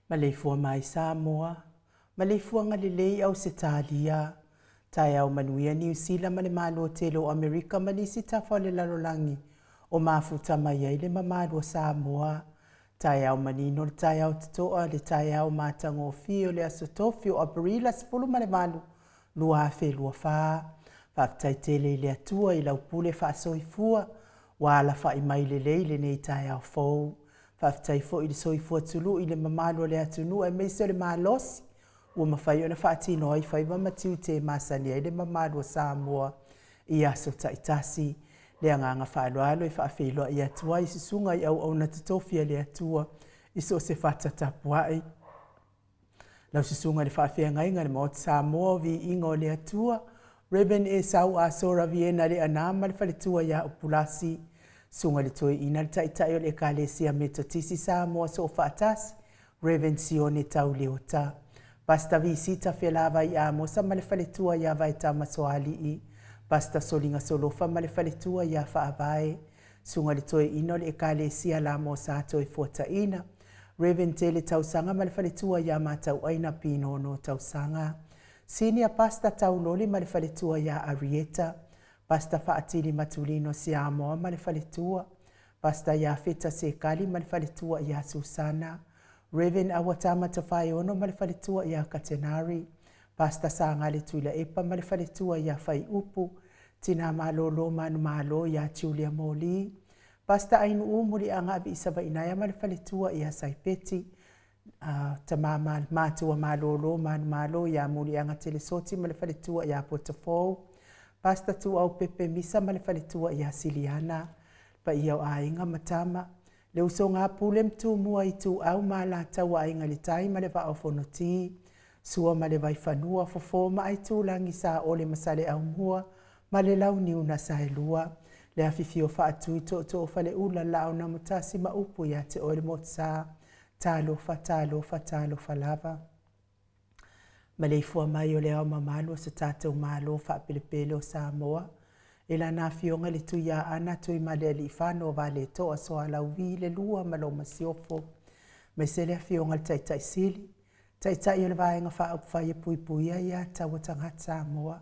Ma leifua mai Samoa, ma leifua ngalilei au Setalia, tai au manuia New Zealand ma le malo telo Amerika ma nisi tafa le lalolangi o mafuta mai ai le mamalo Samoa, tai au manino le tai au tatoa le tai au matango fio le asotofi o Aprila sifulu ma le malo, lua afe lua faa, whaftai tele le atua i lau pule wha soifua, wala wha i mai le leile nei tai au fau. Whaftai fo i le soifua tulu i le mamalo le atunua e meise le malosi. Ua mawhai o na whaatino ai whaiva matiu te masani ai le mamalo Samoa i aso taitasi. Le anganga whaaloalo i whaafeloa i atua i susunga i au na tutofia le atua i so se whatatapuai. Lau susunga le whaafea ngainga le maot Samoa vi ingo le atua. Reben e sau a sora viena le anama le whaletua ia upulasi. Sunga le toi ina le taitai o le ekalesia metotisi Samoa so whaatasi. Reven Sione tau leota. Pasta visita whelava i amosa ma le whaletua ia vai tamasoali i. Pasta solinga solofa ma le whaletua ia whaavae. Sunga le toi ina le ekalesia la mosa toi fuata ina. Reven tele tausanga ma le whaletua ia matau aina pino no tausanga. Senior pasta tau loli ma le whaletua ia Arieta. Pasta whaatili matulino si Samoa ma le whaletua. Pasta ia feta se kali ma le whaletua ia Susana. Reven awatama tawhai ono ma le whaletua ia Katenari. Pasta sanga le tuila epa ma le whaletua ia whai upu. Tina malolo manu malo ia Julia Moli. Pasta ainu umuri anga abi isaba inaya ma le whaletua ia Saipeti. Tamama matua malolo manu malo ia muli anga telesoti ma le whaletua ia Potafou. Pasta tu au pepe misa ma le whaletua ia Siliana. Pa ia o ainga matama. Le uso ngā pule mtu mua i tu au ma la taua ainga le tai ma le wa au fonoti. Sua ma le vai whanua fofo ma ai tu langi sa ole masale au mua ma le lau niu na sa e lua. Le afifio wha atu i to o whale ula lao na mutasi ma upu ia te ole motsa. Talo fa lava. Ma le ifua mai o le au mamalo sa tātou malo wha pelepele o Samoa. E la nā fionga le tu ia ana tui ma le li whano wa le toa soa lau vi le lua ma lo masiofo. Me se le fionga le taitai sili. Taitai o le vaenga wha au whai e pui pui ia tawa tangata Samoa.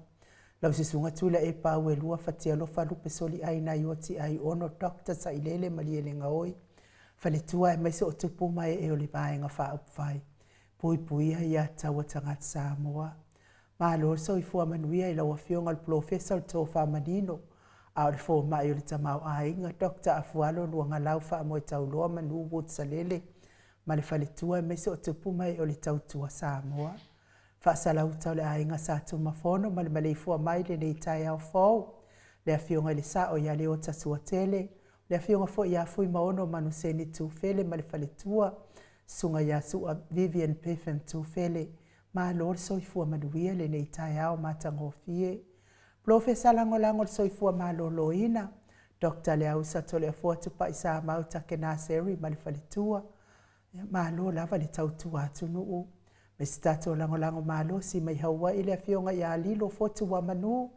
Lau sisunga tula e pau e lua whatia lo whalupe soli ai na ioti ai ono dokta sa ilele mali e le ngaoi. Whale tua e maise o tupu mai e o le vaenga wha au whai. Pui pui ia tawa tangata Samoa. Malo so i fua manuia i laua fionga le professor to fa manino. A le fo mai o le tamau a inga Dr. Afualo luanga lau fa mo tau loa manu wot salele. Ma le fale tua e mese o tupu mai o le tau tua Samoa. Fa salau tau le a inga sa tu mafono ma le male i fua mai le nei tai au fau. Le a fionga i le sa o ia le o tasua tele. Le a fionga fo ia fui maono manu seni tu fele ma le fale tua. Sunga ia sua Vivian Peffen tu fele. Ma lor soifua manuia le nei tai au matangofie. Profesa lango soifua ma loloina. Dr. Leausa tole afua tupa isa mauta ke naseri ma le falitua. Ma lo lava le tautua atunuu. Me sitato lango ma lo si mai haua ile afionga ia lilo fotu wa manu.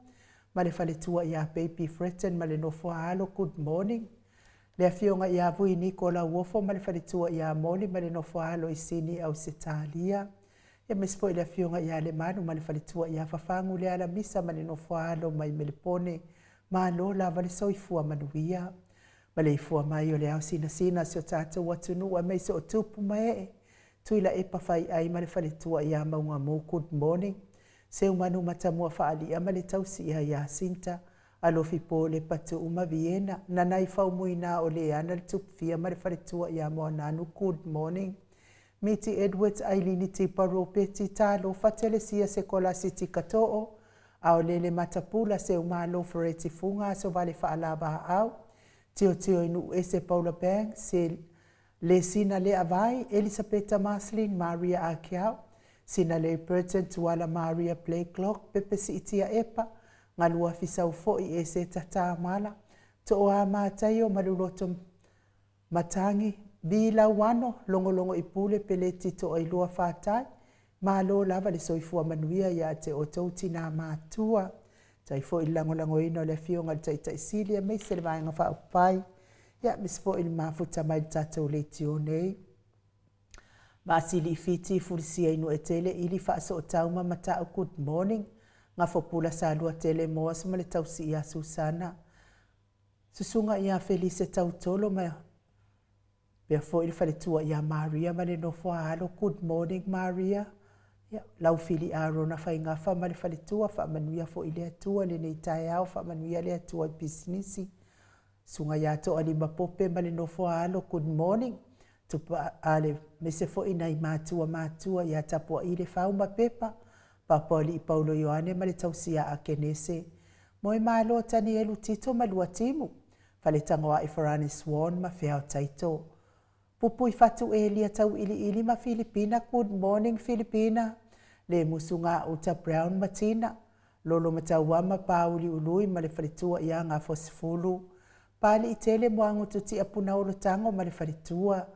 Ma le falitua ia baby Fretten ma le nofua alo good morning. Le afionga ia vui Nicola Wofo ma le falitua ia moli ma le nofua alo isini au Setalia. Ia mesfo ile fionga ia le manu ma le falitua ia fafangu le ala misa ma le nofoalo mai melepone ma lo la vale soifua manuia. Ma le ifua mai o le au sina sio tata watunu a meise o tupu mae. Tuila e pawhai ai ma le falitua ia maunga mo good morning. Se umanu matamua faali a ma le tausi ia sinta. Alofi po le patu uma viena. Nanai faumuina o le ana le tupu fia ma le falitua ia moa nanu good morning. Miti Edwards ailini ti paro peti talo fatelesia se kola siti katoo. Au lele matapula se umalo foreti funga so vale faalaba au. Tio inu ese Paula Bang se le sina le avai Elisabetta Maslin Maria Akiao. Sina le Burton tuala Maria Playclock pepe si itia epa. Ngalua fisau foi ese tata mala. Toa matayo maluloto matangi. Bila wano longo ipule pele tito ai lua whatai. Ma lo lava le soifua manuia ia te o tauti nā mātua. Tai fo i lango ino le fionga le taitai silia mei se le vaenga wha upai. Ia mis fo i mafuta mai tatou le tio nei. Maasili i fiti fulisia inu e tele ili whaaso o tauma matau good morning. Ngā whapula sa lua tele moa sama le tausi ia Susana. Susunga ia Felice tautolo mai. Pea fo ili whaletua ia Maria ma le nofo halo. Good morning Maria. Lau fili Arona whai ngafa ma le whaletua wha manuia fo ili atua le nei tae au wha manuia le atua businessi. Sunga ia to alima pope ma le nofo halo. Good morning. Tupa ale mese fo ina i mātua ia tapua i le whauma pepa. Papoli i Paulo Ioane ma le tausia a kenese. Moe malo tani elu tito ma lua timu. Fale tangoa i Farani Swan ma whiao taito. Pupu i fatu e lia tau ili ma Filipina. Good morning Filipina. Le musunga uta Brown Matina. Lolo mataua ma Pauli ului ma le falitua ia ngā fosifulu. Pali i tele moangu tuti apuna olo tango ma le falitua.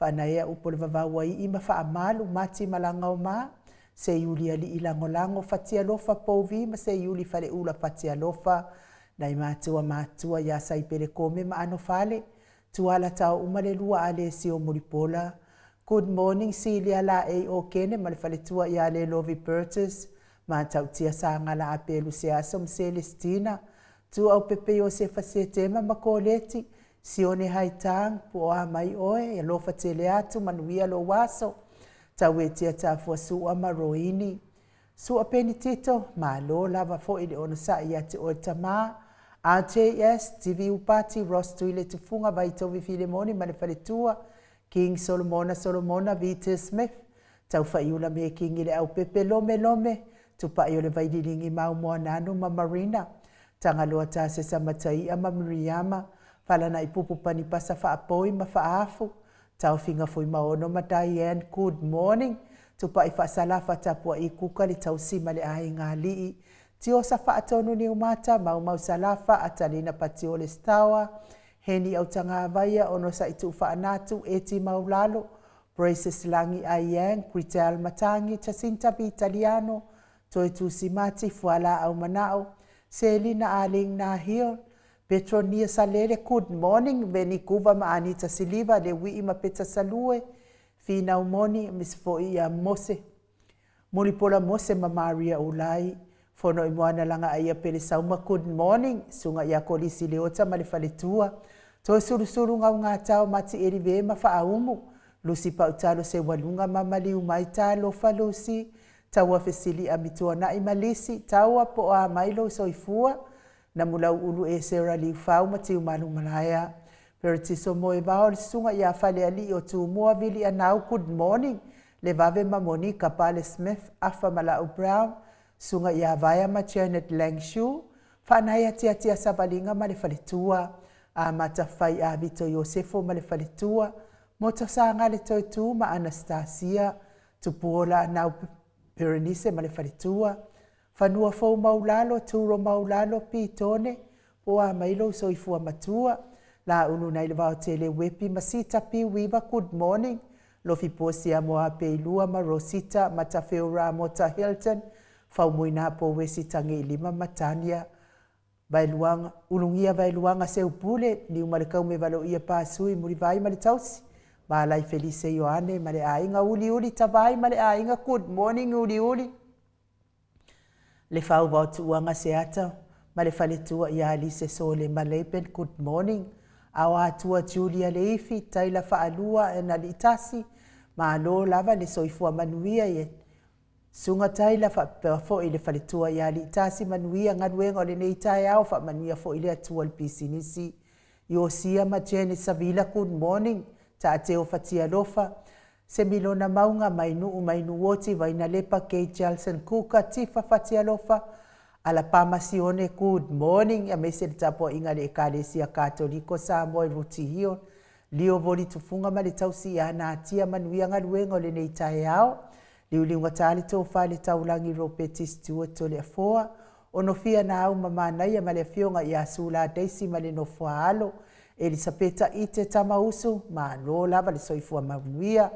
Whanaea upo le vavaua i ma wha amalu mati malanga o maa. Se yuli ali ilangolango fatia lofa povi ma se yuli fale ula fatia lofa. Nai mātua ya saipere kome ma ano fale. Tuala tau umale lua ale si o muripola. Good morning Celia la e o kene ma le fale tua i ale Lovi Burtis. Ma tau tia sa ngala apelu se asom Celestina. Tu au pepe o se fase tema ma koleti. Si one haitang po a mai oe ya lofa tele atu manuia lo waso. Tau e tia tafua sua maroini. Sua peni tito ma lo lava fo ili ono sa ia te o tama. RJS, TV Upati, Ross Tuile Tufunga, Vaitovi Filemoni, Manefaletua, King Solomona, Vita Smith, Tau Faiula me King ile au pepe lome, Tupa iole vaidilingi mau moa nanu ma Marina, Tangaloa tase sa matai ama Miriama, Falana ipupu panipasa fa apoi ma fa afu, Tau finga foi maono ma Diane, good morning, Tupa ifa salafa tapua i kuka li tau sima le ahi ngā lii, Tio sa whaatonu ni umata, mau salafa, atalina patiole stawa, heni au tanga avaia, ono sa itu whaanatu, eti maulalo, Braces langi aiang, Critel matangi, Jacinta bi Italiano, toi tu simati, fuala au manao, Selina aling na hill, Petronia salele, good morning, veni kuva ma Anita Siliva, le wii ma peta salue, fina umoni, misfoi ya mose, mulipola mose ma Maria ulai, Fono i moana langa aia pele sauma good morning. Sunga ia kolisi leota ma le faletua. Toi surusuru ngau ngā tau mati eri ve ma whaaumu. Lusi pautalo se walunga ma maliu mai talo fa Lusi. Taua fesili a mitua na i malisi. Taua po a mailo soifua. Na mulau ulu e sera liu fau mati umalu malaya. Peritiso moe vao sunga ia fale ali o tu mua vili anau good morning. Le vave ma Monica Pale Smith afa malau Brown. Sunga ia vaya ma Janet Langshu, whanaya tia savalinga ma le faletua, a matawhai a Vito Yosefo ma le faletua, moto sa ngā le toitu ma Anastasia, tupuola nau Berenice ma le faletua, whanua fau maulalo, turo maulalo pitone, po a mailo soifua matua, la unu nei le vau tele wepi masita pi wiva good morning, lofi posia moa peilua ma Rosita, matafeura mota Hilton, Fau moina po wesi tangi lima matania. Bailuanga, ulungia bailuanga se upule, ni umarekau me valo ia pasui muri vai male tausi. Malai Felice Ioane, male ainga uli tavai, male ainga good morning uli. Le fau vautu uanga se ata, male faletua ia Alice Sole Malepen, good morning. Awa atua Julia Leifi, taila faalua e nalitasi, maalo lava le soifua manuia ye. Sunga taila fo ile faletua ya li tasi manuia ngaduenga le nei tai au fa manuia fo ile atua le pisinisi. Yosia ma Jenny Savila good morning ta ateo fatia lofa. Se milona maunga mainu woti vaina lepa Kate Jalson kuka tifa fatia lofa. Ala pama sione good morning ya mese tapo inga le ekalesia katoliko sa moe ruti hiyo. Lio voli tufunga ma le tausi ya na atia manuia ngaduenga le nei tai au. Liuliunga tali tō whale taulangi ropeti Stuart tole afoa. Ono fia na au mamana ia male fionga i asula Daisy male no fuaalo. Elisabeta ite tama usu ma lo lava le soifua manuia.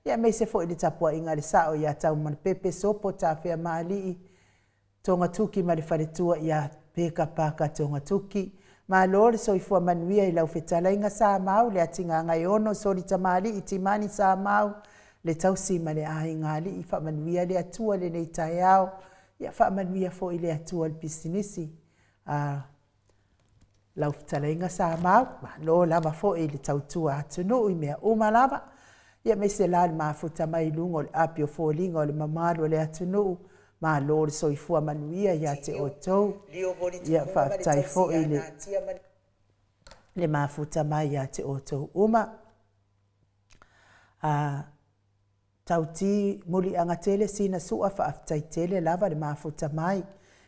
Ia meise fo ili tapua inga le sao ia tau man pepe sopo ta fea maali. Tonga tuki male faletua ia peka paka tonga tuki. Ma lo le soifua manuia i lau fetala inga sa mau le atinga ngai ono soli tamali itimani sa mau. le tausi ma le ahinga li i whaamanuia le atua le nei tai au, ia whaamanuia fo i le atua le pisinisi. Lau fitalainga sa mau, lo lava fo i le tautua atunu i mea uma lava, ia me se la le mafuta mai lungo le apio fo linga o le mamalo le atunu, ma lo le soifua manuia ia te otou, ia whaafitai fo i le mafuta mai ia te otou uma. Tauti muli anga tele sina sua whaafitai tele lava le mafuta mai,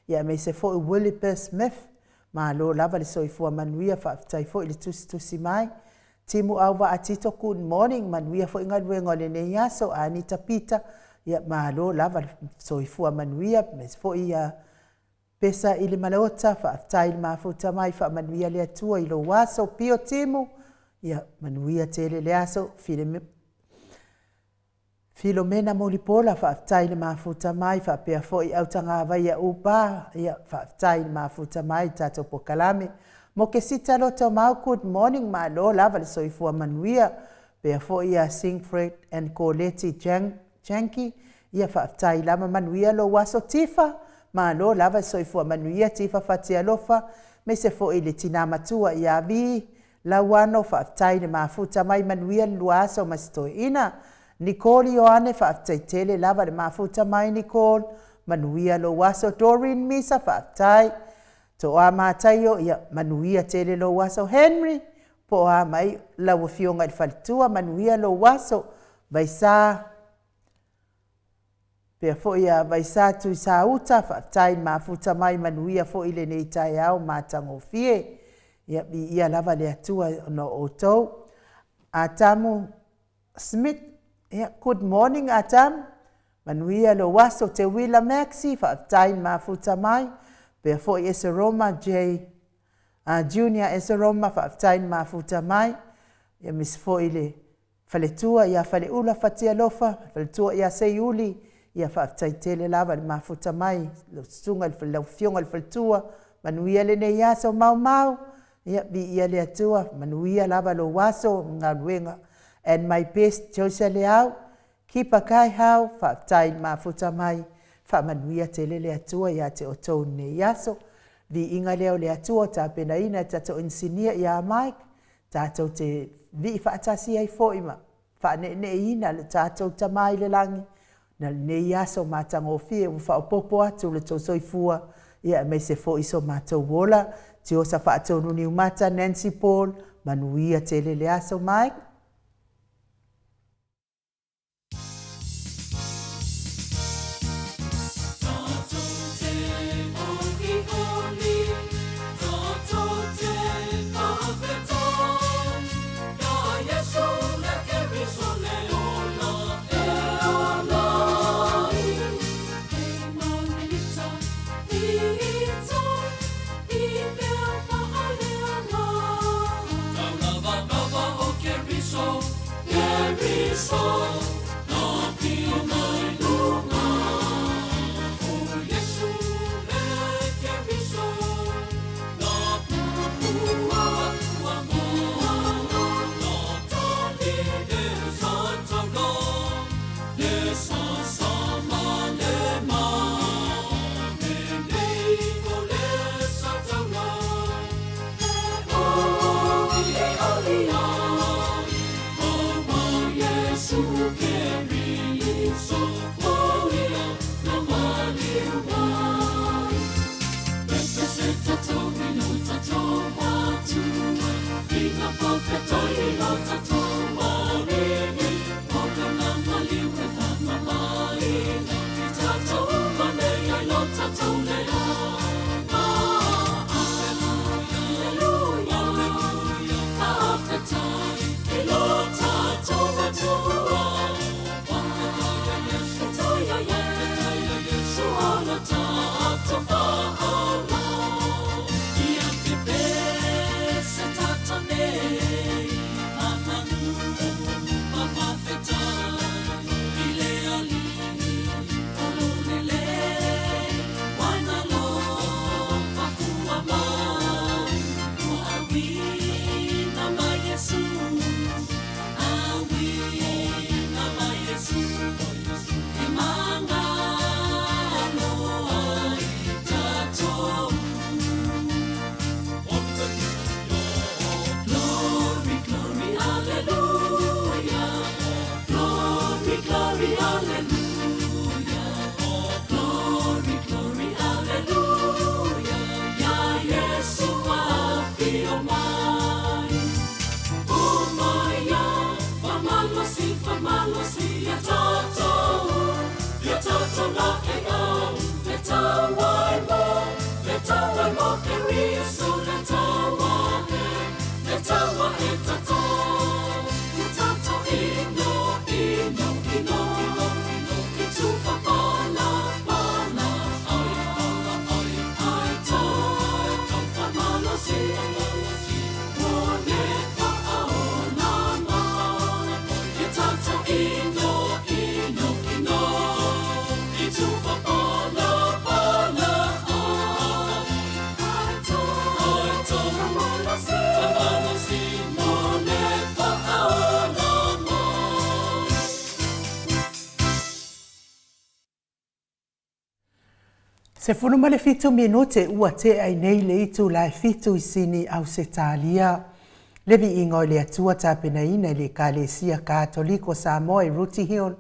ia me se fo i Willie Smith, ma lo lava le soifua manuia whaafitai fo i le tusi mai, timu au wa atito good morning manuia fo inga luenga le nei aso a Anita Peter, ia ma lo lava le soifua manuia, me se fo i pesa i le malaota whaafitai le mafuta mai wha manuia le atua i lo waso pio timu, ia manuia tele le aso Filomena Molipola whaafitai le mafuta mai whaapea fo i autanga awai a upa, ia whaafitai le mafuta mai tato pokalame. Mo ke sita loto mau good morning ma lo lava le soifua manuia, pea fo i a Singfred and Colette Janki, ia whaafitai lama manuia lo waso tifa, ma lo lava le soifua manuia tifa fatia lofa, me se fo i le tina matua i a vi, la wano whaafitai le mafuta mai manuia luaso masito ina, Nicole Ioane whaafitai tele lava le mafuta mai Nicole, manuia lo waso Doreen Misa whaafitai, to a mātaio ia manuia tele lo waso Henry, po a mai lau fionga i whalitua manuia lo waso, vaisa, pea fo ia vaisa tu sa uta whaafitai mafuta mai manuia fo ile nei tai au mātango fie, ia lava le atua no otou, a tamu Smith, good morning Atam, manuia lo waso te Willa Maxi, whaafitai mafuta mai, pea fo i Eseroma Junior Eseroma whaafitai mafuta mai, ia mis fo i le whaletua, ia whale ula whatia lofa, whaletua ia seiuli, ia whaafitai tele lava le mafuta mai, lo sunga lau fionga le whaletua, manuia le nei aso mau mau, ia bi ia le atua, manuia lava lo waso, ngā ruenga, and my best Josia Leao, kipa kai hau, whaafitai mafuta mai, whaamanuia tele le atua ia te o tau nei aso, vi inga leo le atua ta pena ina tato insinia ia Mike, tato te vi whaatasi ai fo ima, whaane ina le tato tamai le langi, na nei aso mātango fie, whaopopo atu le tau soifua, ia me se fo iso mātou wola, te osa whaatau nuni umata Nancy Paul, manuia tele le aso Mike, Suke Se funu male fitu minute ua te ai nei le itu lai fitu isini au se talia. Levi ingo le atua tapena ina le kalesia katoliko Samoa i Ruti Hill.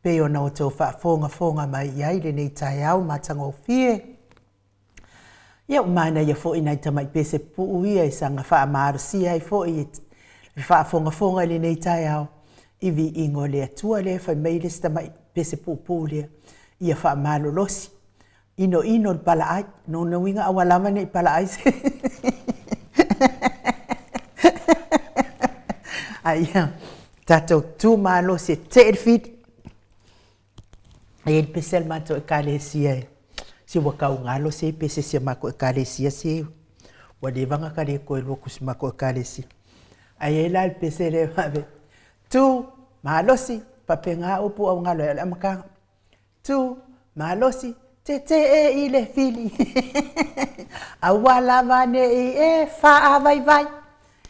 Pe o na o tō whaafonga mai iai le nei tai au matanga o fie. Ia umana ia fo ina i tamai pese puu ia i sanga wha amarusia i fo i whaafonga le nei tai au. Ivi ingo le atua le whai meilis tamai pese puu lea. Ia wha amalo losi. Ino le pala ai. No winga awalama nei pala ai se. Aia. Tato tu malo se te fit. Ai pesel mato e kalesia. Si wakau ngalo se pese se mako e kalesia se. Wade vanga kare ko e lokus mako e kalesia. Ai la pesel e mabe. Tu malosi papenga upu au ngalo e amaka. Tu malosi te e ile fili. Awala mane e fa vai.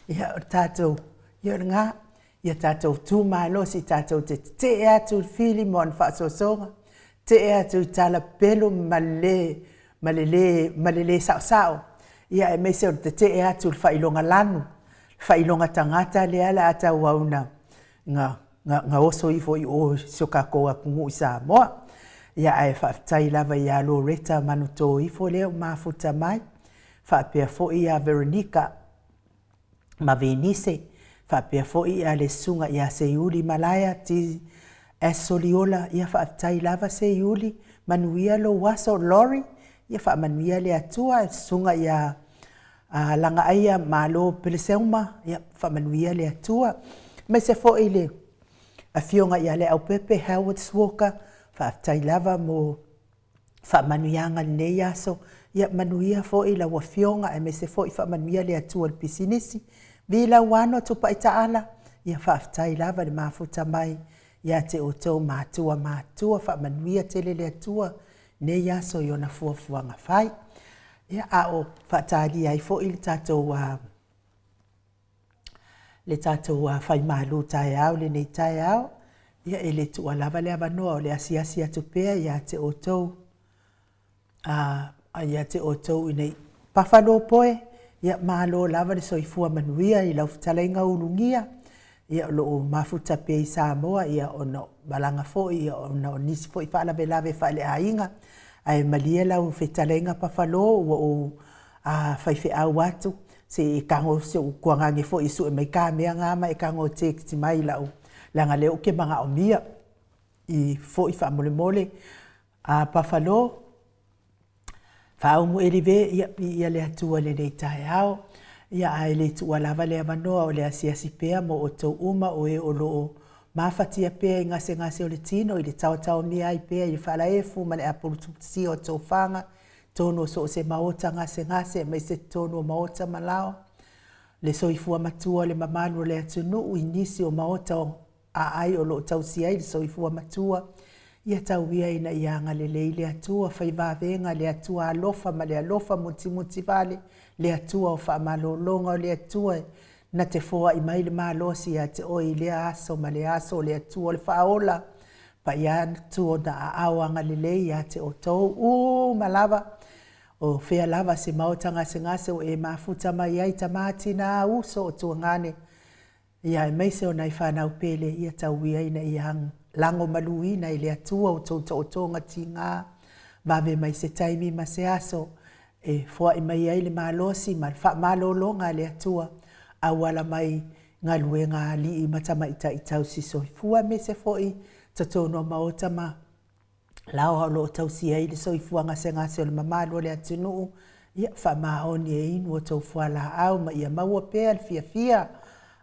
Ya tato. Ya nga. Ya tato tu malosi tato te e atu fili mon fa sosonga. Te e atu tala pelo malele sao. Ya e mese o te e atu fa ilonga lanu. Fa ilonga tangata le ala ata wauna. Nga oso ifo i o soka koa kungu i Samoa. Ia ai whaafitai lava ia Loretta manuto ifo leo mafuta mai. Whaapea fo ia Veronica Mavenise. Whaapea fo ia le sunga ia Seiuli Malaya ti Esoliola. Ia whaafitai lava Seiuli. Manuia lo waso Lori. Ia whaamanuia le atua sunga ia langa aia malo Peleseuma. Ia whaamanuia le atua. Mese fo ile a fionga ia le au pepe Howard Walker. Whaafitai lava mo whaamanuianga nei aso. Ia manuia fo ila wa fionga e mese fo i whaamanuia le atua le pisinisi. Vila wano tupa i taala. Ia whaafitai lava le mafuta mai. Ia te o tau mātua whaamanuia tele le atua. Nei aso i ona fuafuanga whai. Ia ao whaatali ai fo ili tātou le tātou whai malu tai au le nei tai au. Ia e le tua lava le avanoa o le asiasi atu pea ia te o tau. Ia te o tau i nei pawhano poe. Ia malo lava le soifua manuia i lau fitalainga ulungia. Ia o loo mafuta pea i Samoa. Ia o no balanga fo ia o no nisi fo i whaalabe lave whaale hainga. Ai malia lau fitalainga pawhano o whaife au atu. Se i kango se u kuangangi fo i su e mai kāmea ngama e kango te kiti mai lau. Langa leo ke mga omia i fo i wha mole pawhalo. Whaumu erive ia le atua le nei tai au. Ia ai le tua lava le amanoa o le asiasi pea mo o tau uma o e o loo mafatia pea i ngase o le tino i le tau mia ai pea i whala efu ma le apuru tupsi o tau whanga. Tono so se maota ngase mai se tono maota malao. Le soifua matua le mamanu le atunu i nisi o maota o ai o lo tau si ai le soifua matua. Ia tau ia ina ianga le leile atua, whai wawenga le atua alofa ma le alofa muti vale, le atua o wha malolonga o le atua, na te foa i mai le malosi a te oi le aso ma le aso le atua le whaola, pa ia tuo na aawanga le lei a te o tau, malava, o whea lava se maotanga se ngase o e mafuta mai ai tamati na uso o tuangane. Ia e meise o nai whanau pele, ia tau ia ina ianga. Lango maluina i le atua o tau tonga ti ngā. Mawe mai se taimi ma se aso. E fua i mai ai le malosi, ma wha malolonga le atua. Awala mai ngā lue ngā li i matama i tau siso. Fua me se foi tatono maota ma. Lao lo tau si ai le soi fua ngase o le mamalo le atunu. Ia wha maoni e inu o tau fua la au ma ia maua pea le fia.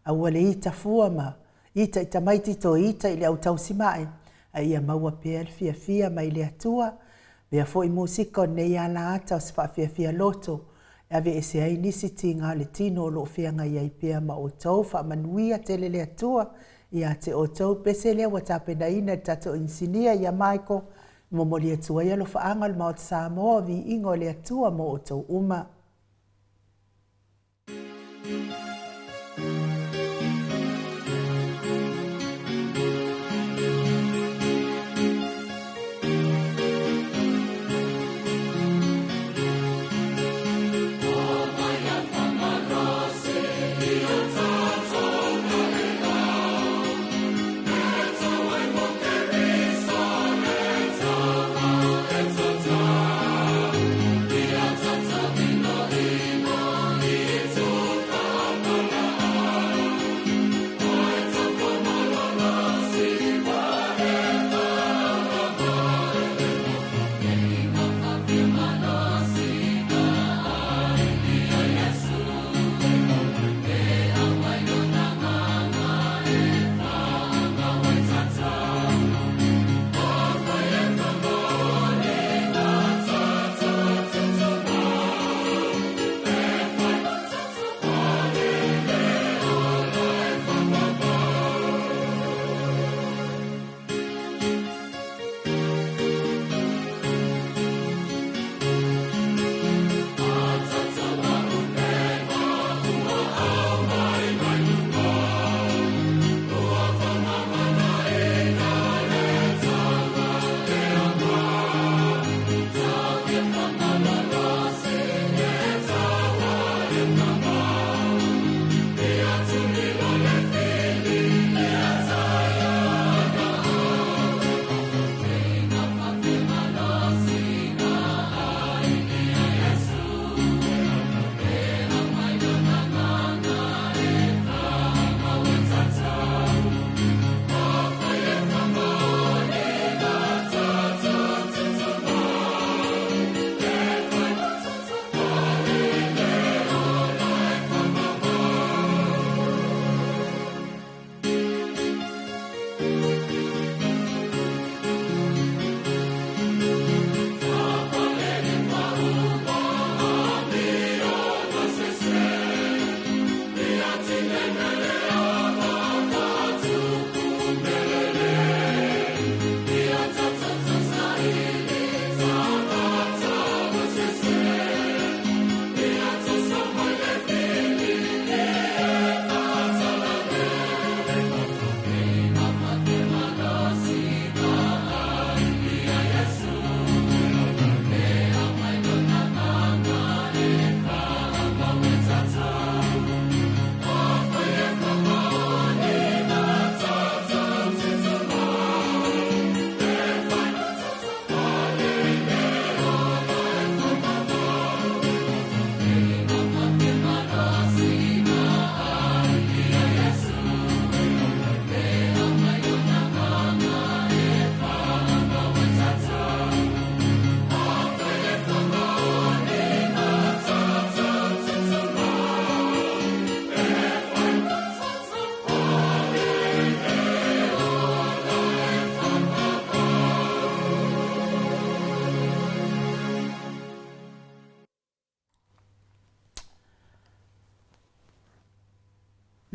Awale i ta fua ma. Ita i tamaiti to ita i le au tau simae. A ia maua pea le fia mai le atua. Vea fo i musika o nei ala ata o sifa fia loto. Ave e se ai nisi ti ngā le tino o lo fia ngai ai pea ma o tau. Fa manuia tele le atua. Ia te o tau pese lea wa tapena ina tato insinia ia maiko. Momoli atua ia lo fa angal ma o te Samoa vi ingo le atua mo o tau uma.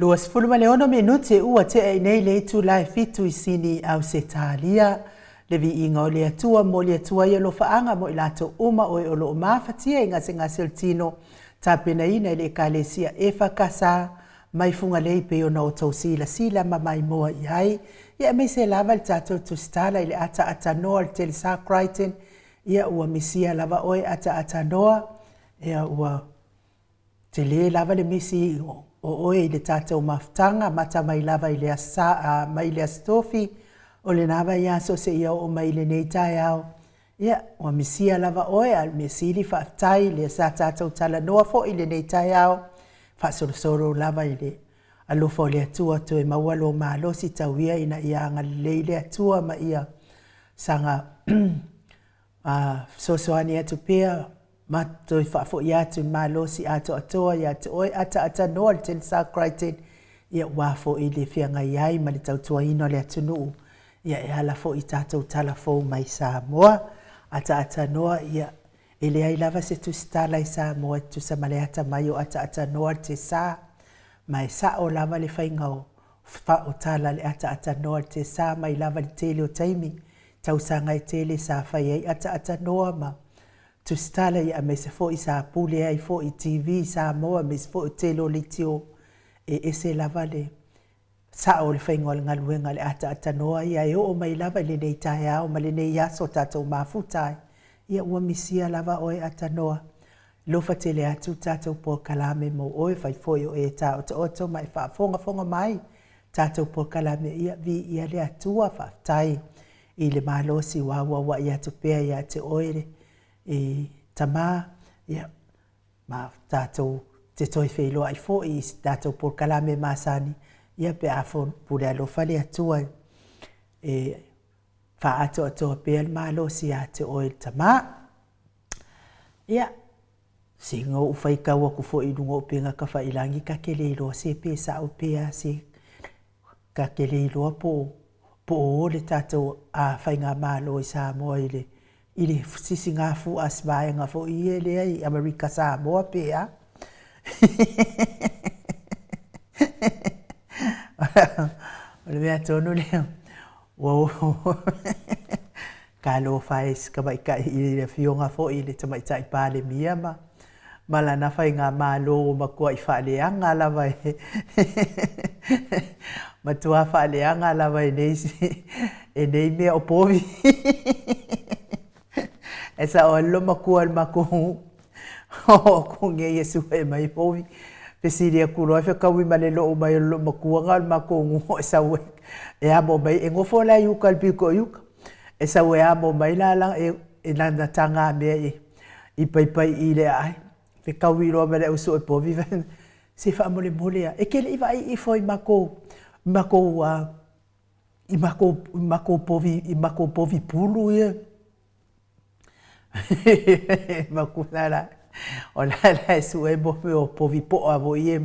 Luas fulma leono minuti ua te e nei le tu lai fitu I sini au se talia. Le vi inga o le atua mo le atua ia lo faanga mo ilato uma o lo o mafatia inga se ngasi tino tapena ina le kalesia e fakasa mai funga le pe ona o tau sila ma mai moa iai. Ia me se lava le tato tu stala ile ata noa le tele sa Crichton. Ia ua misia lava oe ata noa. Ia ua te le lava le misi o oe le tātou mafutanga, mata mai lava I le mai le stofi, o le nawa ia so se ia o mai le nei tai au. Ia, wa misia lava oe, al misili whaftai, le sa tātou tala noa fo I le nei tai au, whasorosoro lava I le alofa o le atua to e mawalo malo si tauia ina ia anga le atua ma ia sanga sosoani atu pia, ma toi whaafo I atu malo si ato atoa I atu oi ata noa le tele sa Crichton ia wafo I le whianga iai ma le tautua ino le atu nuu ia e ala fo I tātou tala fo mai Samoa ata noa ia e le ai lava se tu stala I Samoa tu sa male ata mai o ata noa te sa mai sa o lava le whainga o o tala le ata noa te sa mai lava le tele o taimi tau sanga I tele sa whai ata noa ma tu stala ia me se fo I sa pule ai fo I TV sa moa me se fo I telo litio e se lava le sa o le whainga le ngaluenga le ata noa ia e o mai lava le nei tae au ma le nei aso tatou mafutai ia ua misia lava oe ata noa lofa tele atu tatou po kalame mo oe fai foi o e ta o to mai fa fonga mai tatou po kalame ia vi ia le atua whaftai I le malosi wa ia tupea ia te oere e tama ia ma tatou te toi whelo ai fo I tatou por kalame masani ia pe afo pule alofa le atua e fa ato pe malosi a te oere tama ia singo u fai kaua ku fo I lungo penga ka fa ilangi ka kele lo se pe sa o pe a se ka kele lo po o le tatou a fai ngā malo I Samoa I le sisi ngā fu asbae ngā fo I ele ai Amerika Samoa pe a o le mea tonu leo wow ka lo fais ka mai ka I le fionga fo I le tamai tai pale mia ma la na fai ngā malo ma kua I whaaleanga lawa ma tua whaaleanga lawa e nei mea o povi e sa o lo makua ma ko ko nge Yesu e mai povi pe siria kuro e whakawi ma le lo mai lo makua ngal ma ko ngu e sa we e amo mai e ngofo la yuka al piko yuka e sa we amo mai la lang e nanda tanga mea I pai I le ai whakawi roa ma le uso e povi se wha mole molea e kele iwa I foi mako I mako povi pulu ia mako nara o la su e bo me o povi po a vo ie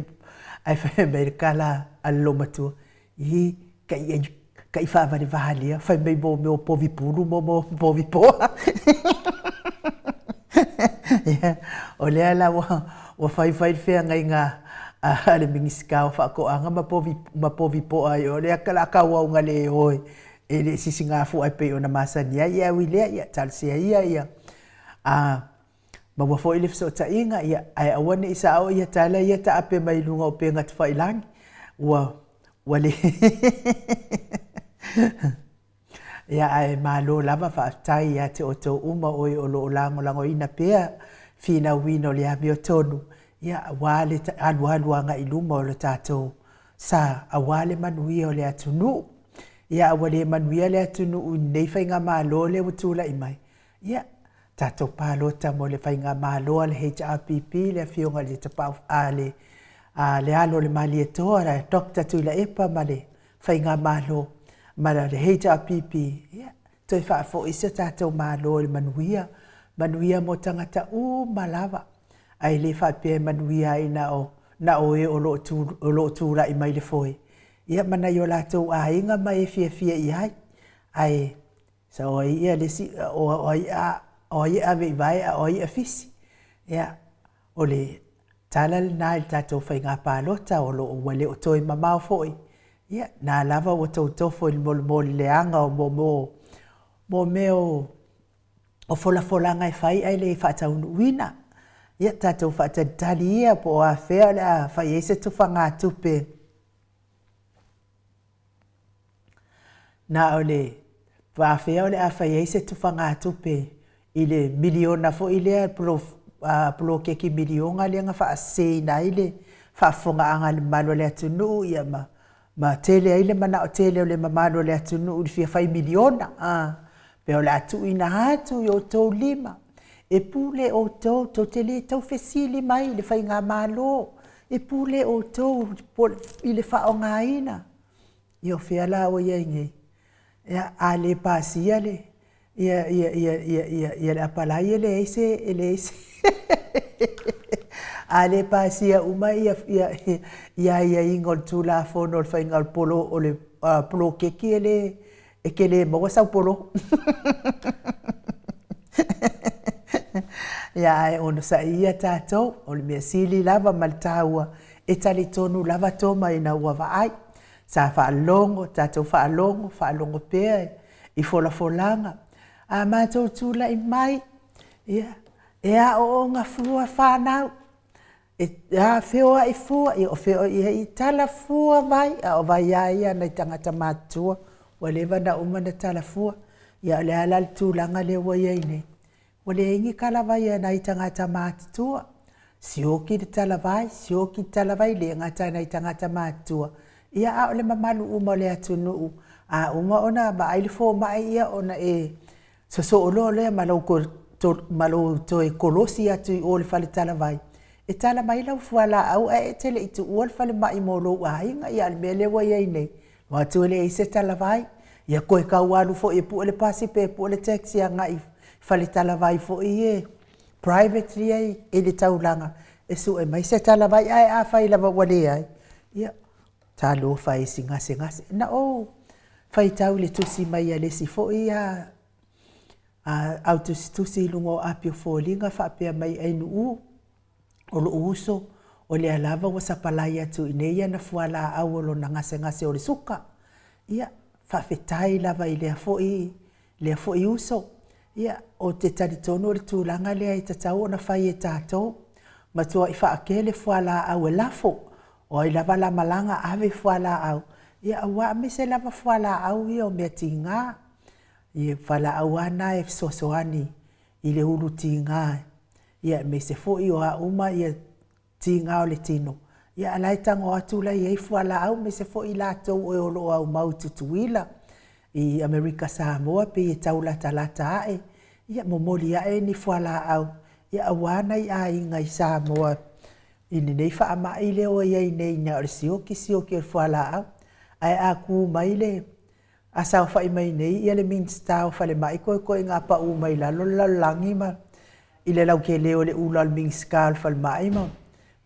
ai fa me kala allo matu I kai fa va de valia fa me bo me o povi pulu mo povi po o le ala wa fai fe nga ale mingiska fa ko anga ma povi po ai o le kala ka wa nga le oi e le sisinga fu ai pe ona masania ia wile ia talsia ia ma wa fo ile so ta inga ia ai awane isa o ia tala ia ta ape mai lunga o pe ngat fa ilang wale ia ai malo lava fa tai ia te oto uma oi o lo lango ina pea fina wino le abio tonu ia wale alu anga iluma o le tatou sa awale manuia o le atunu ia awale manuia le atunu nei whainga malo le utula I mai ia tatou palota mo le whainga malo le HRPP le fionga le tapau le alo le mali e toa la Dr. Tuila Epa ma le whainga malo ma le HRPP ia toi whaafo isa tatou malo le manuia mo tangata malava ai le whape manuia I na o e o lo tūra I mai le foi. Ia mana yo lātou a inga mai fia I hai. Ai, sa o ia le si, o ia ave vai, o ia fisi. Ia, o le tala le nai tatou fai ngā pālota o lo o wale o toi mamau foi. Ia, nā lava o tau tofo i moli leanga o mo meo o fola ngai ai le whaatau nuina. Ia tatou whaatadali ia po a whea le a whai eise tufa ngā tupe. Nā o le whawhea o le a whai eise tufa ngā tupe i le miliona fo i lea plo keki milionga le nga whaasei na i le whaafonga anga le malo le atunu ia ma tele ai le mana o tele o le mamalo le atunu i fia 5 miliona. Peo le atu ina hatu i o tau lima. E pule o tau tele tau fesili mai le whai ngā malo. E pule o tau i le wha o ngā ina. I o whea la o iei. Ia a le pasia le. Ia le apalai ele eise. A le pasia uma ia ingol tula fono le whai ngā polo o le polo keki ele. E ke le maua sau polo. Ia e ono sa ia tātou, o le mea sili lava maltaua, e tali tonu lava toma i na ua vaai. Sa whaalongo, tātou whaalongo pēa, i folanga. A mātou tūla i mai, ia, e a o ngā fua whanau. E a whioa i fua, i o whioa i tala fua vai, a o vai ia nei tangata mātua. Walewa na umana tala fua, ia le alal tūlanga le wa iei nei. Wale ingi kalawai ia na itangata mātua. Sioki te talawai le ngata na itangata mātua. Ia a ole mamalu uma le atunu. A uma ona ba aile fo mai ia ona e so olo le malo to e kolosi atu i ole fale talawai. E tala mai lau fuala au e tele itu ole fale mai molo a inga ia le mele wa iei nei. Watu ele ise talawai, ia koe kaualu fo i pu ele pasi pe pu ele taxi a ngai whale talawai fo i e privately ai e le taulanga. E su e mai se talawai ai a whai lava wale ai. Ia, talo whai si ngase. Na o, whai tau le tusi mai a lesi fo i a au tusi lungo apio fo linga whapea mai ainu u. O lo uso. O le alava wa sapalai atu ineia na fuala au o lo na ngase o le suka. Ia, whawhetai lava i lea foi uso. Ia, o te taritonu o le tūlanga lea i tatau o na whai e tātou. Matua i whaake le fuala au e lafo. O i lava la malanga ave fuala au. Ia, awa me se lava fuala au i o mea tinga. Ia, fuala au ana e sosoani i le ulu tinga. Ia, me se foi o a uma ia tinga o le tino. Ia alai tango atula i ei fuala au me se fo i lātou o olo au maututuila i Amerika Samoa pe i taula talata ae. Ia momoli ae ni fuala au. Ia awana i a inga i Samoa. I nei wha ama i leo i ei nei nga o le sioki o fuala au. Ai a ku mai le. Asa o whai mai nei i ale minsta o whale mai koe ngā pa u mai la langi ma. I le lau ke leo le ula al minska o whale mai ma.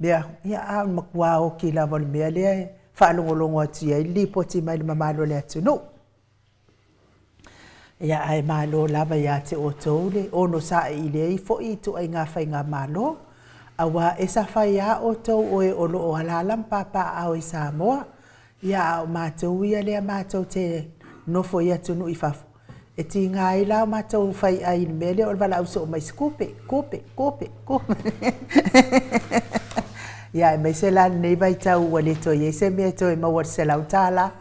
Mea, ia a makua o ki la wale mea lea e whaalongolongo atu ia i li poti mai le mamalo le atu no. Ia ai malo lava ia te o toule, ono sa i le i fo i tu ai ngā whai ngā malo. Awa e sa whai a o tau o e olo o halalam papa au i Samoa. Ia au mātou ia lea mātou te nofo i atu no i fafu. E ti ngā i lau mātou whai ai ni mele o wala uso o mai skope. Ia, mai se la nei vai tau wale to ye se me to ma war se lautala.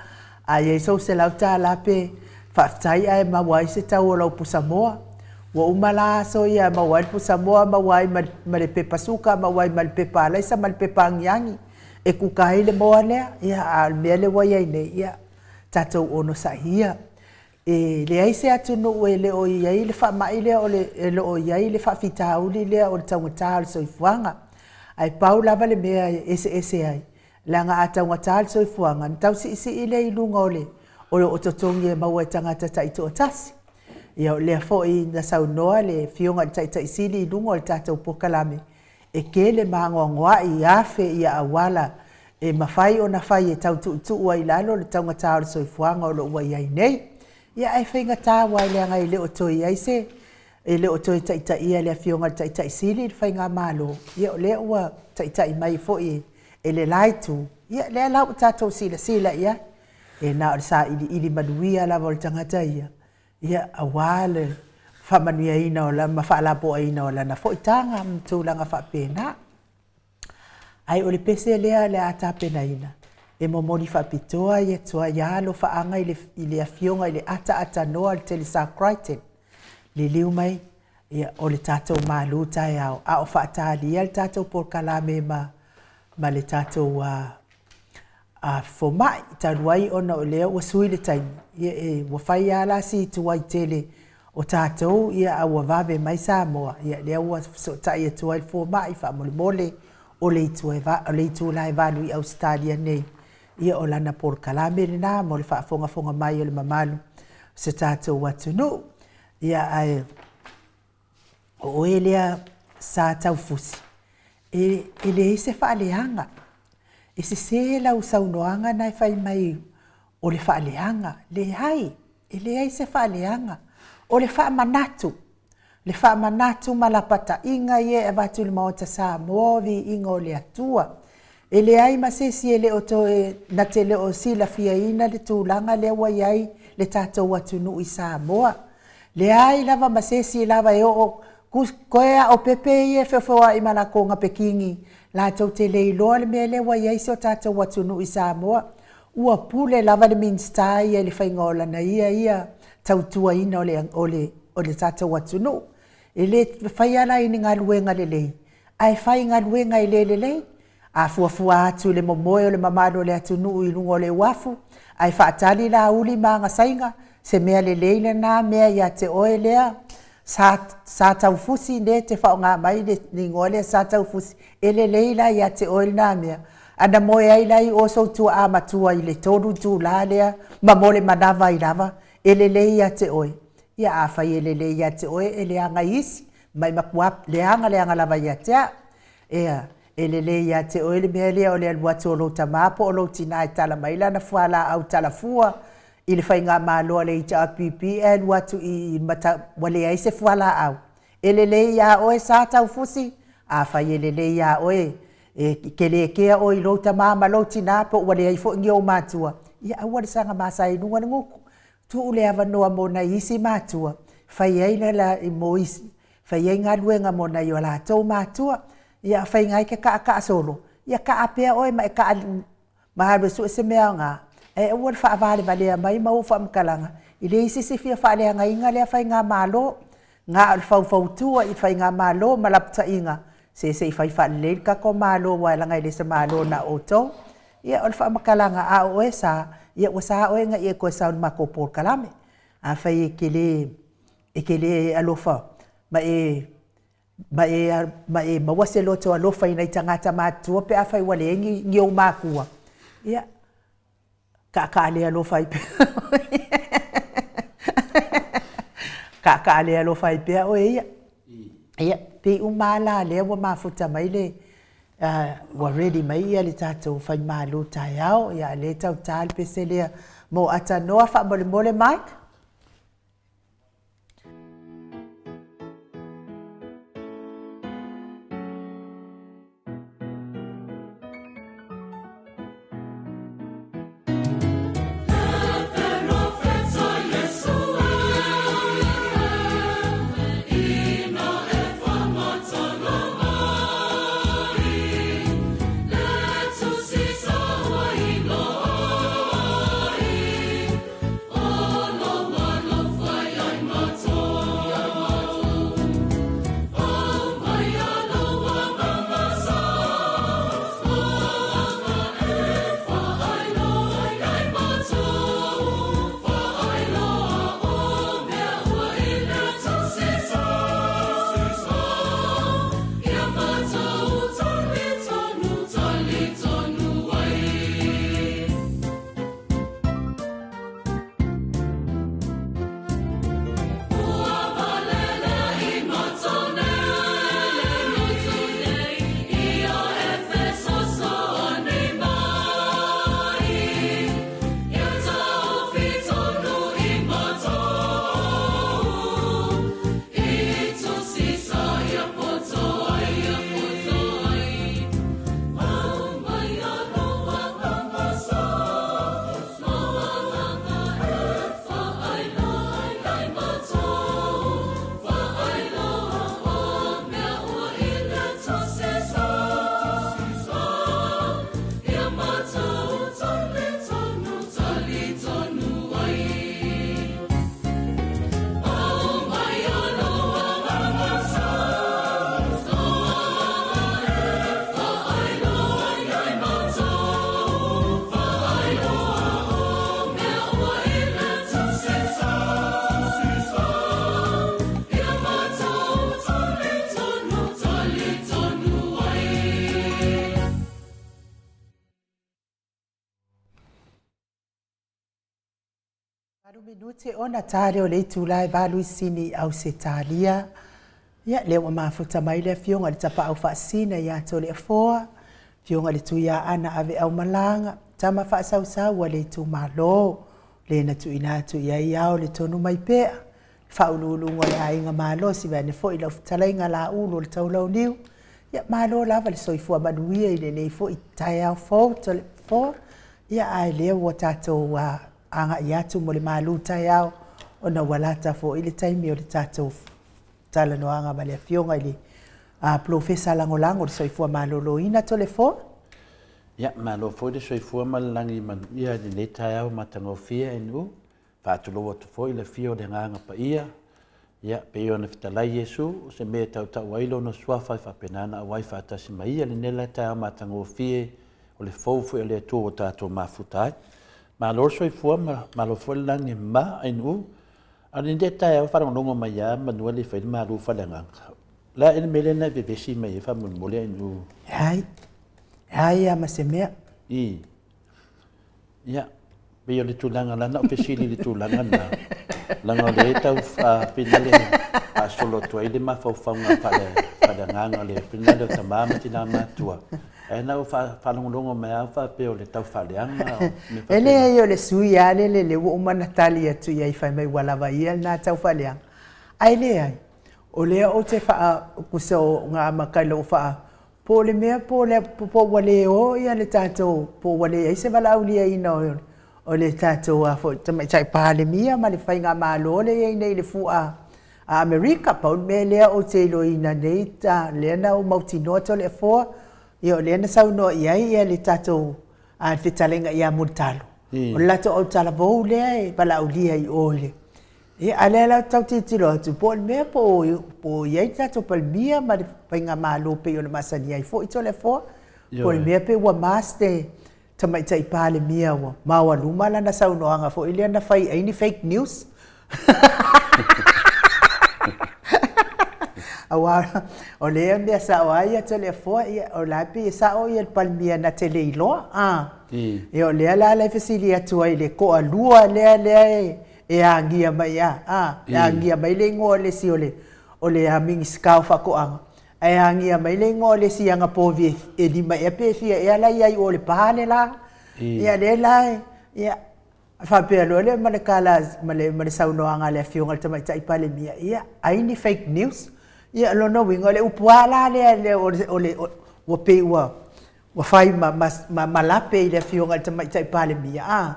A ye so se lautala pe whaftai ai ma wai se tau o lau pusamoa. Wa umala so ia ma wai pusamoa ma wai ma le pepa suka ma wai ma le pepa alaisa ma le pepa angiangi. E kukai le moa lea, ia al mea le wai ai nei, ia tatou ono sa hia. E le ai se atu no e le o iai le wha mai lea o le o iai le wha fitauli lea o le taungatā o le soifuanga. Ai pau lava le mea ese ai. Langa ata ngatal so fuanga. Tau si ile i lunga ole. Ole o totongi e maua tangata ta ito o tasi. Ia le fo i na sau noa le fionga ta isili i lunga ole tata upokalame. E ke le maangoa ngoa i afe i a awala. E mawhai o na whai e tau tu ua i lalo le tau ngata ole so fuanga ole ua iai nei. Ia ai whainga tā wai le angai le o toi ai se. e le o toi taita ia le afionga taita isili le whainga malo. Ia o le ua taita i mai fo e le laitu. Ia le lau tatou sila ia. E na o sa ili manuia la vol tangata ia. Ia awale whamanuia ina o la mawhaalapo ina o la na fo itanga mtulanga whapena. Ai o le pese lea le ata pena ina. E momori whapitoa ia tua ialo whaanga i le afionga i le ata noa le telesa Crichton. Le liu mai ia o le tatou malu tai au a o whaatalia le tatou porkalame ma le tatou fomai taruai ona o lea ua sui le taimi ia e ua whai ala si tuai tele o tatou ia a ua vave mai Samoa ia lea ua tai e tuai fomai wha mole o le itu la e vanu i Australia nei ia o lana porkalame le nā mo le whaafonga mai o le mamalu se tatou watunu ia ai o elea sa tau fusi e le se whaaleanga e se lau saunoanga nai whai mai o le whaaleanga le hai e le ai se whaaleanga o le whaamanatu malapata inga ie e vatu le maota sa movi inga o le atua e le ai masesi e le o toe na te le o sila fia ina le tūlanga le wai le tātou watunu i Samoa le ai lava masesi lava e o koea o pepe ie whewhua i malakonga pekingi la tau te leiloa le mea le wai se o tātou watunu i Samoa ua pule lava le minsta ia le whaingola na ia tautua ina o le tātou watunu e le whaiala ini ngā luenga le lei ai whai ngā luenga i le lei a fuafua atu le momoe o le mamalo le atunu i lungo le wafu ai whaatali la uli maa ngasainga se mea le leile nā mea ia te oe lea sa taufusi ne te whao ngā mai ni ngole sa taufusi e le leila ia te oe nā mea ana moe ai lai o so tua a matua i le toru tu la lea ma mole manava i lava e le lei ia te oe ia a whai e le lei ia te oe e le anga isi mai makuap le anga lava ia tea e le lei ia te oe le mea lea o le aluatu o lo tamapo o lo tina e tala maila na fuala au tala fua i le whainga māloa le ita apipi e aluatu i mata wale ai se fuala au e le lei ia oe sa tau fusi a whai e le lei ia oe e ke le kea o i lo tamama lo tina po wale ai fo ngi o mātua ia aua le sanga masai nunga nguku tu ule avanoa mo na isi mātua whai ai la i mo isi whai ai ngā luenga mo na i o la tau mātua ia whai ngai ke ka solo ia ka apea oe ma e ka maharu su e se mea ngā e ua wha avale valea mai mau wha mkalanga i le isi se fia wha lea inga lea whai ngā mālo ngā al whau tua i whai ngā mālo malapta inga se i whai wha leil ka ko mālo wa langa i le se mālo na oto ia o wha mkalanga a oe sa ia ua sa oe nga ia koe saun mako por kalame a whai e ke le alofa ma e mawase loto alofa ina i tangata mātua pe a whai wale ngi o mākua ia ka le alofa i pe ka le alofa i pe o ia pe umala le ua mafuta mai le wa ready mai ia le tātou whai mālo tai au ia le tau tāl pe se lea mo ata noa wha mole Mike Oh no Aru minute ona tare o le tūlai valu sini au se talia. Ia leo o mafuta mai le fionga le tapa au whaasina ia to le foa. Fionga le tuia ana ave au malanga. Tama whaasau sau le tu malo. Le na tu ina tu ia iao le tonu mai pea. Whaululunga le ainga malo si vane fo ila futalainga la ulu le taulau niu. Ia malo lava le soifua manuia i le nei fo i tai au fo to le foa. Ia ai leo o tatou anga i atu mo le malu tai au. Ona walata fo ili taimi o le tatou tala no anga ma le fionga ili profesa langolango le soifua malolo ina to le fo. Ia malo fo le soifua malangi man ia ni le tai au matangofia inu. Whaatulo watu fo i le fio le nganga pa ia. Ia pe ona fitalai Yesu se me tau tau wailo no suafa i whapenana a wai whaatasi mai ia le nela tai au matangofia o le faufu e le tō o tātou mafutai. Malo soifua malo fo le langi ma inu. Ani de tai au wharangongo mai ia manua le whaini malu whalanganga. La ene mele na bebesi mai e whamun mole inu. Ai ama se mea. Ia. Pe o le tūlanga lana o pesili le tūlanga na. Langa le tau pinale a solo tua ile mawhauwhaunga whalanganga le pinale o tamama tina matua. E na o whalongolongo mai au pe o le tau whaleanga. Ele ai o le sui ale le umana tali atu iai whai mai walawa ia na tau whaleanga. Ai le ai. O lea o te wha kusa o ngā makailo o wha. Po le mea po wale o ia le tātou po wale ai se wala au lia ina o o le tātou a fo tamai tai pāle mia ma le whainga mālo le ei nei le fua a Amerika pa me lea o te ilo ina nei ta lea na o mautinoa to le fua i o lea na sau no ia le tātou a whitalenga ia muntalo. O lato o tala vau lea e pala au lia i oile. E alea la tau titilo atu po le mea po iai tātou palmia ma le whainga mālo pe o le masani ai fo i to le fua. Po le mea pe ua maste tamai tai pale mia wa mawa luma lana saunoanga fo ile na fai aini fake news awa o le mea sa o ai to le fo o la pe sa o ia palmia na tele ilo e o le la fesilia tu ai le ko alua le e angia mai e angia mai le ngole si o le aming skau fa ko anga ai angia mai le ngole si anga povi e di mai e pe fia e ala ia o le pale la ia le la ia fa pe lo le male kala male sauno anga le fionga te mai tai pale mia ia ai ni fake news ia lo no wingo le upuala le o pe wa fai ma la pe le fionga te mai tai pale mia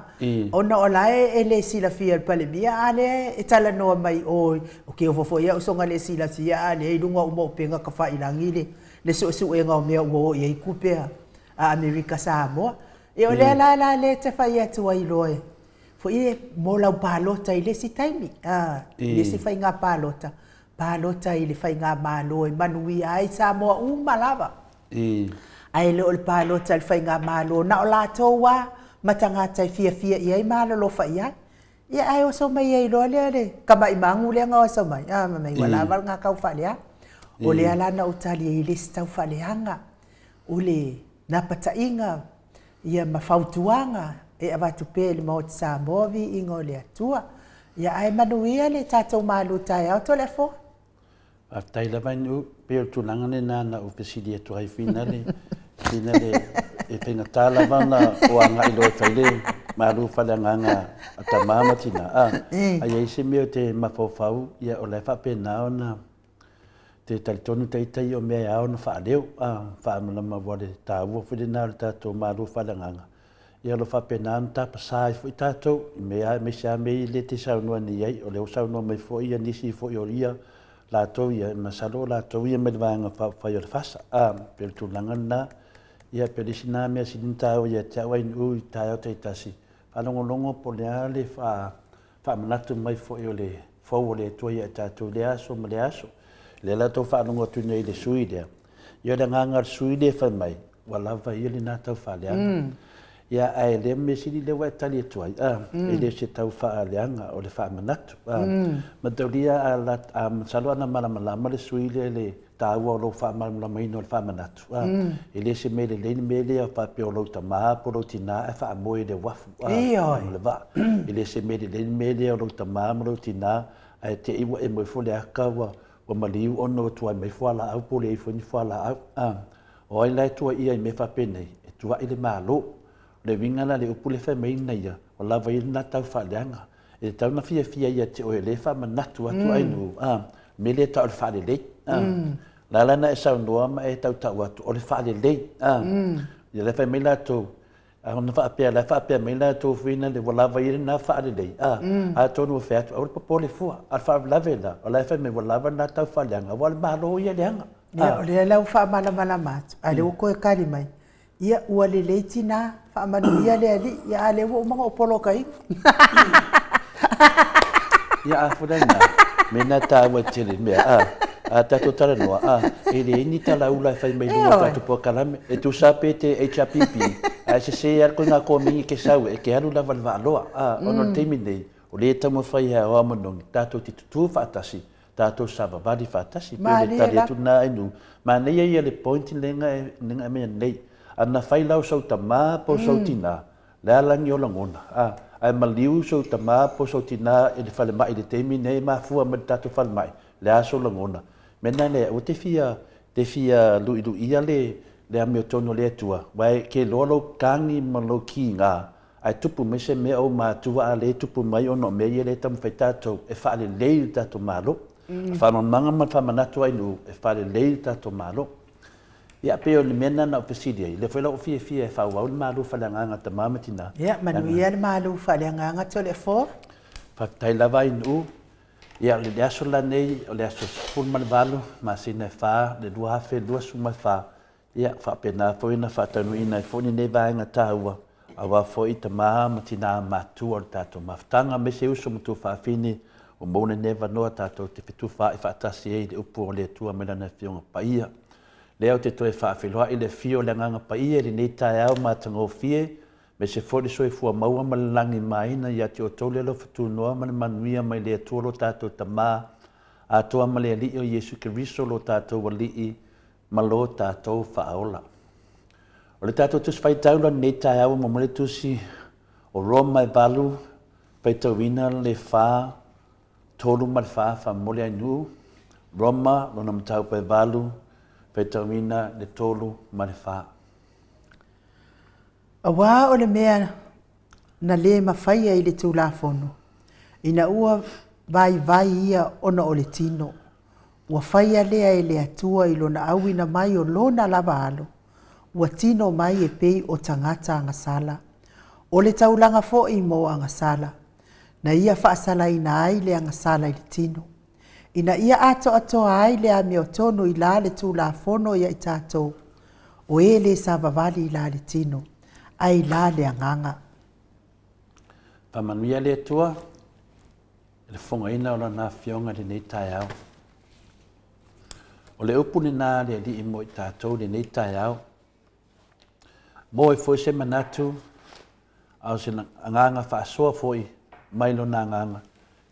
ona ola e le sila fia pale mia ale e tala no mai o ke o fo ia o songa le sila sia ale lunga o mo penga ka fa ilangi le so e nga me o e kupe a Amerika Samoa e o le te fa ia tu ai loe fo i mo la palota ile si taimi le si fai nga palota ile fai nga malo e manui ai Samoa malava ai le o palota le fai nga malo na o la toa matanga tai fia ia malo lo fa ia ai o so mai ai lo le kama i mangu le nga o so mai mai wala val nga kau fa le o le ala na utali ile sta fa le hanga o le na patainga ia mafautuanga e avatu pe le mo Samoa vi ingo le atua ia ai manuia le tatou malu tai au to le fo a tai la vai nu pe tu langane na ofisidi to ai finale e pena tala vana o anga ilo fale malu fale nganga atamama tina ai se me te mafofau ia o le fa pena ona te talitonu tai o mea au na whaaleo whaamalama wale tā ua whirina le tātou maru whalanganga. Ia lo whapenāna tā pasai fui tātou, mea me sea mei le te saunua ni ai, o leo saunua mai fo ia nisi fo i o ia, lātou ia masalo, lātou ia melvanga whai o le whasa, pero tūlanga na, ia perisina mea sinin tāo ia te awai ui tāo te tasi. Whanongolongo po lea le whaamanatu mai fo i o le fau o le tua ia tātou le aso ma le aso. Le la tau whanonga tu nei le sui lea. Ia le nganga sui lea whai mai, wa lava ia le nā tau whaleanga. ia ai le me sili le wa tali tu ai e le se tau fa leanga o le fa manatu ma dolia ala salwa na mala mala le suile le taua lo fa mala mai no fa manatu e le se mele le mele fa pe lo ta ma po lo tina e fa mo le wafu le va e le se mele le mele lo ta ma lo tina ai te iwa e mo fo le akawa o maliu ono tu ai mai fo ala au po le fo ni fo ala o ai lai tu ia me fa pene e tu ai le malo le vingana le upule fa mai na ia o la vai na tau fa leanga e tau na fia ia te o le fa manatu atu ai nu me le tau fa le la la na sa no ma e tau tau atu o le fa le ia le fa mai la tu ona fa pe mai la tu fina le wala vai na fa le a to no fa o po le fu al fa la vela o la fa me wala na tau fa leanga wal malo ia leanga le lau fa mala mat ale ko e kali mai ia ua le leitina fa manu ia le ali ia le wo mo polo kai ia afudana mena ta wa tele me a ta to tara no e le ni ta la ula fa mai lu ta po kalame e tu sapete e chapipi a se ar ko na ko mi ke sau e ke alu la valva lo ono temine o le tamo fa ia o mo no ta to tu fa tasi ta to saba vadi fa tasi pe le ta le tu na inu ma ne ia le point lenga me nei ana fai lau sau tama po sau tina le alangi o langona ai maliu sau tama po sau tina e le fale mai le temi nei ma fua ma tatu fale mai le aso langona mena le o te fia lui ia le amio tono le tua wai ke lolo kangi malo ki nga ai tupu me se me o ma tua a le tupu mai ono me ye le tam fai tato e fale le tato malo fa non manga ma fa manatu ai nu e fale le tato malo ia pe o le mena na ofisidia le foi la ofia fa wa ma lu fa langa ta mamatina ia manu ia ma lu fa langa to le fo fa tai la vai nu ia le aso la nei o le aso ful man valu ma sine fa le dua fe dua suma fa ia fa pena foi na fa tanu ina foi ne va nga taua awa foi ta mamatina ma tu o tato maftanga me se uso mutu fa fini o mona neva no tato te fitu fa tasi e le upu le tua mena na fionga paia leo te toe whaafiloa i le fio le nganga pa ia li nei tae au mātango fie me se fori soi fua maua malangi maina ia te o tole lo fatu noa mani manuia mai le atua lo tātou ta mā a toa ma le ali o Yesu Keriso lo tātou wali i ma lo tātou whaaola. O le tātou tus whai taula nei tae au ma mole tusi o Roma e balu pai tauina le wha tolu ma le wha mole ainu Roma lo na matau pai balu Petamina le tolu marifa. Awa o le mea na le mawhaia i le tūlafono. Ina ua vai ia ona o le tino. Ua whaia lea e le atua i lona auina mai o lona lava alo. Ua tino mai e pei o tangata angasala. O le taulanga fo i mo angasala. Na ia whaasala ina ai le angasala i le tino. Ina ia ato ai le ame o tono i la le tūlafono ia i tātou. O e le sa vavali i la le tino. Ai la le anganga. Pamanuia le tua, le fonga ina o na fionga le nei tai au. O le upuni nā le li i mo i tātou le nei tai au. Mo e foi se manatu, au se anganga whaasoa foi, mailo na anganga.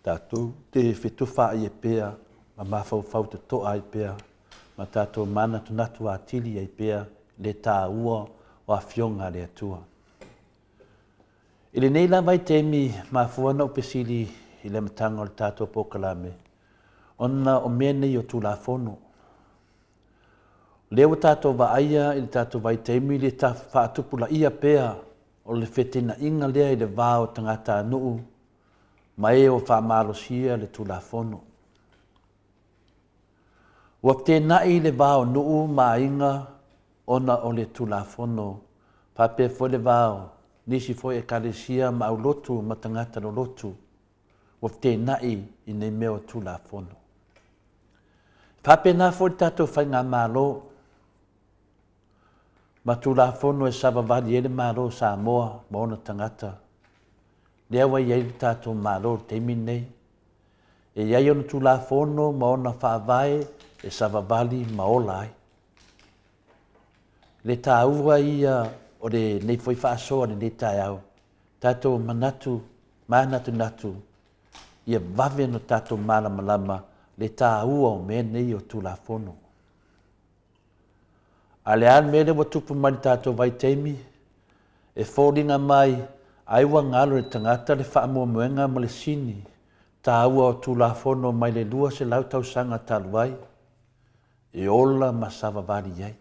Tātou te whitu wha i e pēr, ma mawhau te toa i pēr, ma tātou mana tunatu a tili i pēr, le tā ua o a fionga le atua. I le nei la vai temi ma fuana o pesili i le matanga o le tātou pokalame, ona o mea nei o tū la fono. Leo tātou wa aia i le tātou vai temi le tā whaatupula ia pēr, o le whetina inga lea i le vāo tangata nuu, mai o whaamalosia le tūlafono. Ua tēnai le vāo nuu mainga ona o le tūlafono, pape fo le vāo, nisi fo e kalesia ma au lotu ma tangata no lotu, ua tēnai i nei meo tūlafono. Pape nā fo tatou whainga mālo, ma tūlafono e savavali ele mālo sa moa ma ona tangata, lea wai iai tātou mālo teimi nei. E iai ona tūlafono ma ona whaavae e savavali ma ola ai. Le tāua ia o le nei foi whaasoa ni nei tai au. Tātou manatu, manatu natu, ia vave no tātou malama lama le tā ua o me nei o tulafono. A le an mele wa tupu mani tātou vai teimi, e fōringa mai, aiwa ngalo le tangata le wha mua muenga ma le sini, tā ua o tulafono mai le lua se lau tau sanga taluai, e ola ma sava vali iai.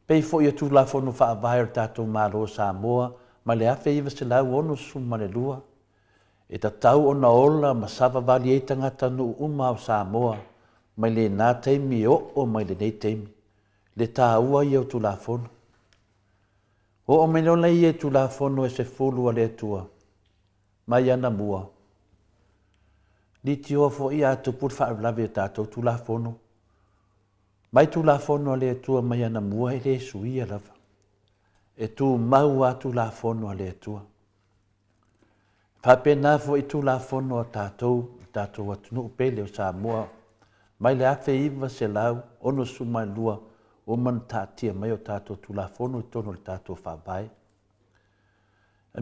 Pei fo ia tulafono wha avai o tātou malo Samoa, ma le afe iwa se lau ono suma le lua, e ta tau ona ola ma sava vali e tangata no uma o Samoa, mai le nā teimi o mai le nei teimi, le tā ua ia o tulafono. O menona ia tulafono e se fulu a le tua, mai ana mua. Ni ti o fo ia tu put fa lave tātou tulafono, mai tulafono a le tua mai ana mua e le suia lava. E tu mau a tulafono a le tua. Papena fo i tulafono a tātou atunu pele o Samoa, mai le afe iwa se lau, ono suma lua, o man tātia mai o tātou tulafono i tono le tātou whabai.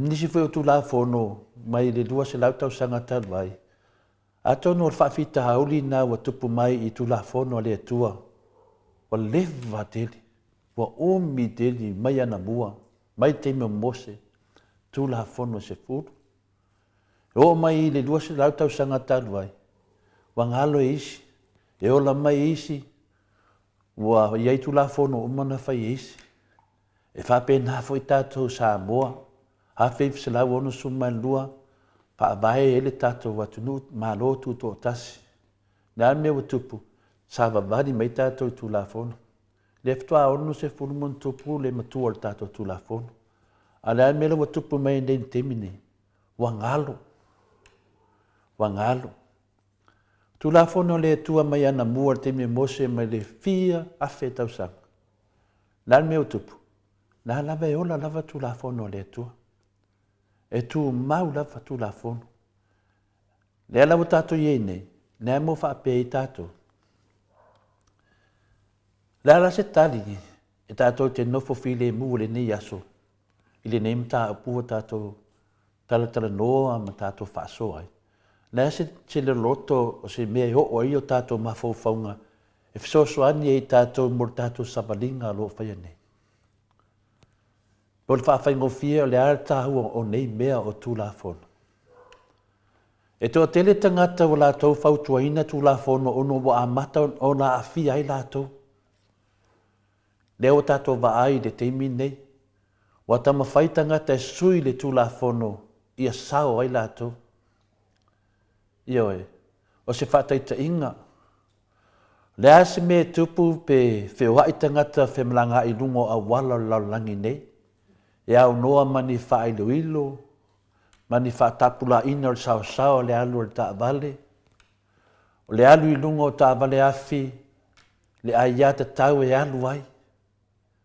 Nisi foi o tulafono, mai le lua se lau tau sanga taluai, a tono o whawhita hauli nā wa tupu mai i tulafono a le tua, wa lewa deli, wa omi deli mai ana mua, mai teime mose, tulafono se furu. O mai le lua se lau tau sanga taluai, wa ngalo e isi, e ola mai isi, wa iai tulafono umana whai isi. E whapena fo i tātou Samoa, hawhif se lau ono suma lua, whaavahe ele tātou watunu malo tuto o tasi. Nā mea watupu, sawa vadi mai tātou tulafono. Le ftua ono se fulumon tupu le matua le tātou tulafono. A nā mea watupu mai nei temine, wangalo. Wangalo. Tulafono le tua mai ana mua te me mose mai le fia afe tau sang. Nā mea utupu. Nā lava e ola lava tulafono le tua. E tu mau lava tulafono. Le alawa tātou iei nei. Nā mo whaapea i tātou. Le ala se tali ni. E tātou te nofo file mua le nei aso. Ile nei mta apua tātou talatala noa ma tātou whaasoa ai. Nā se le loto o se mea i o i o tātou mawhauwhaunga, e whsosoani e i tātou mor tātou sabalinga lo whaia nei. Po le whawhaingo fia o le ara tāhua o nei mea o tulafono. E toa tele tangata o lātou whautuaina tulafono ono wa amata o na awhia ai lātou. Leo tātou wa ai le teimi nei, wa tama whaitangata e sui le tulafono ia sao ai lātou. Ioe, o se whataita inga. Le ase me tupu pe whiohai tangata whemlanga i lungo a wala laulangi nei. E au noa mani whaailoilo, mani whaatapula ina o sao le alu o le taavale. O le alu i lungo o taavale afi, le aiata tau e alu ai.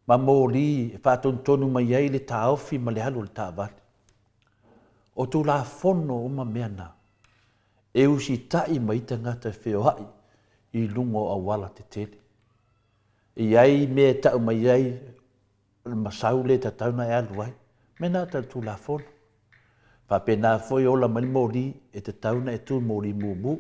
Ma mōri e whaatontonu mai ai le taofi ma le alu o le taavale. O tu la fono o ma meana. E usi tai mai tangata whiohai i lungo a wala te tele. I ai me tau mai ai masau le ta tauna e alu ai. Mena ta tu la fono. Whapena foi ola mai mori e te tauna e tu mori mumu.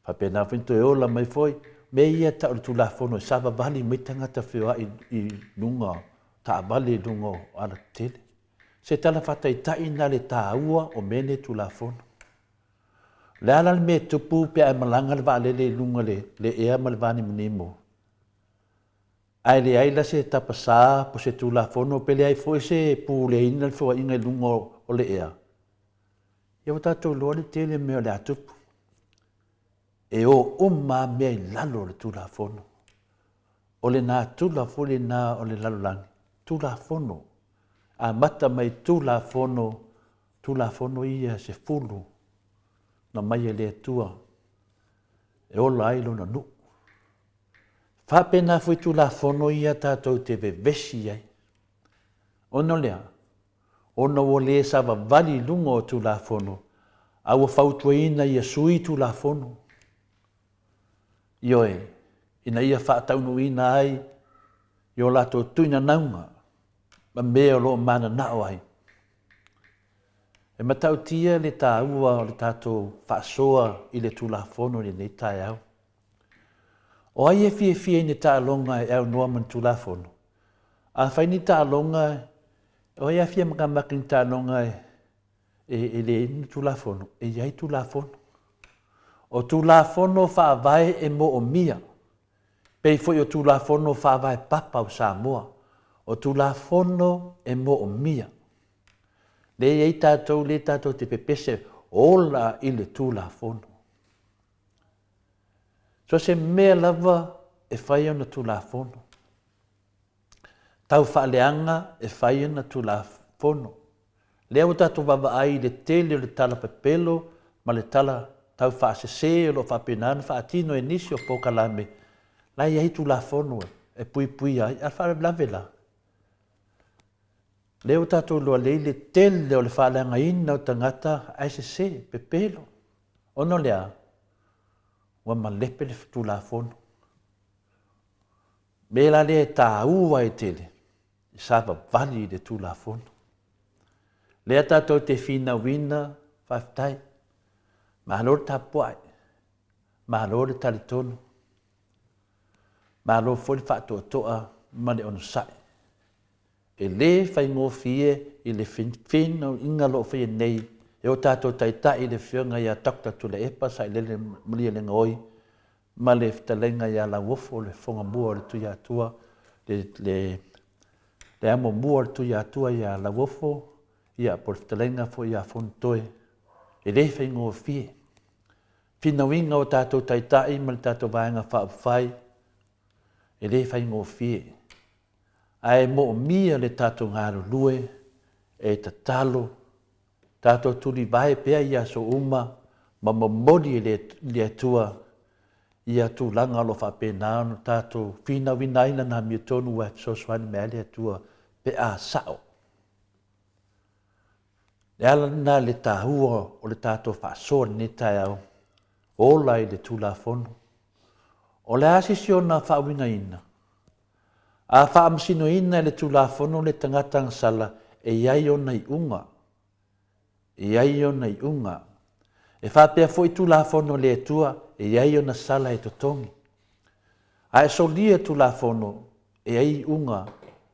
Whapena foi to e ola mai foi me ia tau tu la fono. Sava vali mai tangata whiohai i lunga ta vali lungo ala tele. Se tala whatai tai na le ta ua o mene tu la fono. Le ala me tupu pe ai malanga le vale le lunga le ea malvani mnimo. Ai le ai la se tapasa po se tulafono pe le ai foi se pu le ina le fo inga lunga o le ea. Ia wata tau loa le tele mea le atupu. E o umma mea i lalo le tulafono. O le nā tulafono le nā o le lalo langi. Tulafono. A mata mai tulafono ia se fulu. Na mai e le tua, e ola ai lona nu. Whapena fui tulafono ia tātou te vevesi ai. Ono lea, ono o le sawa vali lunga o tulafono, a ua whautuaina ia sui tulafono. Ioe, ina ia whaataunuina ai, i o lato tuina naunga, ma mea o loo mana nao ai. E matau tia le tā ua o le tātou whaasoa i le tulafono ni nei tai au. O ai e fie fie ni tā longa e au noa man tulafono. A whai ni tā longa, o ai a fie makamakin tā longa e le inu tulafono, e iai tulafono. O tulafono whaavai e mo o mia. Pei foi o tulafono whaavai papa o Samoa. O tulafono e mo o mia. Le ei tātou le tātou te pepese ola i le tulafono. So se mea lava e whai ana tulafono. Tau whaaleanga e whai ana tulafono. Lea o tātou wawa ai le tele o le tala pepelo, ma le tala tau whaasese o lo whapenana, whaatino e nisi o pokalame. Lai ei tulafono e pui pui ai, al whaare blavela. Leo tātou loa leile tele o le whaaleanga ina o tangata aisese pepelo. Ono lea, wa malepe le tulafono. Mela lea tā ua e tele, i sāwa vali le tulafono. Lea tātou te whina wina, whaftai, mahalore tā puai, mahalore talitono, mahalore fwori whātua toa, mane ono sai. E le whai ngō fie i le whina inga lo whai nei, e o tātou taitai le whionga ia takta tu le epa sai le mulia le ngoi, ma le ftalenga ia la wofo le whonga mua le tuia atua, le amo mua le tuia atua ia la wofo, ia por ftalenga fo ia fontoe, e le whai ngō fie. Whina winga o tātou taitai ma le tātou vaenga whaafai, e le whai ngō fie. Ai mo mia le tātou ngāro lue, e ta talo, tātou tuli vai pea ia so uma, ma mamodi le atua, ia tu langa lo whapenao, tātou whina winaina na mi tonu wa so swani mea le atua, pe a sao. Le ala na le tāhua o le tātou whaasoa ni tai au, ola i le tulafono, o le asisio na whaawina ina. A whaamsino ina le tulafono le tangatang sala e iai o nei unga. E iai o nei unga. E whapea fo i tulafono le atua e iai o na sala e totongi. A e solia tulafono e ai unga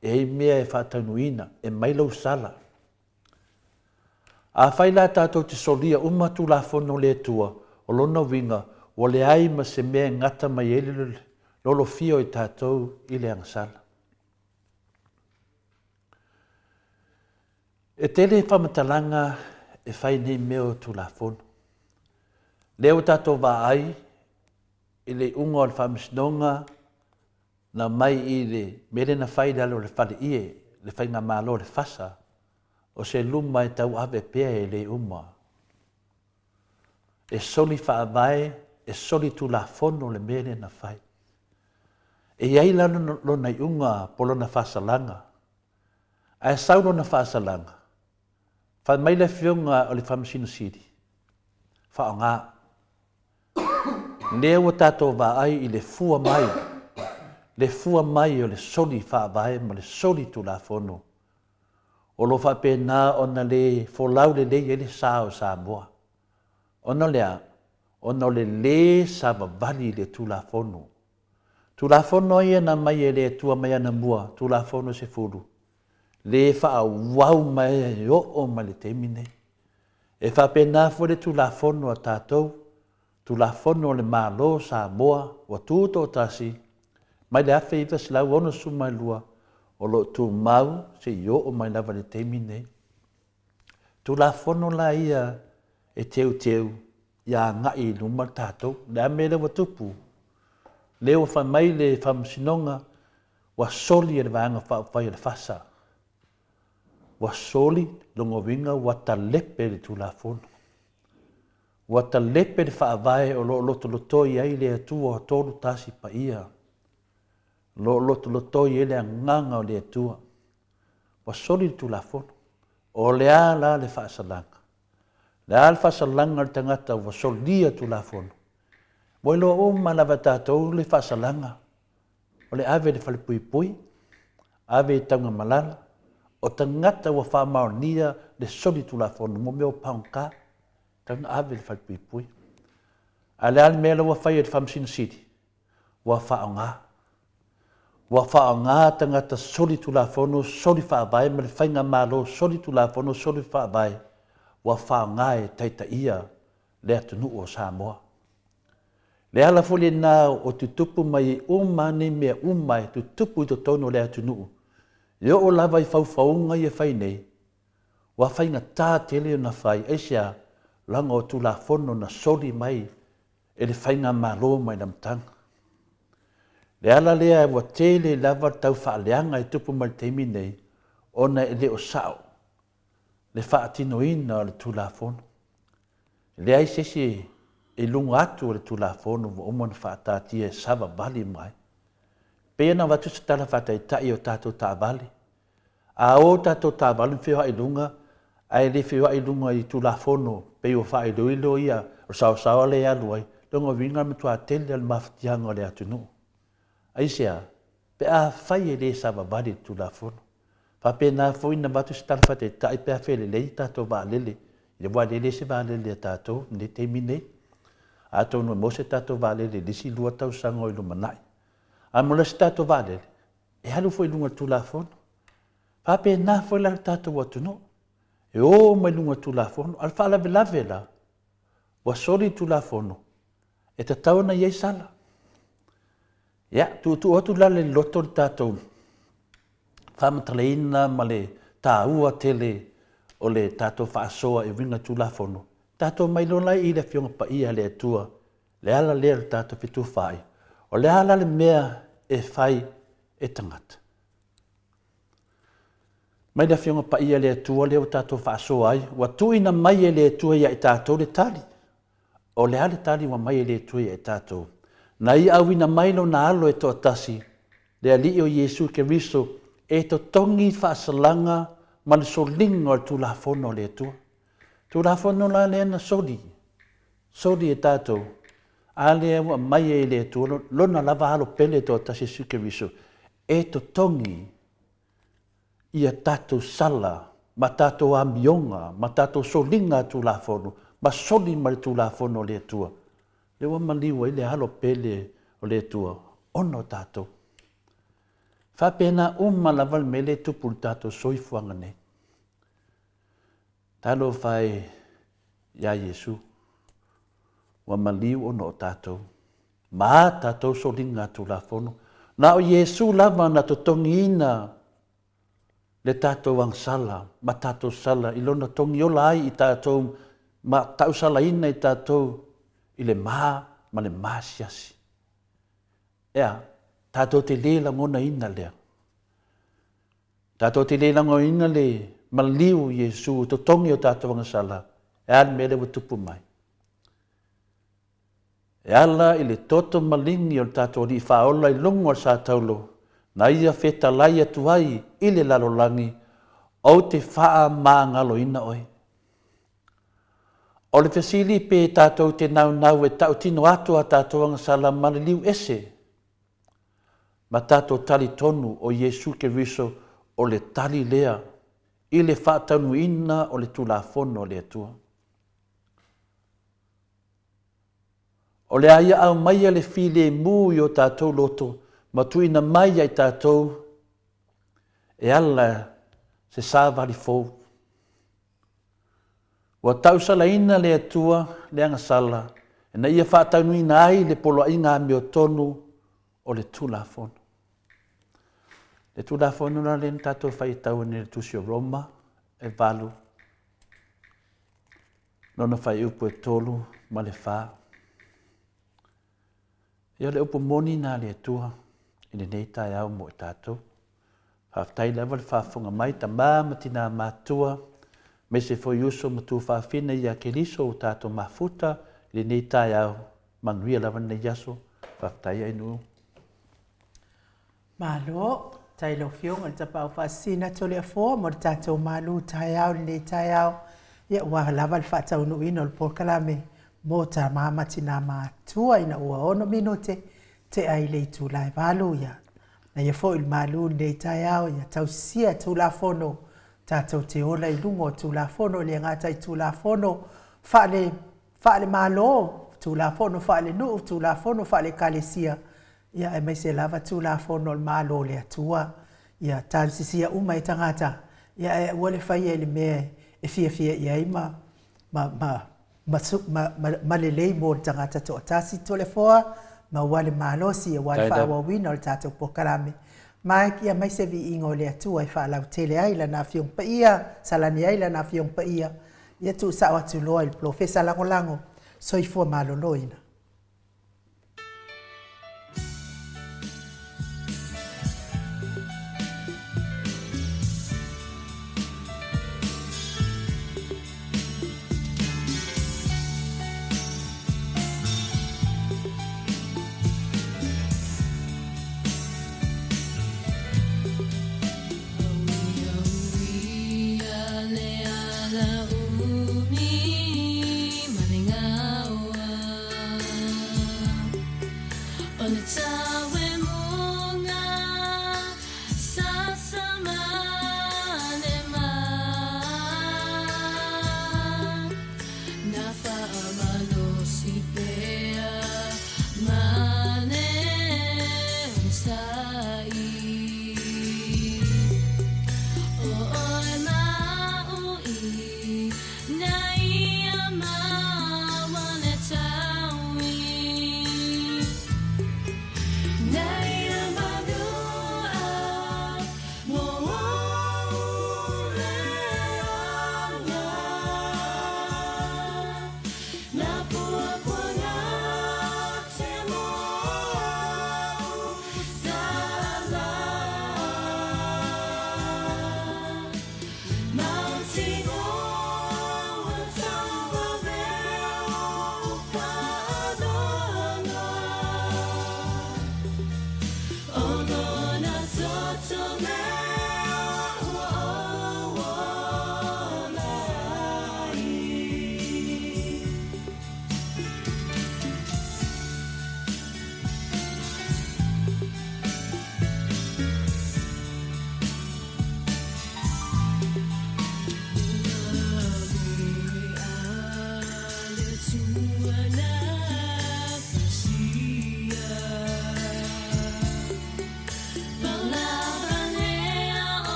e ai mea e whaataunuina e mailau sala. A whaila tātou te solia uma tulafono le atua o lona winga o le ai ma se mea ngata mai ele lolo fio i tātou i le angsala. E tele whamatalanga e whai nei meo tulafono. Leo tātou wā ai i le unga o le whamisinonga na mai i le mere na whai dalo le whale ie, le whai ngā mālo le whasa, o se luma e tau awe pea e le uma. E soli whaavai, e soli tulafono le mere na whai. E iai lano lo nei unga polo na whasalanga. A e sauno na whasalanga. Wha mai le whionga o le whamasino siri. Wha o ngā. Leo o tātou wā ai i le fua mai. Le fua mai o le soli whaavai ma le soli tulafono. O lo whapena o na le folau le lei e le sao Samoa. Ono lea, ono le sava vali le tulafono. Tulafono ia na mai e le tua mai ana mua, tulafono se furu. Le wha wau mai e o ma le temine. E wha pena fo le tulafono a tātou, tulafono le mālo Samoa, wa tūto tasi, mai le awhi iwa silau ono sumai lua, o lo tu mau se i o mai lava le temine. Tulafono la ia e teu, ia ngai luma tātou, le amele wa tupu. Leo wha mai le whamsinonga, wa soli e le vanga whai le whasa. Wa soli longo winga wa ta lepe le tulafono. Wa ta lepe le whaavai o lo loto lotoi ai le atua o tolu tasi pa ia. Lo loto lotoi e le anganga o le atua. Wa soli le tulafono. O le ala le whaasalanga. Le ala whaasalanga le tangata wa solia tulafono. Moi lo o malava tātou le whaasalanga. O le ave le whalepui pui, ave i taunga malala, o tangata ua whaamaonia le soli tulafono mo meo paunka. Tauna ave le whaipui. A le ale mea wa whai e whamsina siri. Wa whaonga. Wa whaonga tangata soli tulafono, soli whaavai, ma le whainga malo, soli tulafono, soli whaavai. Wa whaonga e taita ia le atunu o Samoa. Le ala foli nā o tutupu mai umane mea umai, tutupu i to tono le atunu. Yo o lava i whauwhaunga i e whai nei. Wa whainga tā tele o na whai, eisia langa o tulafono na soli mai, e le whainga malo mai na mtanga. Le ala lea wa tele lava tau whaaleanga i tupu mai teimi nei, ona e le o sao, le whaatino ina o le tulafono. Le ai sesi e lunga atu o le tulafono wa umana whaatatia e sava bali mai. Pena watu se tala whatai tai o tātou tā bali. A o tātou tā bali whiwa i lunga, ai le whiwa i lunga i tulafono, pe o wha i luilo ia, o sao le aluai, longa winga me tua tele al mawhatianga o le atunu. Aisea, pe a whai e le sava bali tulafono. Fa pena fwina watu se tala whatai tai pe a whele lei tātou wā lele. Le wā lele se wā lele a tātou, ne te minei. A tonu mo se tātou wā lele, lisi lua tau sango i lumanai. A mula se tātou wā lele, e halu fwoi lunga tulafono. Fa pena fwoi la tātou watuno. E o mai lunga tulafono, al wha lave lave la. Wa soli tulafono. E ta tauna iei sala. Ya, tu otu la le loto tātou. Fa mataleina ma le tā ua tele o le tātou whaasoa e winga tulafono. Tātou mai lona i le fionga pa ia le atua. Le ala lea le tātou fitu whai. O le ala le mea e whai e tangata. Mai le fionga pa ia le atua leo tātou whaasoa ai. Wa tuina mai e le atua ia e tātou le tali. O le ale tali wa mai e le atua ia e tātou. Na i awina mai lona alo e toa tasi. Le ali o Yesu Keriso e to tongi whaasalanga ma le solinga o tulafono le atua. Tulafono la le ana soli. Soli e tātou. A le awa mai e le atua. Lona lava halo pele to tasi Yesu Keriso. E to tongi ia tātou sala, ma tātou amionga, ma tātou solinga tulafono, ma soli ma le tulafono le atua. Le wa maliwa i le halo pele o le atua. Ono tātou. Whapena laval mele tupu tātou soifuanga nei. Talo whai ia Yesu. Wa maliu ono tātou. Ma tātou solinga tulafono. Na o Yesu lava na totongi ina le tātou ang sala, ma tātou sala, ilona tongi o lai i tātou, ma tau sala ina i tātou, i le ma le siasi. Ea, tātou te lela ngona ina lea. Tātou te lela ngona ina le, ma liu Yesu, to tongi o tātou ang sala, e an mele wa tupu mai. E ala i le toto malingi o tātou li whaola i lungo o sa taulo, na ia feta lai atu ai i le lalolangi o te whaa maangalo ina oi. O le fesili pe tātou te nau e tau tino atu a tātou ang sala maliliu ese. Ma tātou tali tonu o Yesu Keriso o le tali lea i le whaatanu ina o le tulafono le atua. O le aia au maia le file mu i o tātou loto, ma tuina mai ai tātou, e ala se sāwari fōu. Wa tau sala ina le atua, le anga sala, e na ia whātaunu ina ai le polo inga me o tonu o le tulafono. Le tulafono na le tātou whaitau ne le tusi o Roma, e valu. Nona whai upu e tolu, ma le whā. Ia le upu moni na le atua, ine nei tai au mo i tātou. Whaftai lewa le whafunga mai ta matina mātua, me se fo yuso matu whawhina ia keriso o tātou mafuta, ine nei tai au manuia lewa nei yaso, whaftai ai nu. Malo, tai lo fiong al tapau whasina tole a fōa, mo tātou malu tai au, nei tai au, ia ua lava le whatau nu ino le porkalame, mo ta matina mātua ina ua ono minote, te ai le tu lai valu ia. Na ia fo il malu nei tai au ia tau sia tu la fono tātou te ola I lungo tūlafono le ngata I tūlafono whaale malo, tūlafono whaale nuu, tūlafono whaale kalesia. Ia e mai se lava tūlafono malo le atua. Ia tānsisia uma I tangata. Ia e wale whai e le mea e fia ia ima ma lelei mo tangata to tasi tole foa ma wale malosi e wale whaawawina o le tātou pokarame. Mai kia mai se vi ingo le atua I whaalau tele aila na fiong pa ia, salani aila na fiong pa ia. Ia tu sa watu loa il profesa lango soifua maloloina.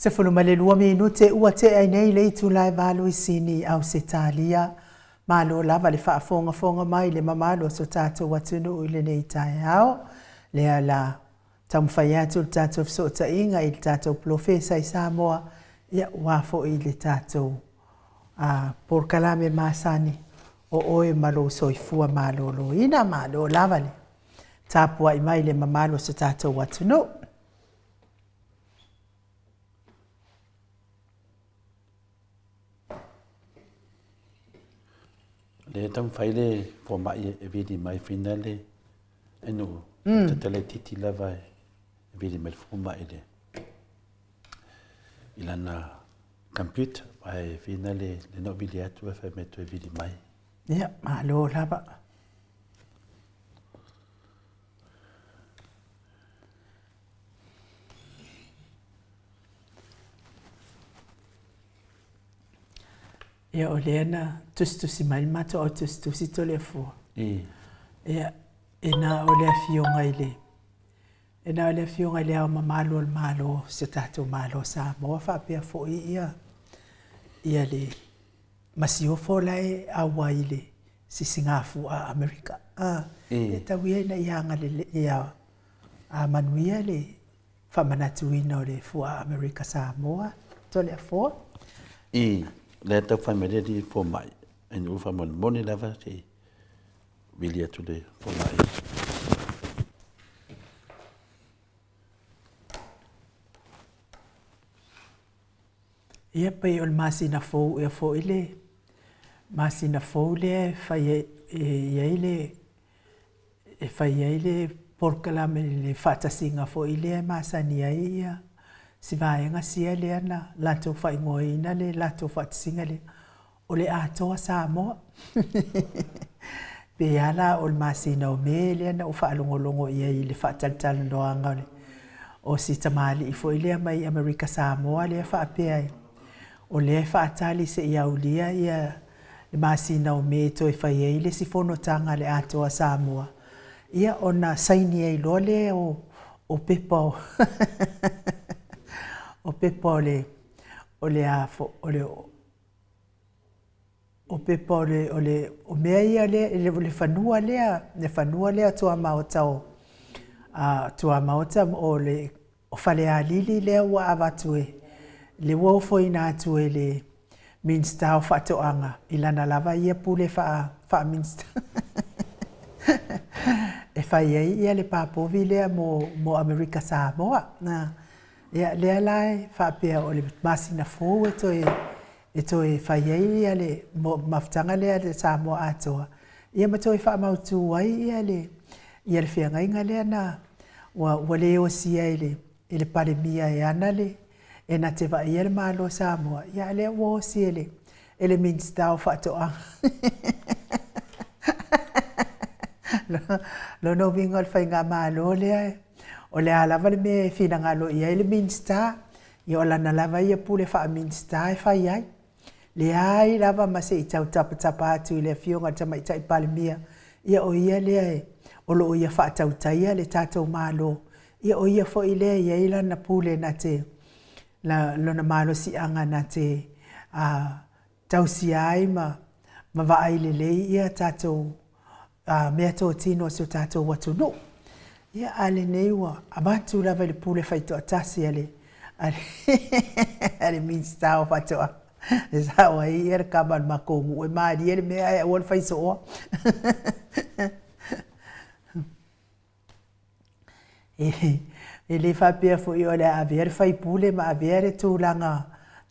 Se fuluma le 2 minute ua te ai nei le itu lai valo i sini au se talia. Malo lava le whaafonga mai le mamalo so tātou watunu i le nei tai au. Lea la tamwhai atu le tātou fsota inga i le tātou profesa i Samoa. Ia wafo i le tātou por kalame masani o oe malo soifua malo lo ina malo lava le. Tāpua i mai le mamalo so tātou watunu. Le tam fai le po mai e vidi mai finale e no te tele titi lava e vidi mai fo mai le ilana computer ai finale le no biliatu e fa metto e vidi mai ia malo lava ia o leana tustusi mai mato o tustusi to le fu ia ena o le afionga ile ena o le afionga ile o malo se tatou malo sa mo fa pe fo ia le masio fo lai awa ile si singafu a America e tawi na ianga le ia a manuia le fa manatuina o le fu a America Samoa to le fo le ta família di fo mai en u fa moni lava ti vilia tu le fo mai ia pe ol masina fo e fo ile masina fo le fa ye ile e fa ye ile por kalame le fata singa fo ile masania ia si vai nga sia le ana la to fa ngoina le la to fa singa le o le ato sa mo pe ala ol masina o me le ana o fa longo ia le fa tal no anga le o si tamali i fo ile mai America Samoa le fa pe o le fa tali se ia ulia ia le masina o me to fa ia ile si fono tanga le ato Samoa ia ona saini ai lo le o pepa o pepa o le afo o pepa o mea ia le fanua lea tua maotao tua maota o le o fale a lili lea ua avatue le wofo ina atue le minsta o fatoanga ilana lava ia pule fa minsta e fa ia le papovi lea mo America Samoa na ia le lai fa pe o le masina fo e to fa ia le maftanga le Samoa atoa ia ma to fa mautu ai ia le fianga inga le na wa le o sia ele pare mia e ana le e na te va ia le malo Samoa ia le wo sia ele minsta o fa to lo no vinga fa inga malo le o le alava le me fina ngalo ia ele minsta i ola na lava ia pule fa minsta e fa ia le ai lava ma se tau tapa atu le fionga tama i tai palmia ia o ia le o lo ia fa tau tai le tatou malo ia o ia fo ile ia ila na pule na te la lo na malo si anga na te tau si ai ma va ai le ia tatou mea tō tino so tatou watu no ia ale neiwa abatu lava le pule faito atasi ale minsta o fatoa sa wa ia kamal makomu e mari ele mea o faiso o ele fa pe fo io le aver fai pule ma avere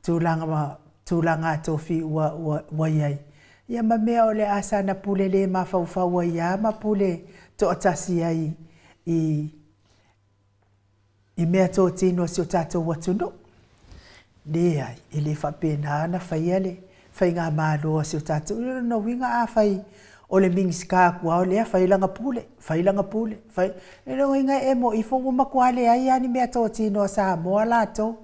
tulanga to fi wa ia ia ma mea o le asana pule le ma fau ia ma pule to atasi ai i mea tō tino si o tātou watu no. Le ai, ele wha pēnā ana whai ale, whai ngā māloa si o tātou. No winga a whai o le mingis kākua o lea, whai langa pule. E no inga e mo i whongu makuale ai ani mea tō tino sa moa lātou.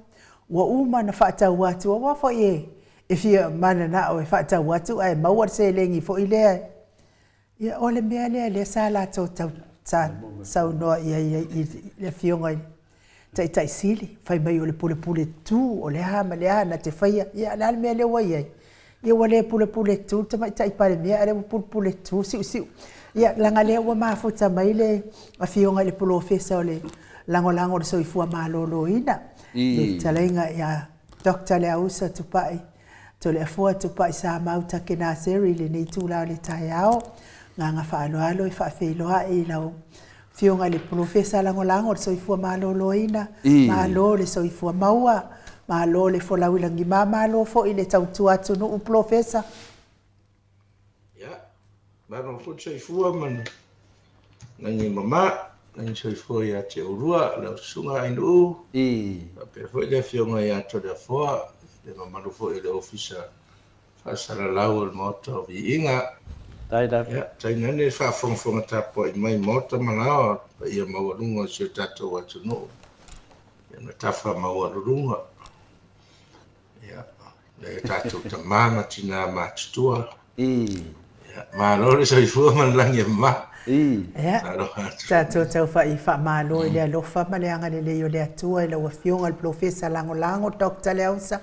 Ua uma na whaatau watu, a wafo e fia mana na o e whaatau watu, ai mauar se lengi fo i lea. Ia o le mea lea sa lātou tau sau noa ia le fionga tai sili fai mai o le pule tu o le ha ma le ana te faia ia la me le wai ai ia wale pule tu te mai tai pale mea ale pule tu si ia langa le wa mafuta mai le afionga le professor le lango le soifua malolo ina le talenga ia Dr. Leausa tupai to le afua tupai sa mauta ke na seri le nei tula le taiao nga faaloalo i faafeiloa i lau fionga le professor lango le soifua malolo ina malo le soifua maua malo le folauilangi malo fo i le tautua atu no professor ya mano fo soifua man nangi mama nangi soifua ya te urua la sunga ainu pe fo le fionga ya to le fo le mama fo i le officer fasala lau le moto vi inga Taida. Ya, taina ne fa fonga tapo i mai mota malao pa ia mawalunga se tato watu no. Ya na tafa mawalunga. Ya, le tato tamama tina matutua. Ya, malore sa ifua man langi ma. Ya, tato tau fa malo ile alofa ma le anga le yo le atua ile wa fionga le professor lango Dr. Leausa.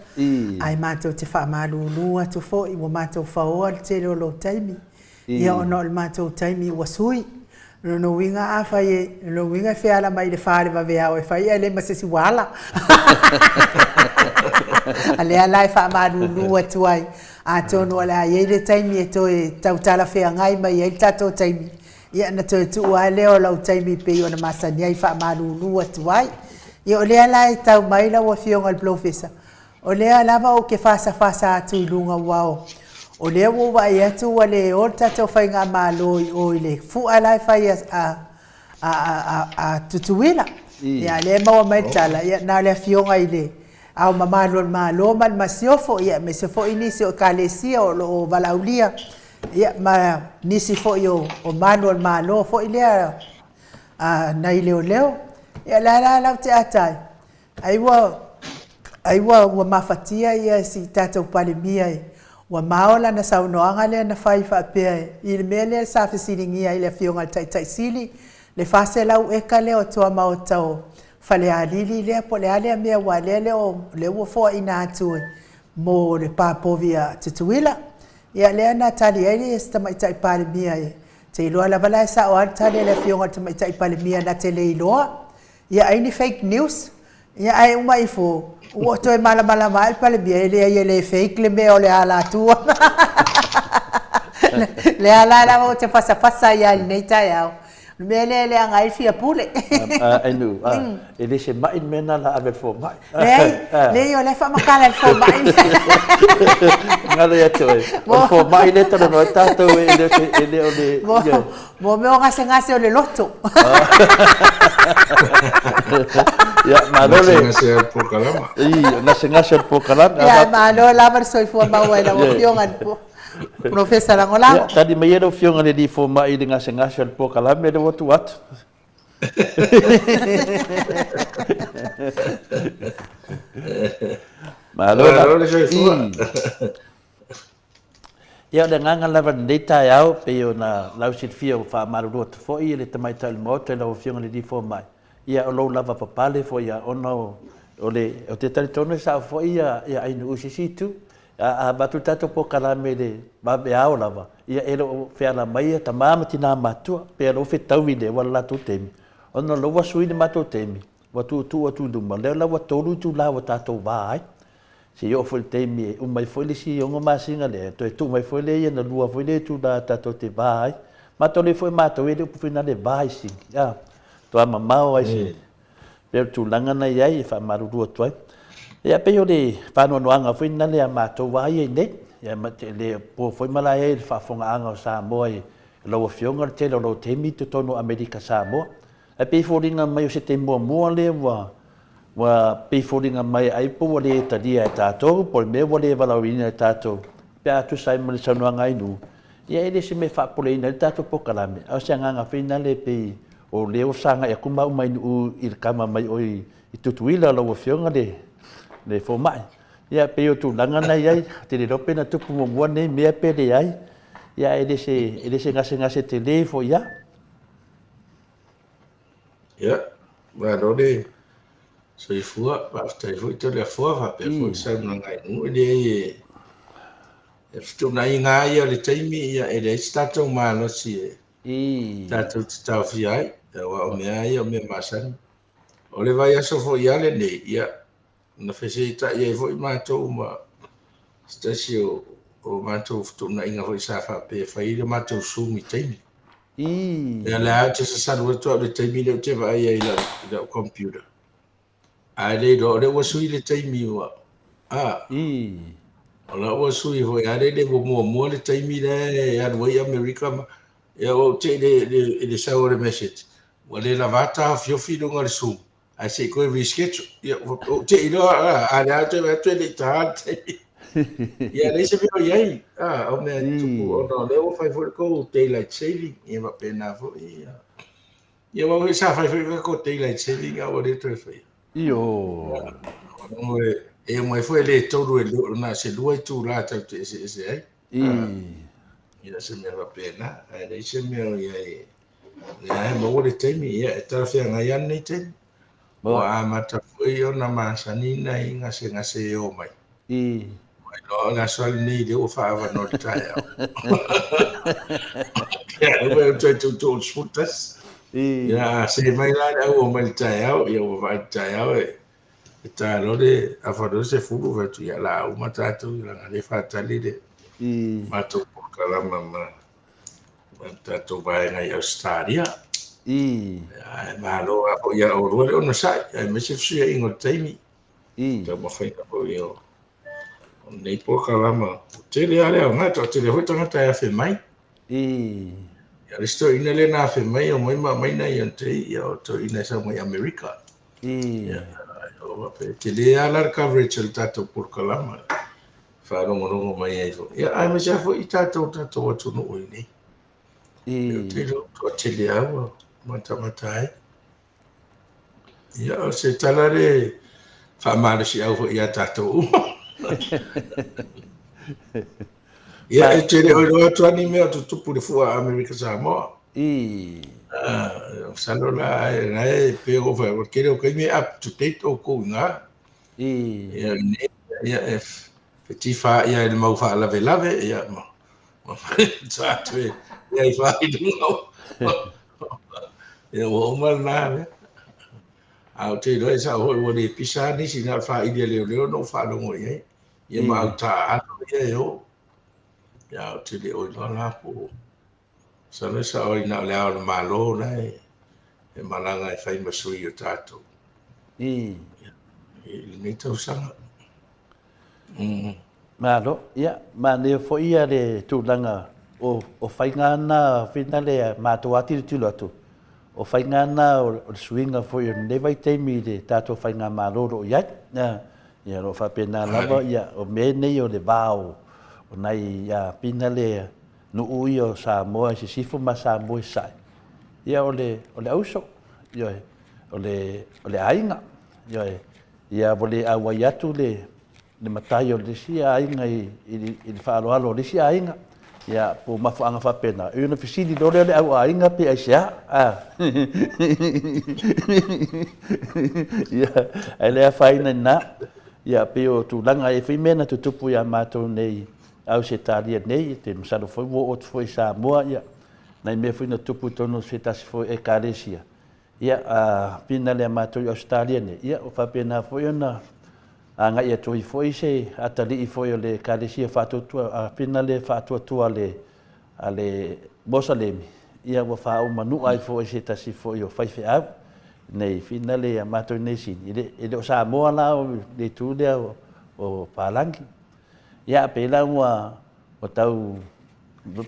Ai mato te fa malulu atu fo i mo mato fa o te lo taimi. Ia ono le matou taimi ua sui no winga a fai no winga fe ala mai le fare va vea o fai ele ma se si wala ale ala fa ma lu atu ai a tono ala ye le taimi e to e tautala fe ngai mai e tato taimi ia na to tu ale o lau taimi pe ona masani ai fa ma lu atu ai ia ole ala e tau mai la wa fionga al professor ole ala va o ke fasa atu lunga wao o le wo wa ia tu wale o tato fai nga malo o ile fu ala fai a tutuila ya le ma mai tala ya na le fionga ile au malo man masiofo ya me se fo inisi o kalesia o valaulia ya ma nisi fo yo o malo fo ile na ile o leo ya la te atai aiwa wa mafatia ya si tato pale mia wa maola na saunoanga le na fai fa pe il mele sa fisiringia ile fionga tai sili le fase lau eka le o toa maotao fale alili le po le ale me wa le o le wo fo ina atu mo le papovia tutuila ya le na tali ele sta mai tai pale mia te lo la bala sa o tali le fionga mai tai pale mia na tele lo ya ai ni fake news ya ai uma ifo o to mala mal pale bia ele fake le me o le ala tua le ala o te pasa ya nei tai ao me le ngai fia pule anu ele se mai mena la ave fo mai le yo le fa makala fo mai ngalo ya to fo mai le to no tato ele o le mo me o ngase o le loto ya malole ngase po kalama ya malo la ver soy fo ma wala o fionga po professor langolango tadi mai era fionga le di fo mai de ngase po kalama le watu wat malole ia le nganga lava nei tai au pe ona lausit fia o fa maru fo i le tamai tal mo te lo fionga le di fo mai ia o lo lava papale fo ia ona o le o te tali tonu sa fo ia ai no usisitu a batu tato po kalame le ba be au lava ia elo fe ala mai ta mama tina matua pe lo fe tau vile wala tu temi ona lo wa sui le mato temi wa tu du ma le la wa tolu tu la wa tato vai si yo fo temi o mai fo le si yo ma singa le to tu mai fo le ia na lua fo le tu da tato te vai ma to le fo mato e po fina le vai si ya to ama mau ai si pe tu langa na ia fa maru tu ai ia pe yo le fa no anga fo na le mato vai ne ia ma te le po fo mala e fa fonga anga sa moi lo fionga te lo temi to no america sa mo e pe fo ringa mai se te mo le wa pe fo ringa mai ai po le ta dia tato por me vole valorina tato pe atu sai mo sa no anga inu ia ele se me fa po le ina tato po kalame o se anga fina le pe o le o sanga e kuma mai u il kama mai o i tutuila lo fionga le fo mai ia pe o tu langa na ia te le rope na tupu mo nei me pe le ai ia ele se ngase te le fo ia ya bueno de soifua faafetai foʻi teleafua faapea foʻi saunagai le e fetunaʻiga ia le taimi ia e leai se tatou malosi e tatou tataofia ai ua o mea ia o mea masani o le vai aso foʻi a lenei ia na feseitaʻi ai foʻi matou ma se tasi o matou fetunaʻiga foʻi sa faapea fai le matou sumi taimi ia le a te sasalu atu au le taimi leu te vaai ai lau computer ae lei loa o le ua sui le taimi ua o la ua sui foi a le muamua le taimi le alu ai Amerika ma ia o te le sau o le message ua le lava taofiofi luga le Zoom ae seʻi koe reschedule ia o te iloa a le a te atu e leʻi tā le taimi ia lei se mea iai o mea tupu ona le ua fai foi kou daylight saving ia mapena foi ia ua hoi sa fai foi kou daylight saving a ua le toe fai e mai foi le tolu e na se lua i tula tau te ese ai ia se mea mapena ae lei se mea iai ia maua le taimi ia e talafeagai ana nei taimi ua amata foi ona masanina i gasegase e o mai no la sol ni de o fa no le taia ya we try to sputas ya se mai la o mai taia ya o vai taia e ta lo de a fa do se fu va tu ya la o mata tu la le fa tali de ma to kala mama ta to vai na Australia ya ma lo ya o lo no sai me se fia ingo taimi ta mo fai ka yo nei po kalama tele ale o ngata tele hoi tangata e fe mai ya le sto ina le na fe mai o mai mai na yante ya o to ina sa mai Amerika ya o pe tele ala coverage el tato por kalama fa rongo mai ai ya ai me ja fo i tato tu no ini tele o tele a mata ai ya o se talare fa male si au ya tato ia e tere o loa tuani mea tutupu le fua Amerika Samoa. Salola e pe o fa o kere o kai me up to date o ko nga. Ia e peti fa ia le mau fa lave ia mo. Sa tu ia i fa i dunga. Ia o mal na. Au te do sa ho le pisa ni sina fa i le no fa no mo ia. Ia ma ta ano ia yo. Ya te le o la po sa le sa o ina le ao malo na e malanga e fai masui o tato ni tau sanga malo ia ma le fo ia le tulaga o faigana finale matou ati tilo atu o faigana o suinga foi o nei vai taimi le tatou faiga malolo iai ia lo faapena lava ia o me nei o le vao o nai ia pina le nuu i o Samoa se sifo ma Samoa i sai ia o le auso ia o le ainga ia vole auai atu le matai o le sia ainga i le whaaloalo le sia ainga ia po mafuanga faapena e una fisili lole le au ainga pe ai sia ia ai le faina na ia pe o tulaga e faimena tutupu ia matou nei au se talia nei te masalo foi wo o foi Samoa ia nai me foi na tupu tonu se tasi foi e Kalesia ia pina le matou Australia nei ia o faapena foi ona anga ia toi foi se atali foi o le Kalesia fatutua pina le fatutua ale Mosalemi ia wa fa o manu ai foi se tasi foi o fai fe au nei fina le matou nei sin ile o Samoa la o le tu le o Palangi ia pela o tau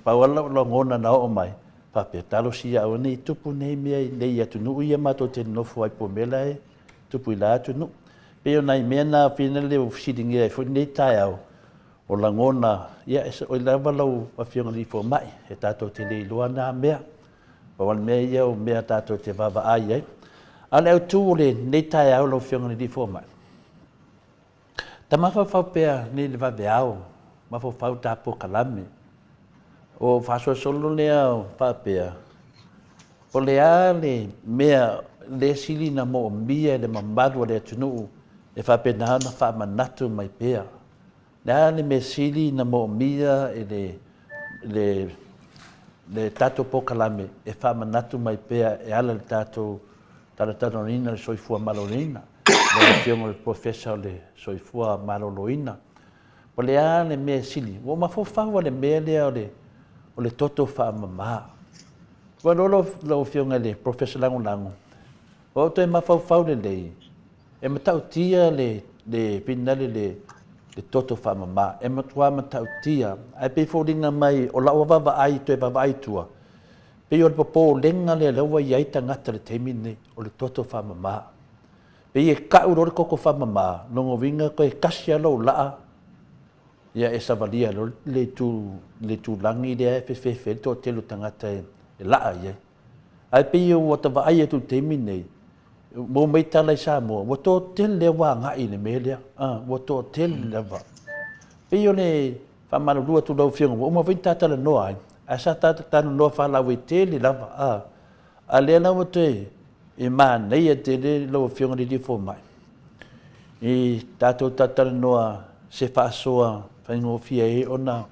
pauala lo ngona na o mai pa pe talo sia o nei tupu nei mea nei atu nu ia mato te nofu ai po mela e tupu ila atu nu pe o nai mea na pina le o fisidingi ai fo nei tai au o la ngona ia o lava lau a fionga li fo mai e tato te le iloa na mea pa wan mea ia o mea tato te vava ai ai ale au tu le nei tai au lau fionga li fo mai tamafa fau pea nei le vave au ma fo fau tapo kalame o faso solo lea o papea O le a le mea le sili na mo mbia le mambadu le tunu e whapena na whamanatu mai pēr. Le a le me sili na mo mbia e le tato pokalame e whamanatu mai pēr e ala le tato taranina le soifua malorina. Le fiongo le professor le soifua maloloina. O le a le mea sili. O mawhawhawa le mea lea o le toto whaamamaa. Wa lo fionga le professor lango. O to e mawhawhau le lei. E matau tia le pinale le toto whaamamaa. E matua matau tia. Ai pe fōringa mai o lau wawa ai to e wawa ai tua. Pe o le popo lenga le laua iai tangata le teimine o le toto whaamamaa. Pe e kau rore koko whaamamaa. Nongo winga ko e kasia lau laa. Ia e savalia le tu langi le e whewhewhe to telu tangata e laa iai. Ai pe o wata wa ai tu teimi nei. Mo mai tala i sa mo. Wa tō tel le wā ngai le melea. Wa tō tel le wā. Pe o le whamara rua tu lau whionga. Wa uma wai tātala noa ai. A sa tātala noa whalau i te le lava. A lea lawa te e mā nei a te le lau whionga li fo mai. I tātou tātala noa se whaasoa whaingofia e ona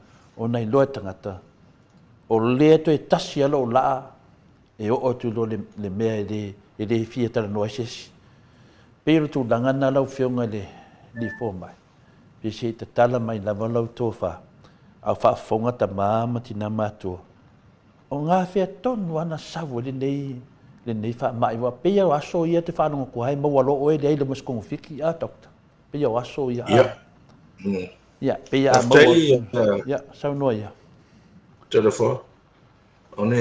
i loa tangata. O lea to e tasi alo o laa e o tu lo le mea e le fia tala noa sesi. Pero tu langana lau whionga li fo mai. Pe se te tala mai lava lau tōwha. Au whaafonga ta māma tina mātua. O ngā whea tonu ana sawa le nei wha mai wa. Pea o aso ia te whanonga kuhai mawalo oe le eile maskongo whiki a dokta. Pea o aso ia a. Ia, pea a mawa. Ia, sau noa ia. Telefo. One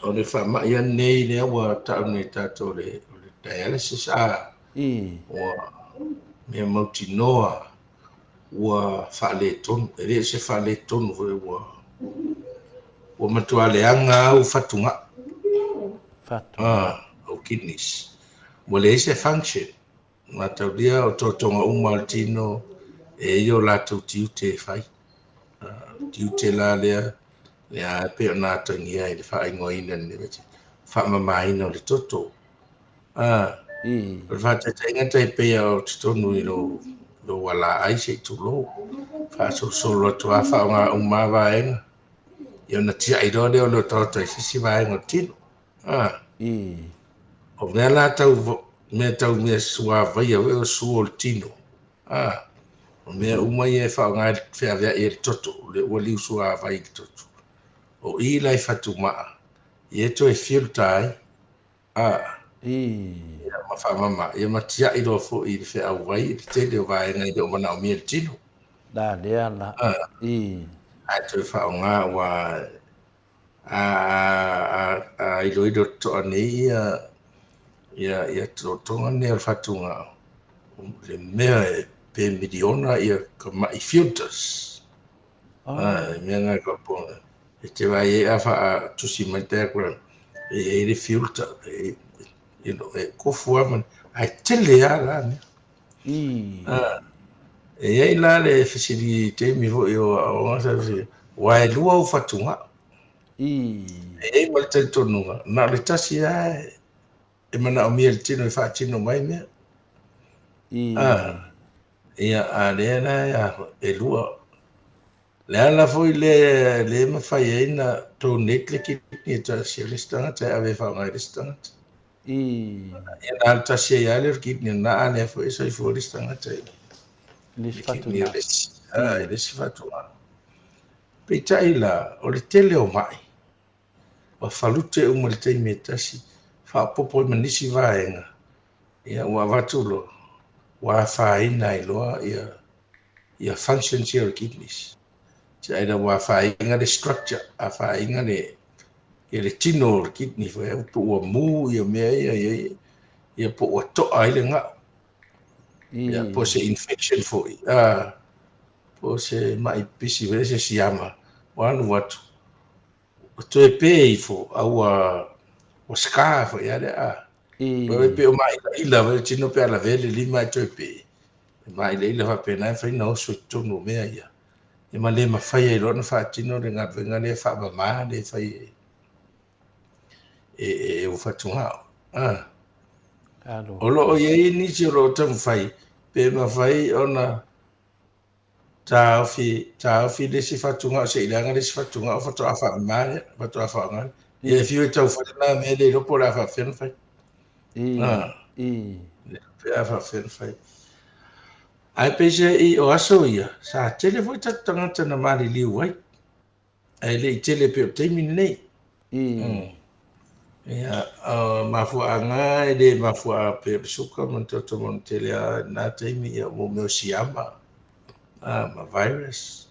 wha ia nei lea wa tau nei tātou le dialysis a. Wa mea mauti noa. Wa wha le tonu. E rea se wha le tonu wa. Wa matua le anga au whatunga. O kidneys. Wa le se function. Nga tau lia o tōtonga umaltino e io la tau tiu te whai. Tiu te la lea. Lea pe o nā tangi ai le wha ingoa ina ni weti. Wha mamaina o le toto. O te ingatai pea o te tonu i lo wala ai se tu lo. Wha solo tu a wha o ngā umawa enga. I o na tia i rode o lo toto i sisi waenga o tino. O mea la tau mea sua vai a weo sua o le tino. O mea umai e wha o ngā whea wea i le toto. Le ua liu sua vai i le toto. O i lai whatu maa. I e to e filta ai. Ia ma wha mama. Ia ma tia i roa fo i le whea au vai. I le te leo vai ngai leo mana o mea le tino. Da lea la. Ai to e wha o ngā wa i loido to anei ia tonga nea le whatu ngā. Le mea e pe miliona ia ka mai filters. Mea ngai ka pōna. E te wai e a wha a tusi mai te akura. E le filter. E kofua man. Ai tele a la ne. E ei la le whisiri te mi vo i o ngasa whisiri. Wai lua u whatunga. E ei mal te tonunga. Nā le tasi a e mana o mia le tino e whaatino mai mea. Ia a lea na e lua. Le ala foi le mawhai eina tō netle ki ni ta si listanga te ave whaungai listanga. Ia nā ta si e ale ki ni nā ane foi so i fo listanga te. Lisi whatu nā. Lisi whatu nā. Pei tai la, o le tele o mai. Wa whalute umo le teime tasi. Whapopo i manisi vaenga. Ia ua watulo. Wa whaina i loa ia function si o kidneys. Te aina wa whainga le structure, a whainga le tino o kidney, whai upo ua mū ia mea ia po ua toa i le ngā. Ia po se infection fo i. Po se mai pisi vele se siyama. Wanu watu. O to e pe i fo, au o skaa fo i ale a. Po e pe o mai ila vele tino pe ala vele lima e to e pe. Mai le ila wha pe nai whai nao so tonu mea ia. E ma le mawhai e rona whaatino re ngā venga le wha mama le whai e o fatunga Alo. o lo ye ni si ro tam fai pe ma fai ona ta fi de si fatunga se ilanga de si fatunga o fatu afa ma fatu afa nga ye fi o tau fatu na me de lo por afa fen fai pe afa fen fai ai pe se I o aso ia sa tele foi tatanga tana mari liu ai ai le tele pe o temi nei ia mafuaaga le mafua pe suka man toto mon tele na temi ia mo me siama ma virus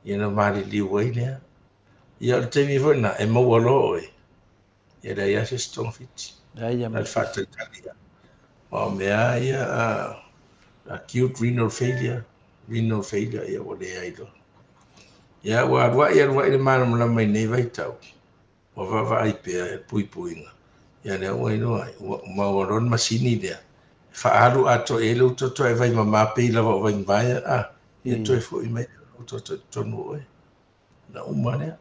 ia na mari liu ai lea ia le temi foi na e maua lo e ia le ia se strong fit na le faataitalia ma o mea ia acute renal failure ia ua lea ai lo ia ua aluaʻi le malamalama i nei vaitau ua vaavaai pea e puipuiga ia le ua inoa ai ma ua lona masini lea faalu atoe e leu toto e vai mamā pei lava o vaimavae ia toe foʻi mai leu toto tonu oe na uma lea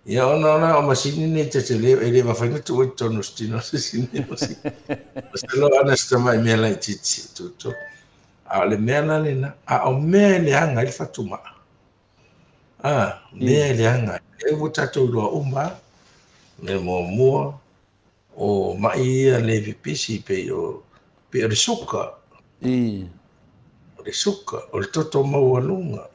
ia ona o masini nei teteleo e lē mafaiga tuʻu tonu setino sesini masini o se lo ana se tamai mea lai titi toto a o le mea la lena a o mea e leaga i le fatumaʻa mea e leaga e ua tatou iloa uma le muamua o maʻi ia le pipisi pei o le suka o le toto maualuga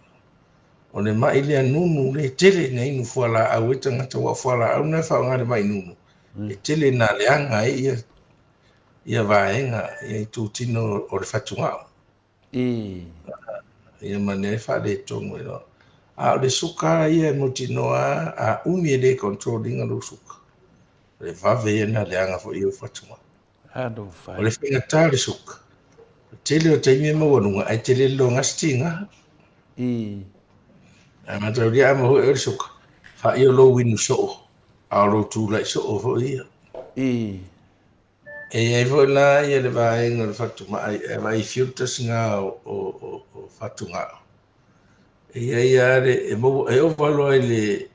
o le maʻi le anunu le tele na inu fualaau e tagata ua fualaau na faaaogā le maʻi nunu e tele na leaga ai ia vaega ia I tutino o le fatugaʻo ia mane faaletonu e loa a o le suka ia e motinoa a umi e lē controllinga lou suka le vave ia na leaga foʻi o fatugaʻo o le faigatā le suka tele o taimi e maualuga ai tele le logasi tigaha ae mataulia a mahuʻi o le suka faai o lou inu soo a o lou tulaʻi soo foʻi ia e ai foʻi la ia le vaega o le fatumaʻa e vai filtersga o fatugaʻo ia le e ovalo ai le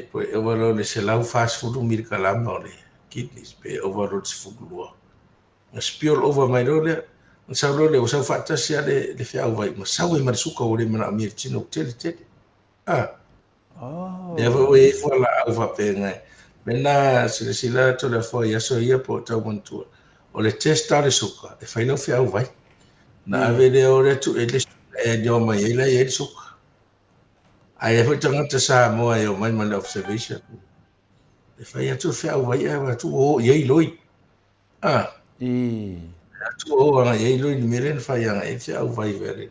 po e ovalo le selau fasfulu milikalama o le kidneys pe ovalo le sefululua na spill over mai lo le sau lo le o sau faatasi a le feʻau vai ma sau e ma le suka o le manaʻamia le tino tele lea foʻi e fualaau faapega ai mena silasila tole afua I aso ia po taumanutua o le test a le suka e fai lau feʻau vai na ave lea o le atu e le e leo mai ai lai le suka ai e foʻi tagata sa moa e o mai ma le observation e fai atu feʻau vai e atu o I ai loi atu o anga I ai loi ni mele na fai anga e feʻau vai vele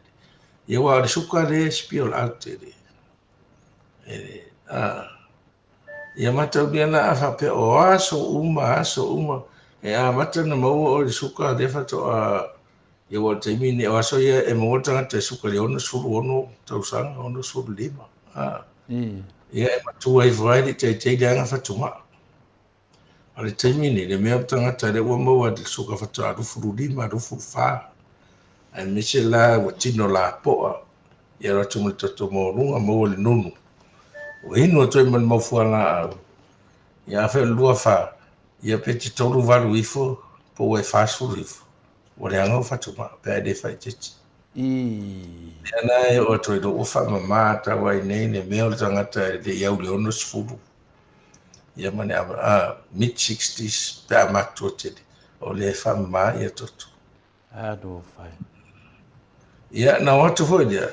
ia ua o le suka le spill out ia mataulia na faapea o aso uma e amata na maua o le suka le fatoa ia ua taimi ne o aso ia e maua tagata e suka le ono suluono tausaga ono sululima ia e matua ai vae le taitei leaga fatumaʻa a le taimi nei le mea tagata le ua maua le suka fatoa alufululima alufulufā ae mese la ua tino lapoʻa ia ratu ma le toto moluga maua le nunu ua inu atu ai ma le maufualaau ia afe o le lua fa ia pe te tolu valuifo po ua e fasfuluifo ua leaga o fatumaʻa pe ae lē faititi ia na e o atu ai loua faamamā tau ai nei le mea o le tagata e leʻi au le ono sefulu ia ma le mid 60s pe a matua tele o le faamamā ia toto ia na o atu foʻi lea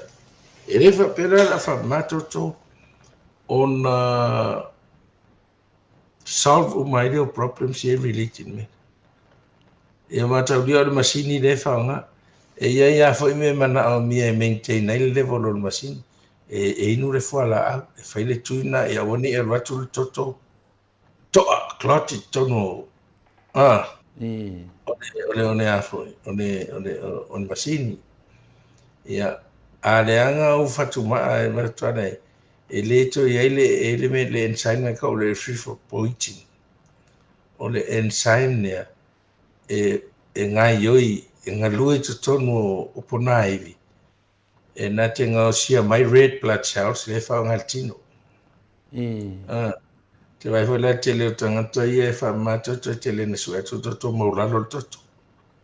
e lē faapela la faamamā toto ona solve uma i leo problems ia related me ia mataulia o le masini le faaaogā e ia foʻi me manaʻo mia e maintain ai le level o le masini e inu le fualaau e fai le tuina e auani e alu atu le toto toʻa clotted tonu o le a foʻi o le masini ia a leaga ou fatumaʻa e malatuana ai e lē toi ai le enzyme mai kau le erythropoietin o le enzyme nea e gai oi e galue totonu o ponā ivi e na te gaosia mai red blood cells le faaaogā le tino Te vai foi la te leo tangata ia e whamatoto te le na sua toto maulalo le toto.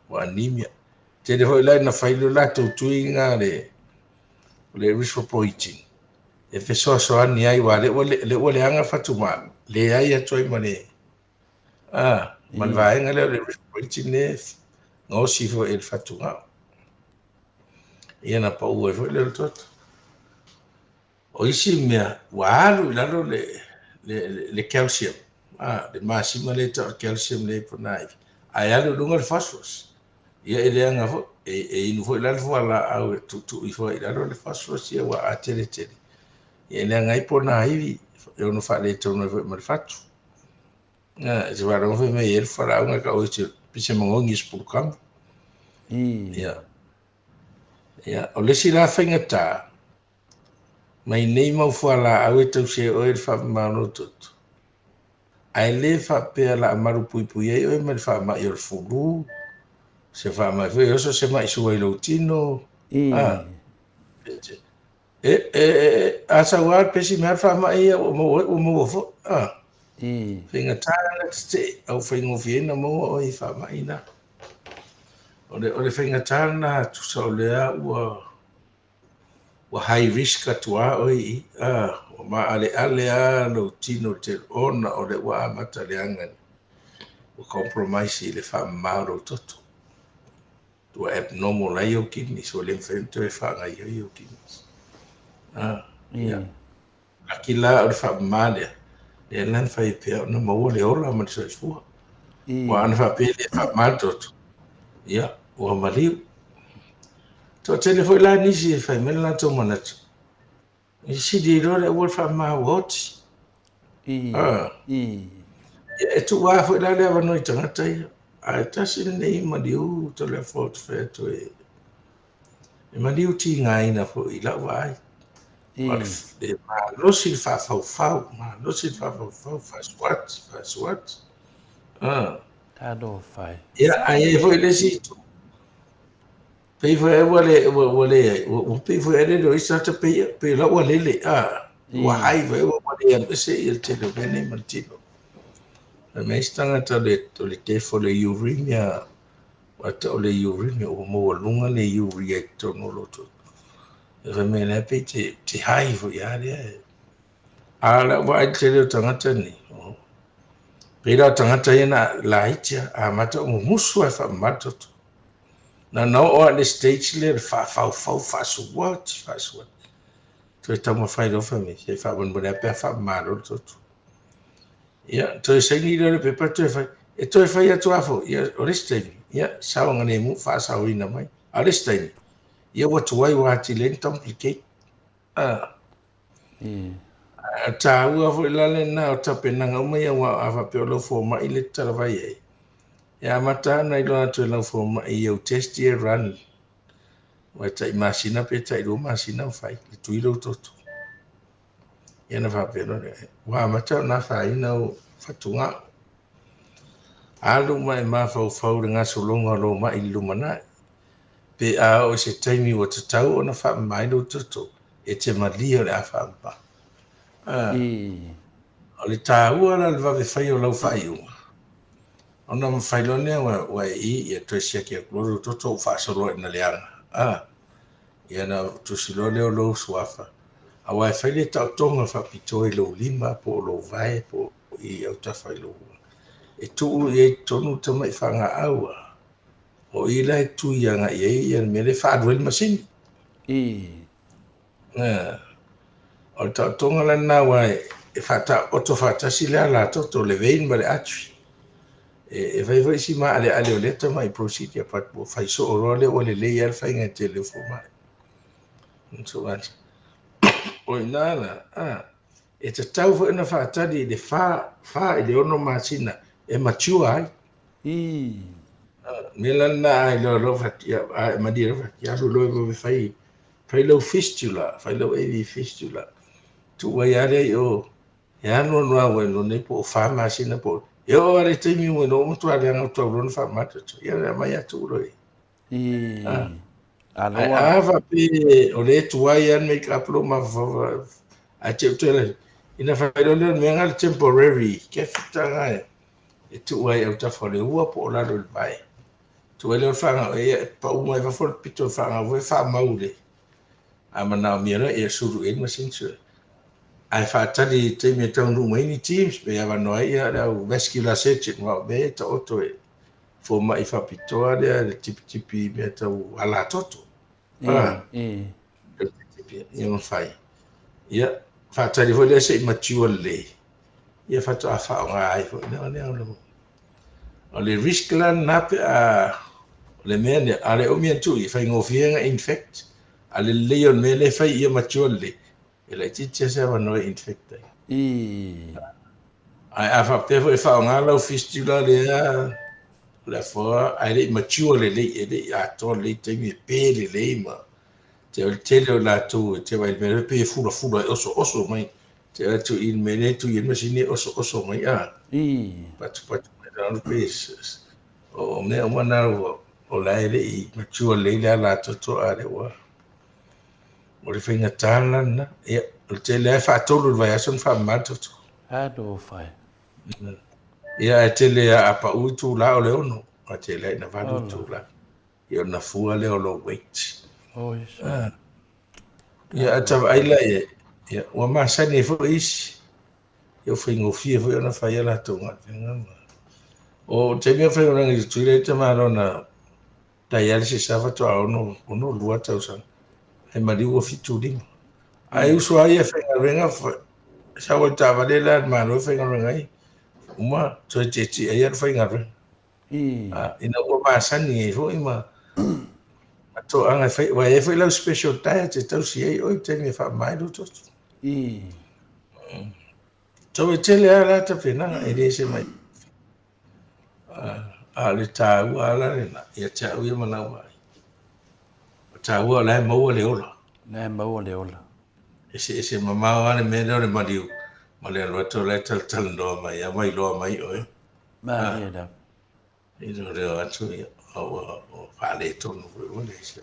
Wa anemia. Te le foi la na whailo la tautui ngā le erythropoietin. E fesoa soani ai wa le anga fatuma. Le ai atoi ma le. Man vaenga le erythropoietin le ngau sifo e fatunga. Ia na pau e foi le toto. O isi mea wa alu lalo le calcium. Le masima le ta calcium le ponai. Ai alu lunga le phosphorus. Ia ele anga fo inu fo la fo la au tu i fo ila le phosphorus ia wa atele tele. Ia ele anga i ponai e ono fa le tono fo mal fatu. Se va ro fo me il fa la nga ka o se pise mo ngi spulkam. Ia. Ia o le sila fenga ta. Mai nei mau fo la au tau se o il fa ma no tot. Ai le fa pe la maru pui pui e o me fa ma il fulu. Se fa mai foi oso se mai sua ilo tino asa wa pesi me fa mai o mo fo finga tala ste au fingo fiena mo o I fa mai na o le finga tala tu so le wa high risk atua o I o ma ale no tino te ona o le wa mata le anga o compromise le fa mauro toto to abnormal ai o kidneys o le enfrento e whanga i o kidneys. Akila o le whamālea, le lan whai pia na maua le ola ma le soifua. Wa ana whapea le whamātoto. Ia, ua maliu. Tō tele fwoi la nisi e whai mele la tō manatu. I sidi ro le ua whamā woti. E tu wā fwoi la le awa noi tangata ia. Ai tasi nei maliu to le fort fair to e maliu ti ngai na fo I la vai e ma lo si fa swat ta do fai ia ai fo le si pe fo e wale pe fo e le isa te pe la wale wa ai fo wale se il te le bene mantino me stanga ta le te fo le uremia wata o le uremia o mo lunga le urea tono loto e me le pe te hai fo ya le ala wa te le tangata ni pe la tangata ina laitia a mata mo musu fa mato na no o le stage le fa suat to ta mo fa do fa me se fa bon bona pe fa malo toto ia to se ni le pe pa to fa e to fa ia to afo ia o le stage ia sa nga ne mu fa sa ina mai a le stage ia wa to wai wa ti len complicate ta ua fo la le na o ta pena nga mai wa afa pe lo fo mai le ta vai e ya mata na ilo to lo fo mai o test year run wa ta imagina pe ta ilo masina fai le tu ilo toto ya na fa pe no wa mata na fa ina o fatunga alu mai ma fa nga so longa lo mai lu mana pe a o se taimi o te tau ona fa mai lo toto e te malia le afa pa o le tāua la le vave whai o lau whai unga. Ona ma whailone wa I e toi sia kia kloro toto o whaasoro e na leanga. Ia na tusilone o lau suafa. A wai whai le tau tonga whapito I lau lima po o lau vai po I au ta whai lau. E tuu I e tonu tama I whanga aua. O I la e tu ianga I e ia me le whaadwel masini. O tau tonga la na wai e fata oto fata sila la toto le vein ma le atui. E vai si ma ale o leta mai procedure pat bo fai so oro le o le al fai ngai telefona. So much. O inala e te tau fo ina fata di le fa e le ono masina e mature ai. Melana ai lo fatia ma di fatia lo fai lo fistula, fai lo AV fistula. Tu wai are o ya no bueno ne po fa masina po yo are te mi bueno mo tu ale no to ron fa mata ya mai atu ro ava pe o le tu wai an make up lo ma a te tele ina whaidole mea ngā temporary, ke whitanga e tu ai au ta whare ua po o laro le pai. Tu ai leo whanga e pa umai whawhore pito whanga ue wha maure. A mana o mira e suru e masinsu. Ai whaatari te mea tau nunga ini teams, pe awa noa ia au vascular section wao me ta oto e. Fo mai whapitoa lea le tipi mea tau ala toto. Ia mawhai. Ia, whaatari hoi lea se i matua le. Ia whatu a whao ngā ai hoi. Nea o o le risk lan nape a le mea ne ale o mea tu i whai ngofienga infect a le leon me le whai ia matua le e lai titia se awa noe infect ai a whapefo e whao ngā lau fistula le a le whoa ai le matua le e le a toa le teimi e pē le ma te o le tele o la tu te wai me pe fula e oso mai te atu in me le tu i masini oso mai a patu on basis o me o mana o lai le i matua le la toto a le wa o le finga tala na ia o te le fa tolu vai ason fa mato do fai ia te le a pa utu la o le ono a te le na va utu la ia na fua le o lo wait ia ata ai la ia o ma sani fo is ia fingo fie fo na fa ia la tonga o te mea whai oranga i tuire te marona dialysis sawa to ono lua tausanga. He mari ua fitu ringa. Ai usu ai e whainga renga sawa tawa le la maro whainga renga i. Uma toi te ai ar whainga renga. Ina ua maasani e ho ima. Ato anga wa e whai lau special diet e tausi ei oi te mea wha mai do toto. Tau e tele a la ta whenanga e re se mai. A le tāua ala rena, ia tāu ia manau mai. Tāua lai maua le ola. Ese mamau ane me leo le mariu. Ma le aluato lai tal noa mai, a mai loa mai oe. Ino reo atu ia, o whale tonu ole se.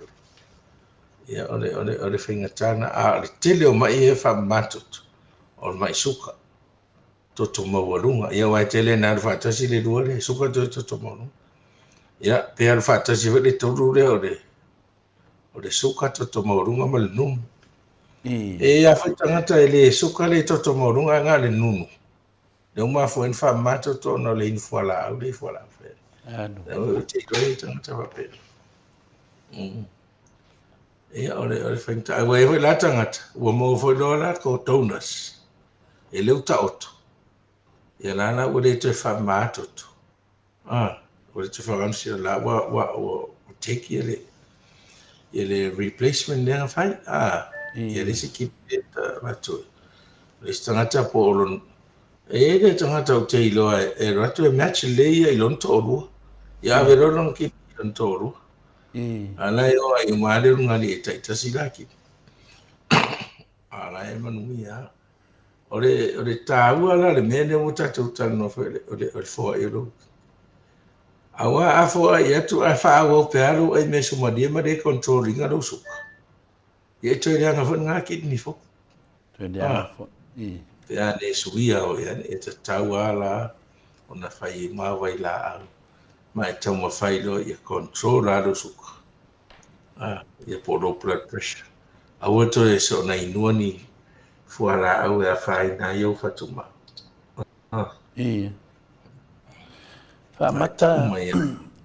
Ia ole whingatana, a le tele o mai e wha matut, o mai suka. Toto mawarunga ia wai tele na fatasi le dua le suka toto mawarunga ia pe al fatasi le tolu le o le suka toto mawarunga mal num e ia fatanga ele suka le toto mawarunga nga le nunu le uma fo en fa mato to no le infoala au le foala fe o te koi tanga pa pe ia ole fenta wai la tanga o mo fo dola ko tonus e le uta oto ia lana ua le toe whamātoto. Ua le toe whakamsi o la wa take ia le replacement nea whai. Ia le se kipe ratu. Le se tangata po olon. E le tangata o te iloa e ratu e match le ia ilon to orua. Ia ave roron kipe ilon to orua. Ala e oa i maale runga li e taitasi la kipe. Ala e manui ia. Ore tāua la le mea leo tātou tano ole fōa e ro. Awa a fōa i atu a whaawa o pearo ai me sumadia ma re controlling a rosu. Ia toi reanga whan ngā kidney fō. Pea ne suia o ia e ta tāua la o na whai e mawai la au. Ma e tau ma whai lo i a control a rosu. Ia po low blood pressure. Awa toi e so na inua ni fuara au e a whai na iau whatuma. Whamata,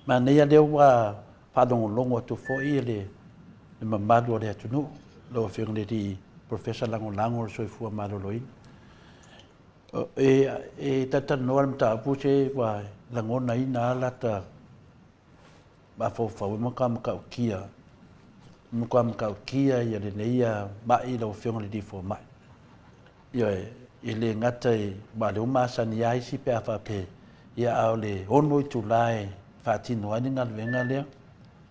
ma nea leo wa whanongo atu fōi le mamadu o le atunu, lo whiong le di Professor Lango soifua maroloina. E tata noa mta apuse wa langona ina alata ma fōwhau maka ukia. Maka ukia ia le neia mai lo whiong le di fō mai. Ia e le ngata e ma le umasani ai si pe awhape ia au le ono i tulae whaatino ani ngā luenga lea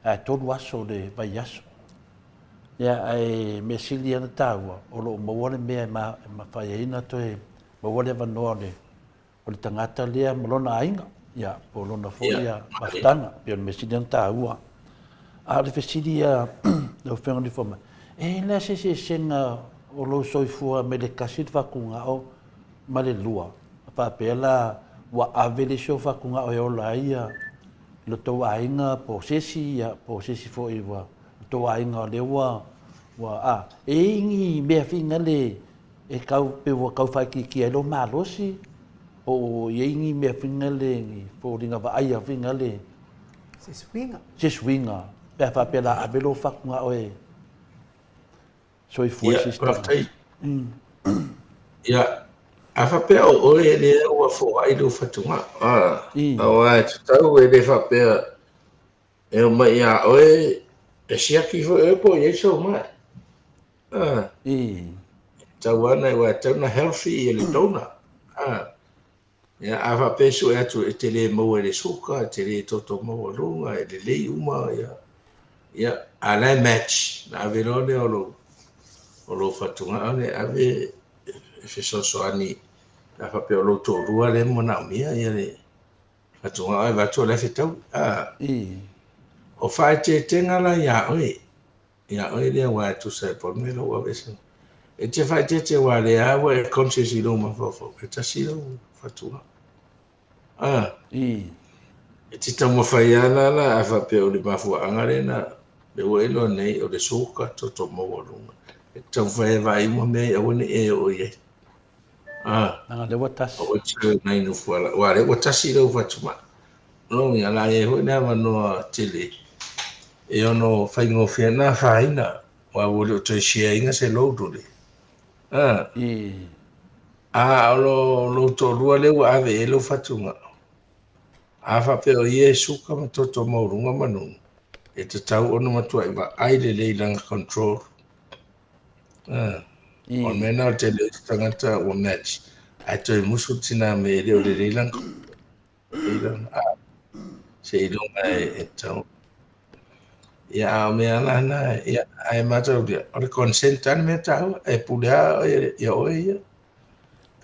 a tolu aso le vai aso. Ia ai me sili ana tāua o lo mawale mea ma whaiaina toi mawale wanoa o le tangata lea malona ainga ia po lona fo ia maftanga pia me sili ana tāua. A le fesili ia le whenga ni foma. E lea se senga o lo soifua me le kasi te whakunga o ma le lua. Whapela wa avele so whakunga o eola ia. Lo tau ainga posesi fo iwa. Tau ainga o lewa. E ingi mea finga le e kau pe wa kau whaikiki e lo malosi. O e ingi mea finga le fo ringa wa aia finga le. Se swinga. Pea whapela avelo whakunga o e. So i fo isi stanga. Ia, a whapea o oe le ua fo ai lo whatunga. Awa, tau e le whapea e o mai a oe e siaki fo e po i so mai. Tau ana e wa tau na healthy e le tona. Ia, a whapea so e atu e te le mau e le suka, te le toto mau a lunga, e le lei uma, ia, a lai match, na ave rone o lo whatunga, ave e so ani a whape o lo tō rua le mo na umia ia le whatunga ai watu le whetau o whae te tengala ia oe lea wā tu sai pon me lo wa besa e te whae te wā le awa e conscious lo ma fofo e tasi lo whatunga e te tamu whai ana la a whape o le mafua angare na le o elo nei o le soka toto mo runga e tau whae vai mo me a wane e o ye Nanga le watasi. O tira nai no fuala. Wa le watasi le ufatuma. No ya la e ho na mano tele. E ono faingo fiana faina. Wa wo to share inga se lo dole. Lo to lua le wa ave lo fatuma. A fa pe o yesu ka to mo runga manu. E te tau ono matua i ba ai le langa control. O mena te le tangata o match. Ai toi musu tina me le o le reilang. Se ilunga e tau. Ia o mea lana, ia ai matau dia. O le consent ane me tau, e pulea ia oe ia.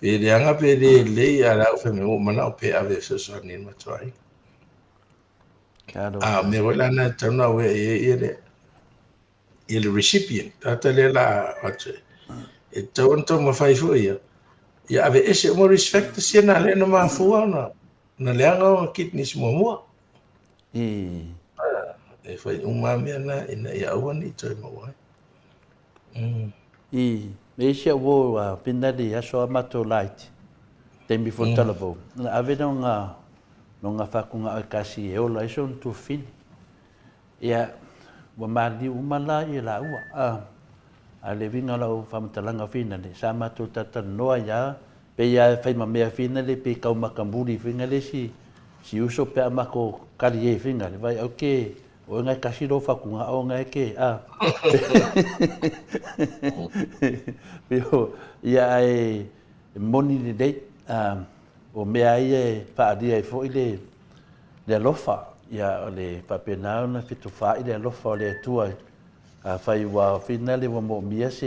Pe le anga pe le lei a rau fe me o mana o pe ave se so ni matuai. Me o lana tau na we ia le recipient. Tata le la atu. E tau anto ma fai fu ia. Ia ave ese mo respect se na le no ma fu na le anga kitnis mo mo. E fai umame na ina ia wani toi mo wai. Me sia wo pinali aso amato light. Tembi fo talabo. Na ave no nga fakunga kasi e ola iso tu fin. Ia wa mali umala ia la ua. A le vinga lau whamatalanga whina le. Sa matu tata noa ia. Pe ia whai mamea whina le. Pe kau makamburi whina le si uso pe amako kari e whina le. Vai ok. O ngai kasi ro whakunga o ngai ke. Pio ia e moni le dei. O mea ia whaaria e fo le alofa. Ia le papenao na fitu wha le alofa o le atua. Fai wa finale wa mo mia se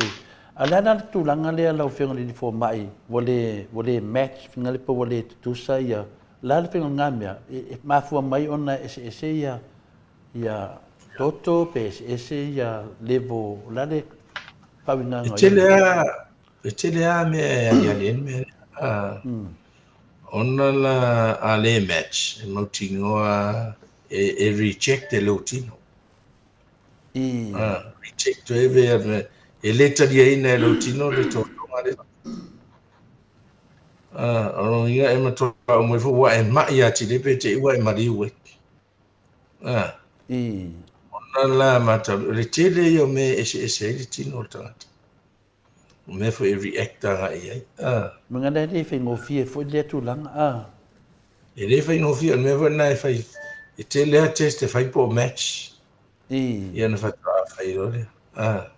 ala na tulanga le la ofenga le fo mai wole match finale po wole tu sa ya la le fenga ngamia ma fu mai ona ese ya toto pes ese ya levo la le pavina Etelea me ya len me ona la ale match mo tingoa e reject le lotino reject to ever e leta dia ina lo tino le to ngale ono ia e mato mo fo wa e ma ia ti le pete wa e mari we ona la mata le tele yo me ese le tino tata me fo e react nga ia mengana le fengo fie fo le tu lang e le fengo fie me fo na fai e tele test fai po match ia na fa fai role a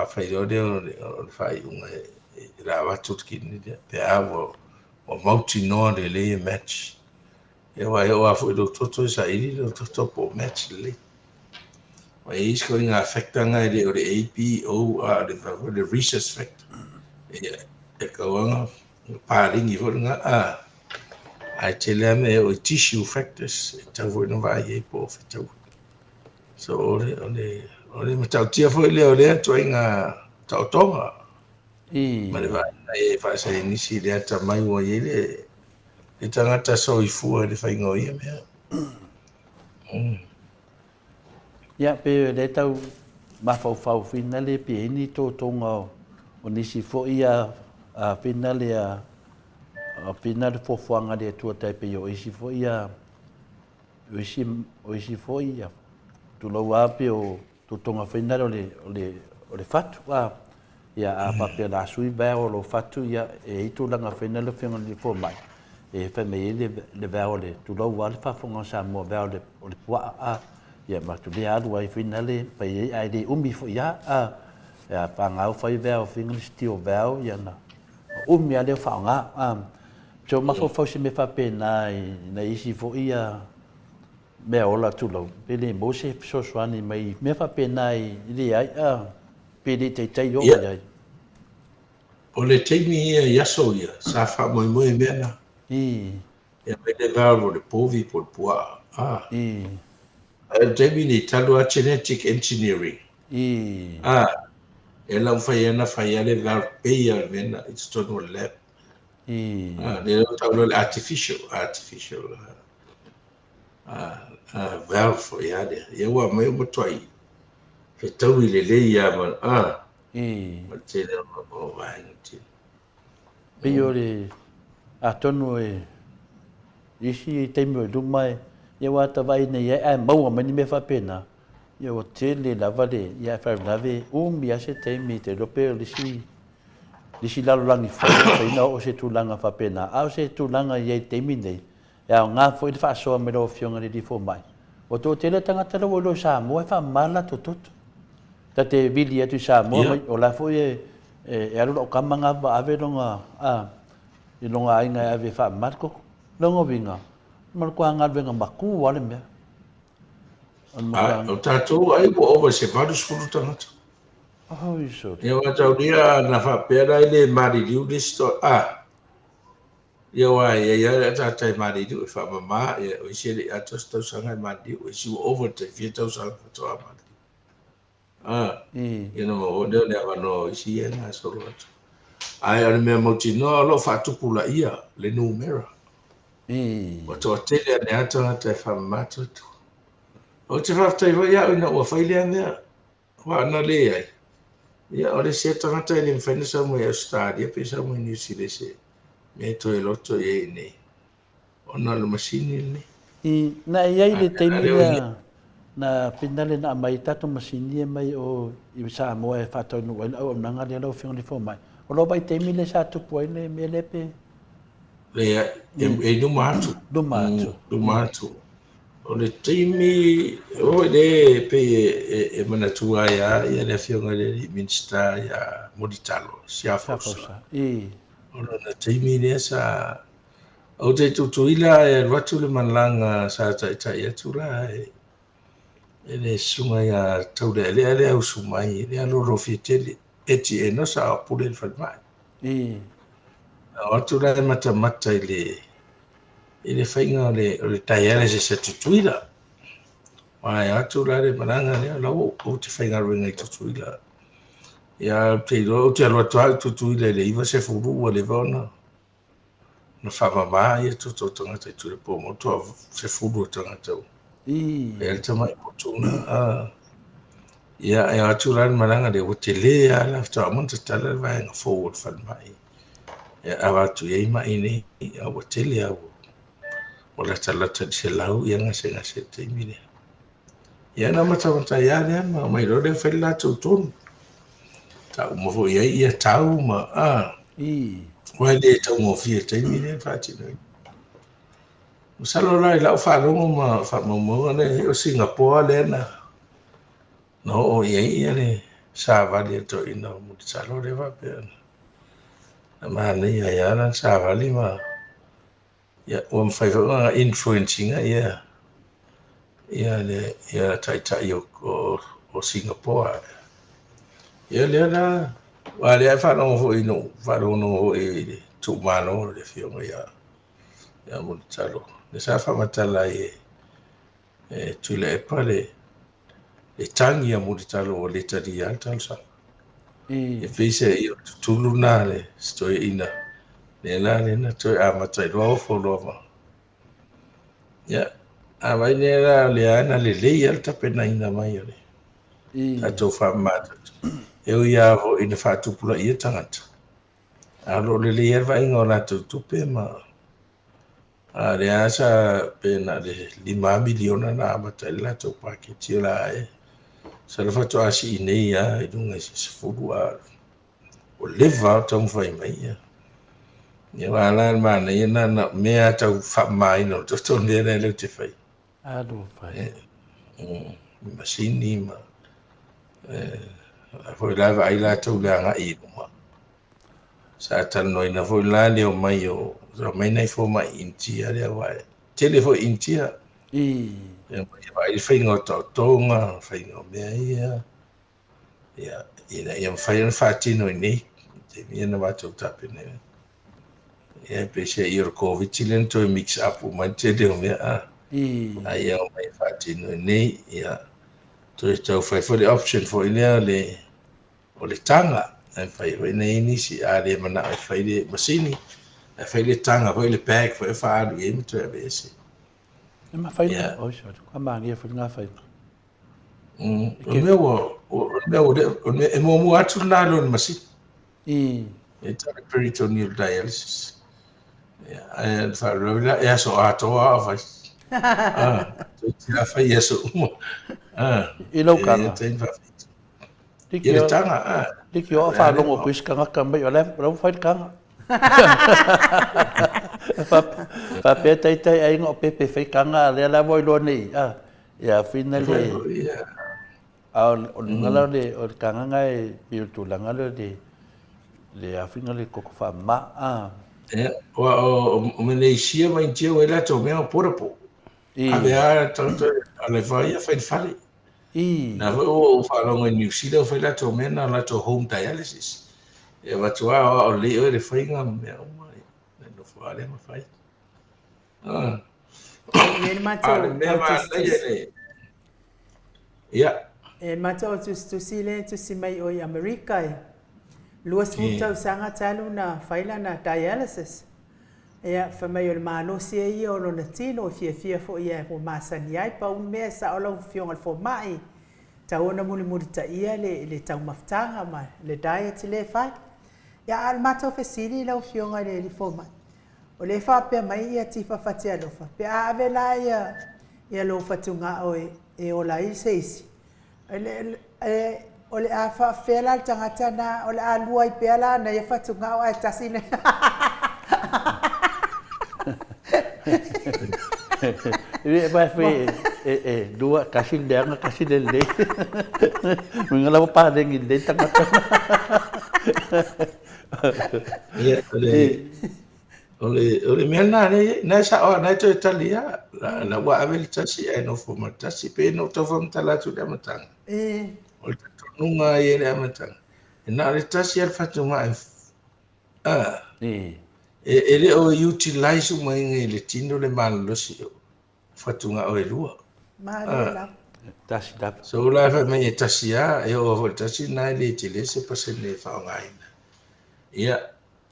fai rode o fai unga la watu kini pe avo o mauti no le match e wa eu afu do toto sa ili do toto po match le wa is going to affect nga le o APO the research factor e ka wanga pa ringi fo nga ai tele me o tissue factors ta vo no vai e po fa so ole matau tia foi leo le to inga tau tonga Ma le e whaasai nisi le ata mai ua i le tangata soifua le whaingo ia mea. Ia pe le tau mawhau whina le pe eni tō tonga o nisi fo ia a whina le a whina le fofuanga le tua taipe o isi fo ia o isi fo ia tu lau ape o tō tonga whina o le fatu ia a pape la sui veo lo fatu ia e itu langa whina le whina le fo mai e whame le veo le tu lau wale whafonga sa mua veo o le pua ia matu le alu ai whina le pai ai le umi fo ia ia pangau whai veo whina le stio veo ia na umi ale whaonga so mafo fausi me whape na isi fo ia mea ola tu lau pele mo se so swani mai me whape nai le ai pele tei o ai O le teimi ia yaso ia sa wha moi moi mea na. Ia me le veo le povi po le pua. Teimi ni talu a genetic engineering. E lau whai ana whai ale veo peia mena it's tono lab. Le lau tau le artificial valve fo ia le. Ia ua mai o matuai. Fe tau i le le ia man ma te le o vai ngati. Pio le a tonu isi teimi o lumai ia wata vai nei ai maua mani me whapena. Ia o te le lava le ia whai lave umi ase teimi te lope o lisi lalolangi whaina o se tūlanga whapena. Au se tūlanga iei teimi nei. Ia o ngā fwoi le whaasoa me lo fionga le difo mai. O tō tele tangata lo lo sa mua e whamala tututu. Ta te vili atu sa mua o la fwoi e aru o kamanga wa ave longa i longa ainga ave whamarko. Longa vinga. Marko anga venga maku wale mea. O tātou ai po over se paru skulu tangata. Oh, iso. Ia watau ria na whapera i le maririu le sto. Ia wai ia tātai maririu e whamama ia o isi le atos tausanga i maririu o isi over te fia tausanga katoa maririu. Ia no mo leo le awano isi ia nga soro atu. Ai ane mea mauti noa lo whatupula ia le numera. O toa tele ane atangata e whamama tutu. O te whaftai wa ia ina ua whailea mea. Wa ana le ai. Ia o le se tangata i le mwhaina sa mo i Australia pe sa mo i New Zealand se. Me to e loto e nei. Ona le masini nei. Na iai le teimi na pinale na mai tatu masini e mai o i sa mo e whatau nua o nanga le lau whionga le fo mai. O lo bai teimi le sa tupu ai le me lepe. Le e numatu. Numatu. O le teimi o le pe e manatua ia le whionga le minsta ia Moditalo. Siafosa. O na teimi le sa o te tutuila e watu le manlanga sa tai atu la e le sunga ia tau le au sumai le alo rofitele eti e no sa pule le whalmai. O atu la e mata i le whainga o le taiare se tutuila. Wai atu la le mananga le lau o te whainga ruenga i tutuila. Ia te ilo o te aloa tuai tutuila le iwa se furua le vaona. Na whamama ia tuto tangata i tule po motua se furua tangata u. E alta mai potuna. Ia e atu la le mananga le o te lea la fta amonta tala le vaenga forward whalmai. Ia awatu ia ima ine ia o te lea o la talata di se lau ia ngase te imine. Ia na matamata ia lea ma mai rode whaila tautonu. Ta umofo ia tau ma wai le tau mofia te imine whati noi. Usalo lai lau wharongo ma whamamonga ne o Singapore le na. No o ia le sa vali ato ina o Moditalo le wapea. Na mahana ia lan sa vali ma ia o mwhaiwhanga influencing ia tai o Singapore. Ia lea la wa le whanongo ho ino whanongo ho e tu mano le whionga ia Moditalo. Le sa whamatala tule e pale le tangi a Moditalo o le tari alta alsa. e fese i tulu na le stoi ina le la le na toi a matai lo fo lo ya a vai ne la le ana le al tapena ina mai le a to fa mata e o ia ho ina fa tu pula ia tangata a lo le vai ngona tu pe ma a le asa pe na le 5 miliona na matai la to paketi la e sa le fa to asi nei ya i dunga se fu o leva tau fai mai ia. Ia wala mana ia na mea tau wha mai no to ne le te fai. Alo fai. Masini ma. Foi lava ai la tau le anga i ma. Sa tan no ina foi la le o mai o so mai nei fo mai inti ale wa. Tele fo inti a. Ia mai fai ngo to tonga fai ngo mea ia. Ia fai fa tino nei. Te mia na watu tape nei. Ia pese i Covid chilen to mix up ma te de o mea. Ia mai fa tino nei ia. To fai for the option for ile le o le tanga. Ai fai nei ni si ale mana fai le masini. Ai fai le tanga fai le bag fai fa adu e to e bese. Ma fai na o so ka mangi fai nga fai. O me mo atu na lo masini. It's a peritoneal dialysis. And for Rovila, yes, or at all of us. Yes, Tiki o fa longo kuis kanga kamba yo lem ro fai kanga. Fa pe tai ai ngo pe fai kanga le la voi lo ni. Ya finally. O ngala le o kanga ngai pi tu la ngala le a finally ko fa ma o Malaysia mai tia o ela to mea porapo. Ave a tanto ale vai a fai fali. Na o fa longo New Zealand fai la to mea na la to home dialysis. E va to o le o le fai nga mea o mai. No fa ale ma fai. E mato e mato tu sile tu si mai o America e luas futa sanga talo na faila na dialysis e fa mai o malo si e o no tino fia fo ia o masani ai pa un mesa o lo fio al fo mai ta ona muli ta ia le tau maftanga ma le diet le fa ya al mato fesili lo fio ngale le fo mai o le fa pe mai ia ti fa fatia lo fa pe ave la ia lo fatunga o e o la iseisi o le a fa fela tangata na o le a lua i pela na ia fatunga o ai tasine Ini apa dua kasih dia nggak kasih dele. Mengalami apa dengan dele tengah. Iya, oleh mana ni? Nasa orang itu Italia, la buat ambil tasi, no formal tasi, pero to form tala tu dia matang. Oleh tu nunga ye dia matang. Nak ada tasi alfa cuma ele o utilize uma ele tindo le malo si fatunga o elua. Mala. Tas dap. So la fa me tasia e o tasi na le tile se pase ne fa ngai. Ia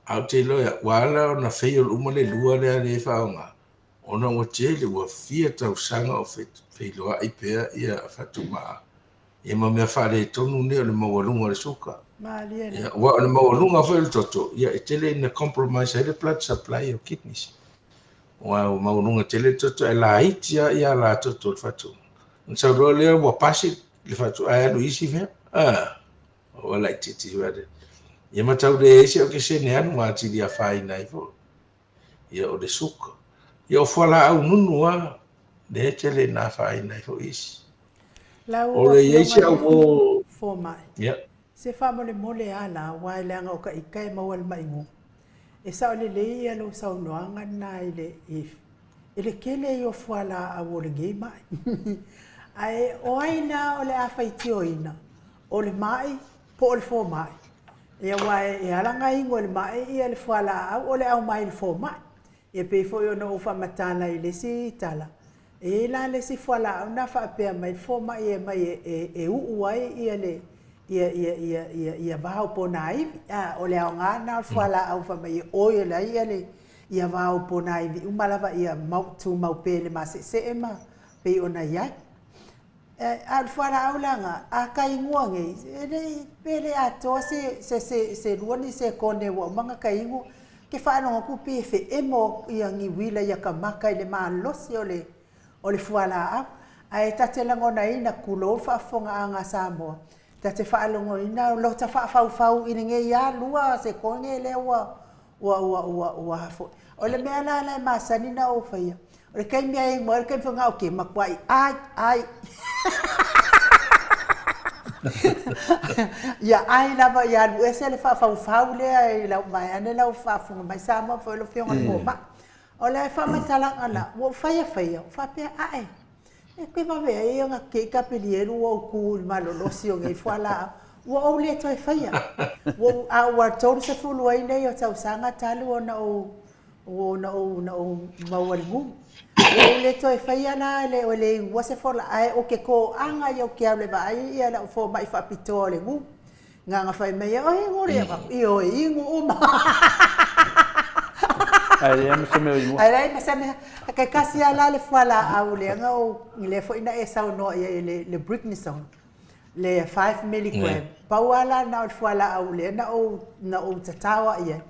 autelo ya wala na feio uma le lua le fa nga. Ona o tele o fia tau sanga o feilo ai pe ia fatuma. E ma me fa le tonu ne le mawalunga le suka. Malia. Wa le mawalunga fa le toto. Ia tele na compromise the blood supply of kidneys. Wa mawalunga tele toto e la itia ia la toto fatu. Nsa ro le wa pasi le fatu ai no isi ve. O la titi wa de. Ia matau de ese o ke se ne anu ma ti dia fai nai fo. Ia o de suka. Ia o fala au nunu wa de tele na fai nai fo isi. O le isi au fo mai. Ia. Se fa mole ala wa le nga o ka ikai mawal maingo. E sa le ia lo sa noanga na ile ile kele yo fala a wole ngi mai. Ai o aina o le afaiti o ina. O le mai po le fo mai. Ia wa e ala nga ingo le mai ia le fala o le au mai le fo mai. Ia pe fo yo no fa matala ile si tala. E la le si fala na fa pe mai fo mai e mai e u ai ia le ia vau ponai o le nga na fala au fa mai o ia le ia vau ponai vi umalava ia mau tu mau pele ma se ema pe ona ia al fala au langa a kai nguange ele pele a to se ruani se kone wa manga kai ngu ke fa no ku pe fe emo ia ngi wila ia ka maka ile ma losi o le fala au ai tatelango na ina kulo fa fonga anga Samoa ta te whaalongo ina, lo ta whaafau i nge ia lua se konge le wa hafo. O le mea la masani na o whaia. O le kai mea ingo, o le kai whanga o ke makwai, ai. Ia ai lava ia lu ese le whaafau lea i lau mai ane lau whaafunga mai Samoa fo lo whionga le moma. O le whamatalanga la, wo whaia, whapea ae. E koe mawe e nga ke kapelieru o ku malolosi o ngai whala. Wa o le toi whaia. Wa a tolu se fulu ai nei o tau sanga talu o na o maualingu. Wa o le toi whaia na le o le ingua se fola ai o ke ko anga i o ke au le vai ia la o fo mai whapito o le ngu. Nga nga whai mea o e ngore i o e ingu uma. Ai am se me ingo. Ai ma se me ka kasi ala le fala au le nga o le fo ina e sau no le Britney song. Le 5 milligram. Pauala na o fala au le na o tatawa ia.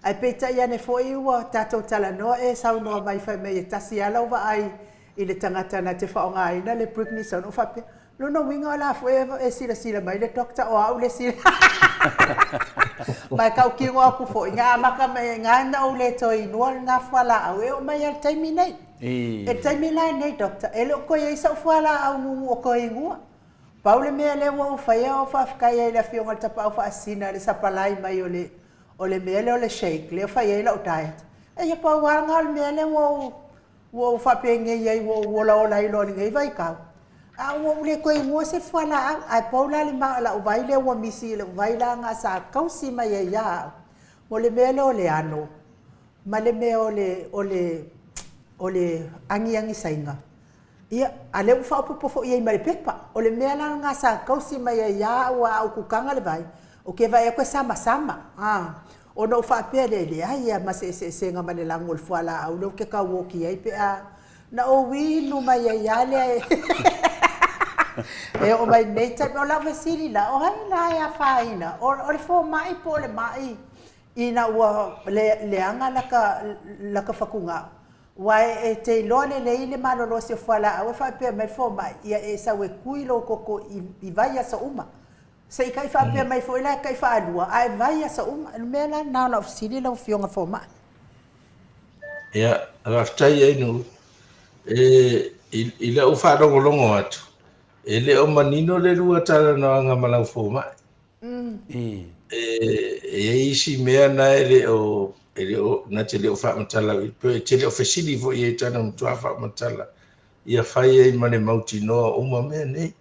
Ai peta ia ne fo i wa tato tala no e sau no mai fa me tasi ala wa ai i le tangata na te fa nga ina le Britney song o fa pe. Lo no winga la forever e sila mai le doctor o au le sila. Mai kau ki ngā ku fo ngā maka mai ngā na o le toi noa ngā whala au e o mai al taimi nei. E taimi lai nei doctor. E lo koe e sa whala au ngungu o koe ngua. Paule mea le wa u whaia o whafkai e la fionga tapa au whaasina le sapalai mai o le mea le o le shake le o whaia e la o diet. E ia pau wanga le mea le wa u whapenge iei wa u wola o lai lo ni ngai vai kau. A o le koe ngua se whala ai paula le maa la o vai le ua misi le vai la ngā sa kausi mai e ia. Mo le mea le o le ano. Ma le mea o le angi sainga. Ia, a le ufa upo fo iei mare pepa. O le mea la ngā sa kausi mai e ia ua au kukanga le vai. O ke vai e koe sama. O no ufa apea le ai ia ma se ngā mane lango le whala au. No ke ka woki ai pe a. Na o winu mai e ia le e o mai nei tai o lava siri la o hai la ia faina o le fo mai po le mai ina ua le anga laka fakunga wai e te lone le malolo se fala au fa pe mai fo mai ia e sa we kuilo koko I vai sa uma se kai fa pe mai fo ila kai fa alua ai vai sa uma me la na la siri la fionga fo mai ia raftai ai no ila o fa longo atu ele o manino le rua tala no nga malau fo mai e isi mea na ele o na te le o fa matala pe te le o fesili fo ye tana mtu fa matala ia fai e mane mauti no uma me nei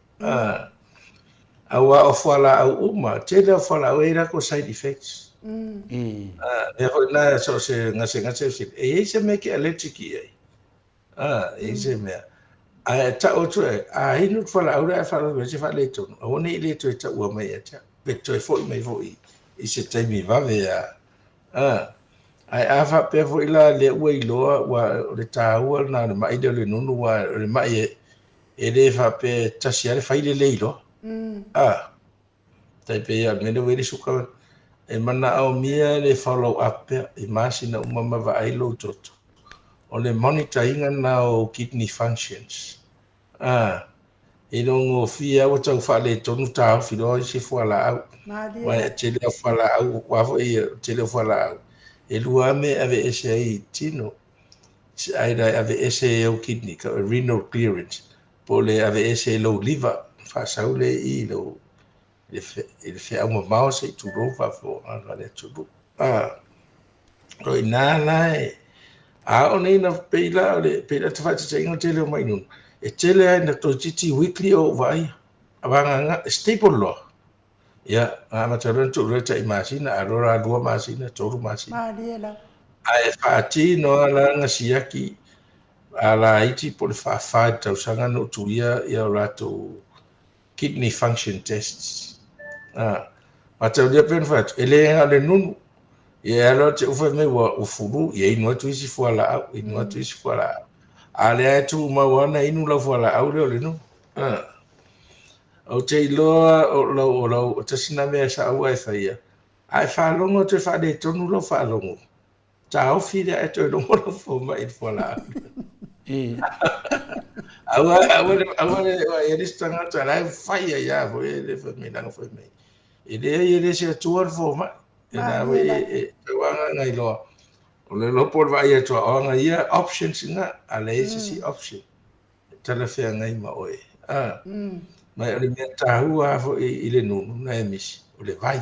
awa o fala au uma te le fala au era ko side effects e ho na so se ngase e se me ke allergic ai e se me a ta o tu a inu fala au ra fala me se fa le tu o ni le tu ta u mai ta pe tu fo mai fo I se taimi va ve ai afa pe fo ila le u I loa wa le ta u na mai de le nunu wa le mai e le fa pe tasiare fa ile le lo tai pe ya me we suka e mana au mia le follow up e masina umama va ai lo toto o le monitoring na o kidney functions e longo fia o tau fa le tonu ta filo se fola au wa te le fola au wa fo e te le fola au e lua me ave ese ai tino ai dai ave ese o kidney ka renal clearance po le ave ese lo liver fa saule I lo il fait un mau se tu ro fa fo ana le tu ro ina lai a o nei na peila te fa te ingo te le mai nun e tele ai na to titi weekly o vai avanga staple lo ya ama taron tu reta imagina arora dua masina toru masina Mariela ai fa ti no la ngasiaki ala iti por fa tau sanga no tu ia rato kidney function tests Matau dia pen fat ele nga le nunu ia lo te ufa me wa ufuru ia inu atu isi fuala au inu atu isi fuala au ale atu mawana inu la fuala au le nu o te iloa o lo te sina mea sa au ai faia ai whalongo te whade tonu lo whalongo ta au whire e toi longo lo foma i fuala au awale e ristanga ta lai faia ia vo e le fa me nanga fa me e le se tuar foma e na we e wanga ngai lo o le lo por vai e to anga ia options nga ale si option tala fe ngai ma oi mai le me ta hua fo i le nunu na e misi o le vai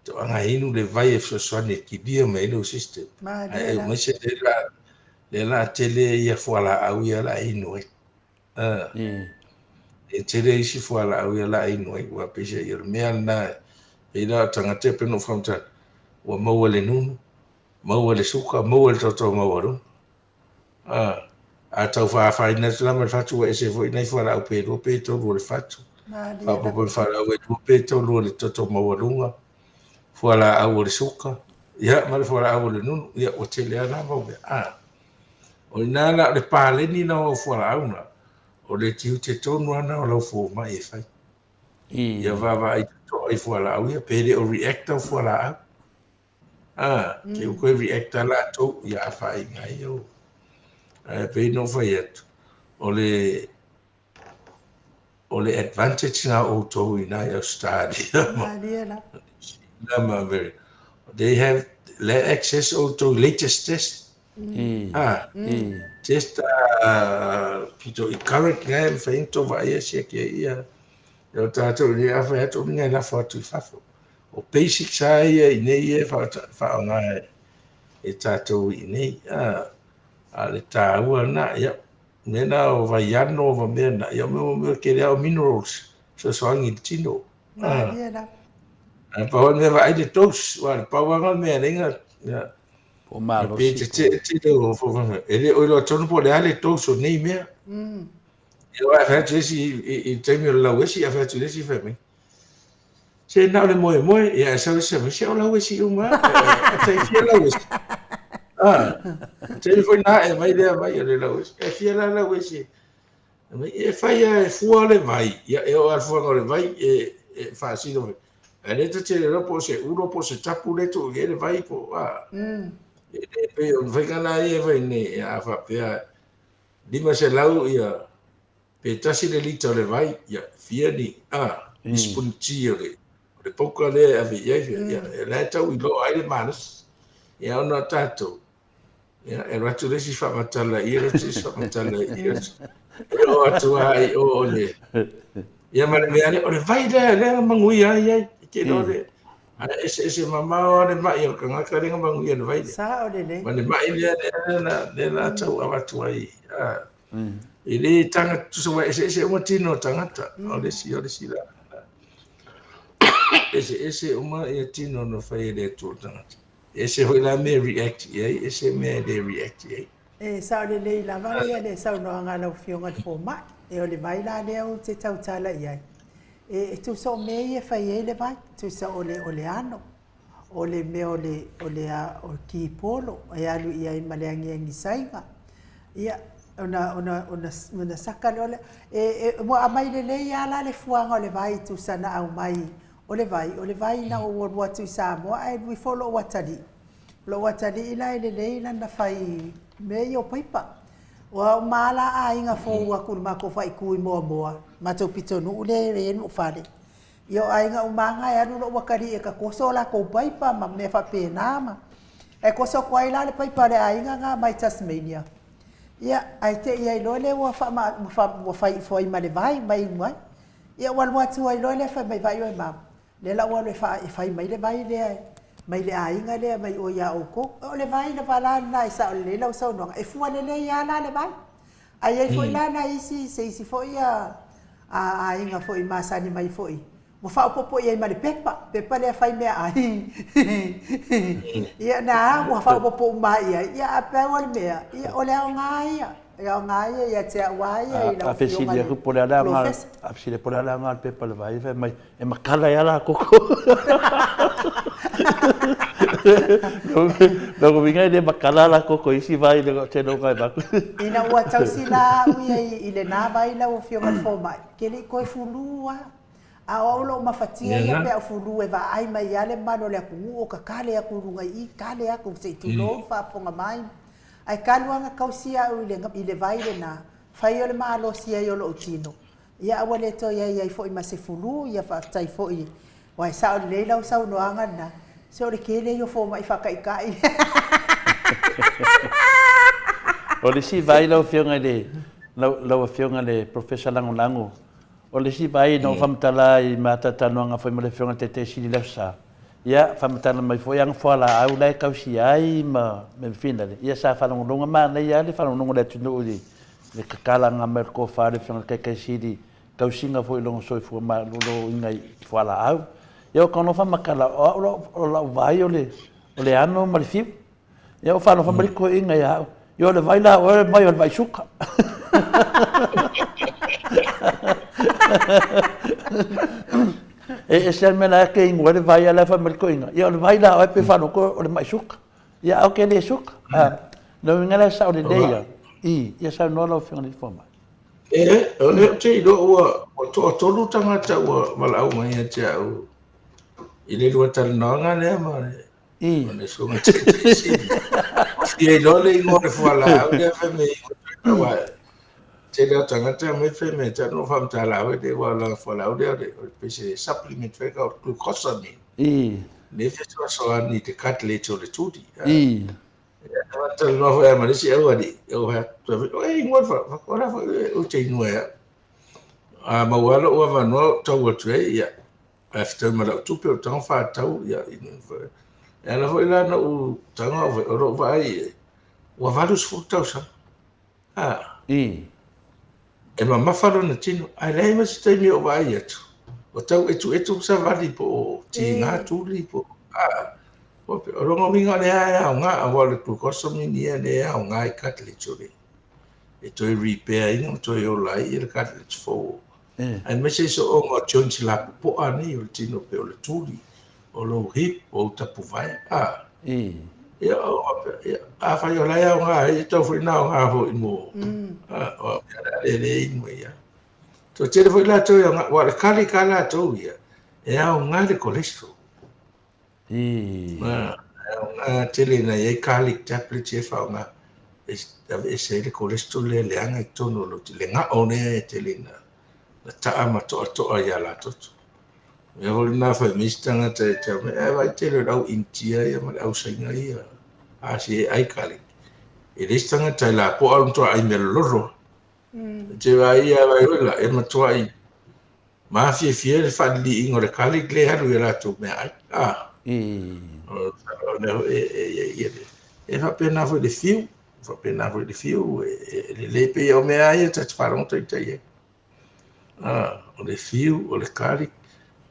to anga inu le vai e so ne ki bia me no system ai o me se le la tele ia fuala au ia la inu e tele isi fuala au ia la inu wa pese ia me na e la tanga te peno fronta wa maua le nunu maua le suka maua le toto maua ru a tau wha ina tula mai fatu e se fo ina fuala au pe to ro le fatu pa po fala au e pe to ro le toto maua runga fuala au le suka ia ma le fuala au le nunu ia o tele ana mo o ina la le pale ni na o fuala au na o le tiu te tonu ana o lau fo mai e fai ia va i to ai fuala au ia pe le o reactor fuala au ke ko reactor la to ia fai ngai o pe no fai atu o le advantage na o to ina ia study na very they have access to latest test test pito i current ngai fai to vai se ke ia yo tato ni afa to ngai na foto fafo o basic sai i nei fa nga e tato i nei ale ta ua na ia nena o vai ano va mena ia me ke le minerals so angi tino pa o me vai de tos wa pa wa nga me nenga o malo pe te o fo ele o lo tonu po le ale tos o nei me eu a tu i te mi la wesi a tu si fe me se na le mo ia se me se o la wesi uma te fia la wesi te foi na e mai le la wesi e fia la wesi e fai e fua le vai ia e o al fua le vai e fa si no e le te le po se uno po se tapu le tu e le vai po e pe o vai kana e vai ne a fa pe lima se lau ia pe tasi le lita le vai ia fia ni ispunti le poka le a vi ia le tau i lo ai le manas ia ona tato ia e ratu le si fa matala ia le si fa matala ia o atu ai o le ia ma le ale o le vai le mangui ai ke no le ana ese mama o le mai o kanga ka le mangui le vai sa o le ma le mai le la tau atu ai ele tanga tusa ese uma tino tangata o le si la ese uma e tino no fai le tu tangata ese foi la me react ese me de react e sa o le la va le sa no nga lo fionga fo ma e o le vai la le o te tau tala ia e tu so me e fai le vai tu sa o le ano o le me o le ki polo e alu ia i maleangi ngi sainga ia ona saka le mo amai le ia la le fuanga le vai tu sana au mai o le vai na o watu sa mo ai we follow watadi ila le na fai me yo paipa o mala a inga fo wa kulma ko fai kui mo ma to pito no le no fale yo ainga umanga ya no wakari e ka kosola ko paipa ma me fa pena ma e koso ko ila le paipa le ainga nga mai Tasmania ia ai te ia lole wa fai foi ma le vai mai mai ia wal watu ai lole fa mai vai o ma le la wa le fai mai le vai le ainga le mai o ia o ko o le vai na vala na isa le la so no e fu le ia la le vai ai foi la na isi se foi a ainga foi masani mai foi mo fa popo ia mai pepa le fai me ai ia na mo fa popo mai ia a pe wal me ia o le nga ia Ia o ngā ia te awai ia i lau Afesilia ku pole ala nga, afesilia pole ala nga pe pale vai ve mai e makala ia la koko. Logo vinga de makala la koko isi vai de te no kai baku. Ina ua tau sila uia i le nā vai lau o fio mai fo mai. Ke le koe fulua. A o lo mafatia ia pe a fulu e va ai mai ale mano le aku o ka kale aku runga i kale aku se tu lo fa ponga mai. Ai kaluanga kausia u le vai le na. Fai o le malo sia i o lo utino. Ia awa le to ia fo i mase fulu ia fa tai fo i. Wai sa o le lau sa no anga na. Se o le kele yo fo mai fa kai kai. O le si vai lau fionga le lau fionga le professor lango lango. O le si vai no famtala i matatano nga foi mo le fionga te sili la sa. Ia famtala mai foi ang foala au lai kausi ai ma me fina le. Ia sa fala ngonga ma na ia le fala ngonga le tunu uli. Le kakala nga merko fa le fionga kai sili kausi nga foi longo soi fu ma lo ngai foala au. Ia kono fa makala o la vai o le ano ma le fiu. Ia o fala fa mariko inga ia. Ia le vai la o le mai o le vai suka. E se mena ke ingua le vai ala fa mercoinga. Ia le vai la o pe fano ko o le mai suka. Ia o ke le suka. No ngala sa o le deia. Ia sa no lo fiona di forma. O le te do o to lu tanga ta o mala o mai te au. Ile do ta no nga le ma. Ne so nga te. Ia lo le ngo le fala o le fa me wa. Te leo tangata me fe me ta no fam ta la de wala fola o de pese supplement fe ka glucosamine ne fe so ani te katlete o le tuti ta no fa ma si e wadi o ha to e ngor fa ora fa o te no ya a ma wala o va no to wo tre ya after ma tu pe o tan fa ta ya ya la foi la no tanga o ro vai o va los futa sa e mawharo na tino, ai rei ma si taimi o vai atu. O tau etu sa vali po ti ngā tūli po. O rongo minga le aia o ngā awale glucosamine ia le aia o ngā i cartilage o le. E toi repair inga, toi o lai i le cartilage fo. Ai me se so o ngā tionsi la po ani o le tino pe o le tūli. O lo hip o tapu vai. Ia a fai o lai au ngā e tau fai nao ngā ho i mō. O le inu ia. To tere fai la tau ia ngā, wa le kali ka la tau ia. E au ngā le cholesterol. Au ngā tele na ia kali tablet e fai ngā. E se le cholesterol le anga i tono lo te le ngā o nea e tele na. Na taa ma toa ia la toto. E hori nā whai mistanga te me e vai tele rau intia ia ma le au sainga ia. A si e ai kali. E restanga tai la po alu toa ai me loro. Te vai ia vai roila e matua i. Ma fie le whadili ingo le kali le haru i rato me ai. E whapena fo le fiu. Whapena fo le fiu. E le lepe o me ai e tati wharonta i tai e. O le fiu, o le kali.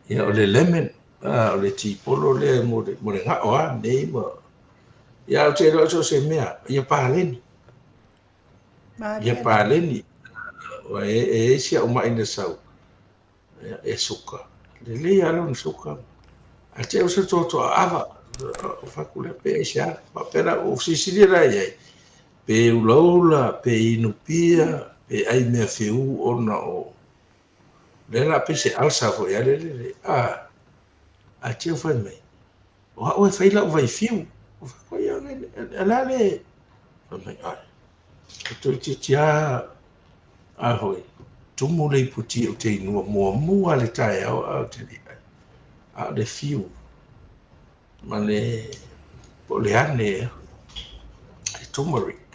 Ia o le lemon, o le tipolo le mo le ngā oa, nei mo. Ia o te roa so se mea, ia pāleni. Ia pāleni. E sia o mai na sau. E suka. Le le alo na suka. A te o se toto a awa. O whakule pe e sia. Pera o sisirira iai. Pe ulaula, pe inupia, pe ai mea whiu ona o. Le la pese alsa fo ia le a tio fai mai o fai la vai fiu o fa ia la le mai ai to tia a hoi tumu le puti o te no mo ale tai a te a le fiu ma le po le ane turmeric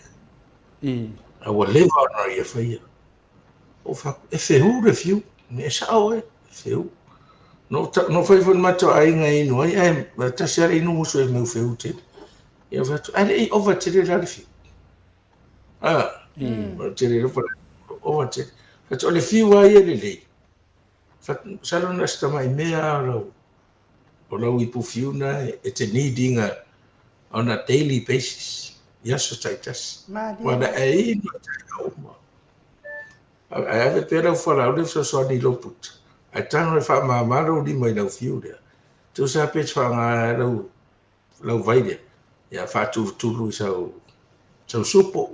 a o le va ia fai o fa e feu le fiu me sao e feu no foi mato ai ngai no ai ta sere no muso e meu feu te e va ai over te le fiu te le over te fa le fiu ai le fa salo na sta mai mea lo i pu fiu na e te needing on a daily basis ia so taitas. Mali. Wana e ino tai uma. Ai ave pera fora o so so ni loput. Ai tano e fa mamaro di mai lau fiu dia. Tu sa pe fa nga lau vai dia. Ia fa tu so supo.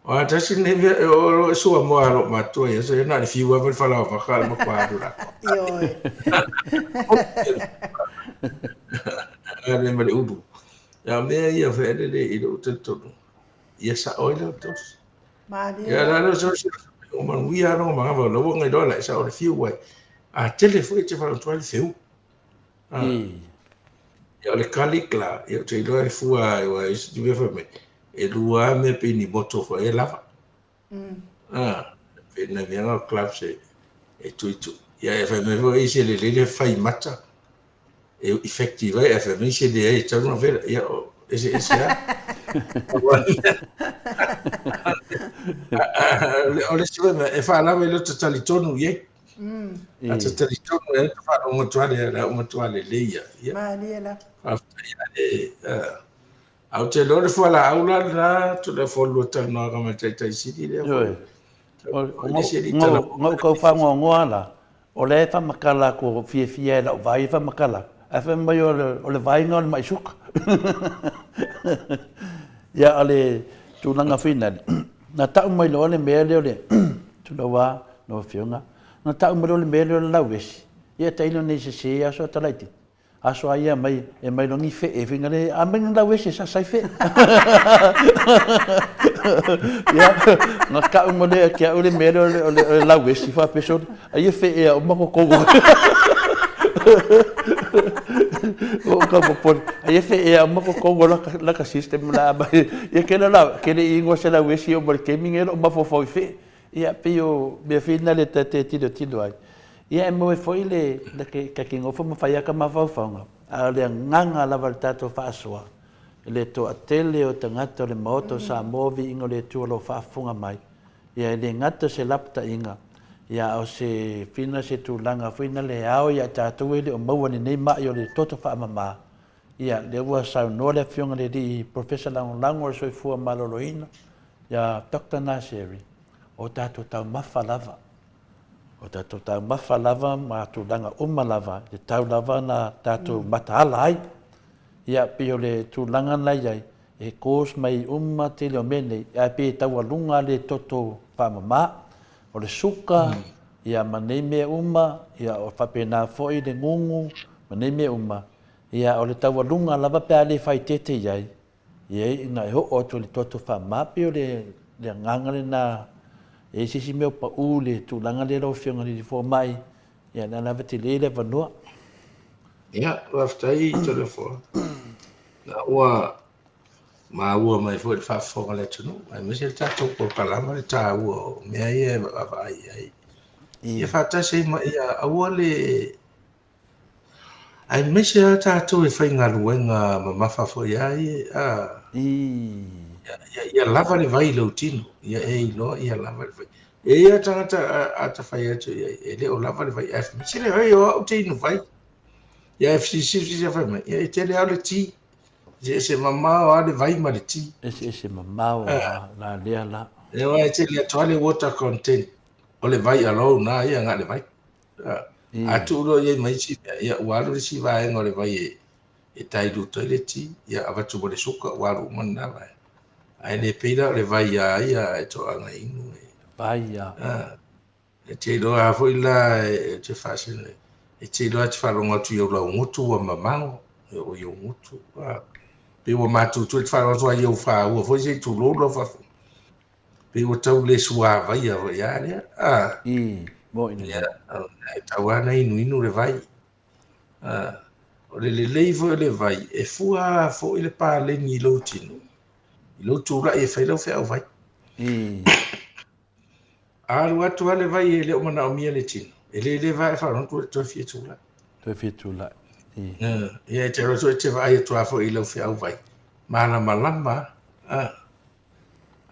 O ta sin ne o so mo aro ma to ia so na ni fiu ave fa la fa ka mo kwa ru la. Ioi. Ave mai ubu. Ya me ia fa ele i do tonu. Ia sa oila tos. Mali. Ya la so o man wi ano ma va lo ngai do la sa o fiu wai. A telefone te fa to al fiu. Ya le kalikla, ya te lo e fua e wa is di fa me. E lua me pe ni moto fo e lava. Pe na via club se e tu. Ya e fa me vo ise le fai mata. E effettiva e fa me se de e ta no vera. Ya ese ya. Ole se me e fa la me lo totali tonu ye. A totali tonu e fa no mo tuale le ya. Mali la. Au te lore fua la aula la tu le fo lo tano ka ma tai sidi le fo. Ngau kau whangoa ngoa la, o le fa makala ko fia la o vai fa makala. A fa mai o le vai ngā mai suka. Ia ale tūlanga whina. Nā tau mai lo le mea leo le, tūna wā no whiunga. Nā tau mai lo le mea leo le lauwesi. Ia teilo nei se aso talaiti. Aso aia mai e mai longi fe e finga le a mai nda wese sa sai fe. Ya na ka mo le kia o le mero o la wese fa peso ai fe e o mako kogo. O ka po ai fe e o mako kogo la ka system la ba e ke la ke le ingo se la wese o mal gaming o ma fo fe. Ya pio me fina le tido ai. Ia e moe foi le ka kingo fo mo faia ka mawhauwhaunga. A le nganga lava le tato whaasua. Le to atele o tangata le maoto sa movi ingo le tualo whaafunga mai. Ia le ngata se lapta inga. Ia o se fina se tūlanga whina le ao ia tātou ele o maua ni nei mai o le toto whaamama. Ia le ua sau noa le whiunga le di Professor Lango soi fua maloloina. Ia Dr. Naseri. O tātou tau mawha lava. O tātou tau mawha lava, ma tūlanga uma lava, le tau lava na tātou mataala ai. Ia pio le tūlanga nei ai, e kōs mai uma te leo menei, ia pe tau alunga le toto whamama, o le suka, ia manei mea uma, ia o whapena foi le ngungu, manei mea uma, ia o le tau alunga lava pia le whai tete iai. Ia ina e ho o to le toto whamama, pio le ngangare na e sisi meo pa ule tu langa le ro fianga ni fo mai ya na lava te le vanua ya waftai telefon na ua mai fo fa fo le tunu ai me se ta to ko kalama le ta ua me ai vai ai ia fa ta se ma ia ua le ai me se ta to e fa nga luenga ma fa fo ia ia lava le vai lo tino ia e lo ia lava le vai e ia tangata ata fai atu ia le o lava le vai f se le vai o tino vai ia fcc se fai mai ia te le ale ti se mama o le vai ma le ti ese mama o la le ala e wa te le toile water content o le vai alo na ia nga le vai atu lo ia mai si ia walu si vai ngo le vai e tai du toileti ia avatu bo le suka walu mana vai ai le pira le vai ia e to anga inu vai ia e te do a foi la te fashion e te do te falo ngatu yo la ngutu wa mamango o yo ngutu pe o matu tu te falo so yo fa o foi se tu lo fa pe o tau le sua vai ia mo ina tawana inu le vai o le leifo le vai e fua fo ile pa le ni lo tinu lo tu la e fai lo fe vai alu atu ale vai ele o mana o mia le tinu ele vai fa non tu fie tu la ia te ro te vai tu afo ile fe vai mana malama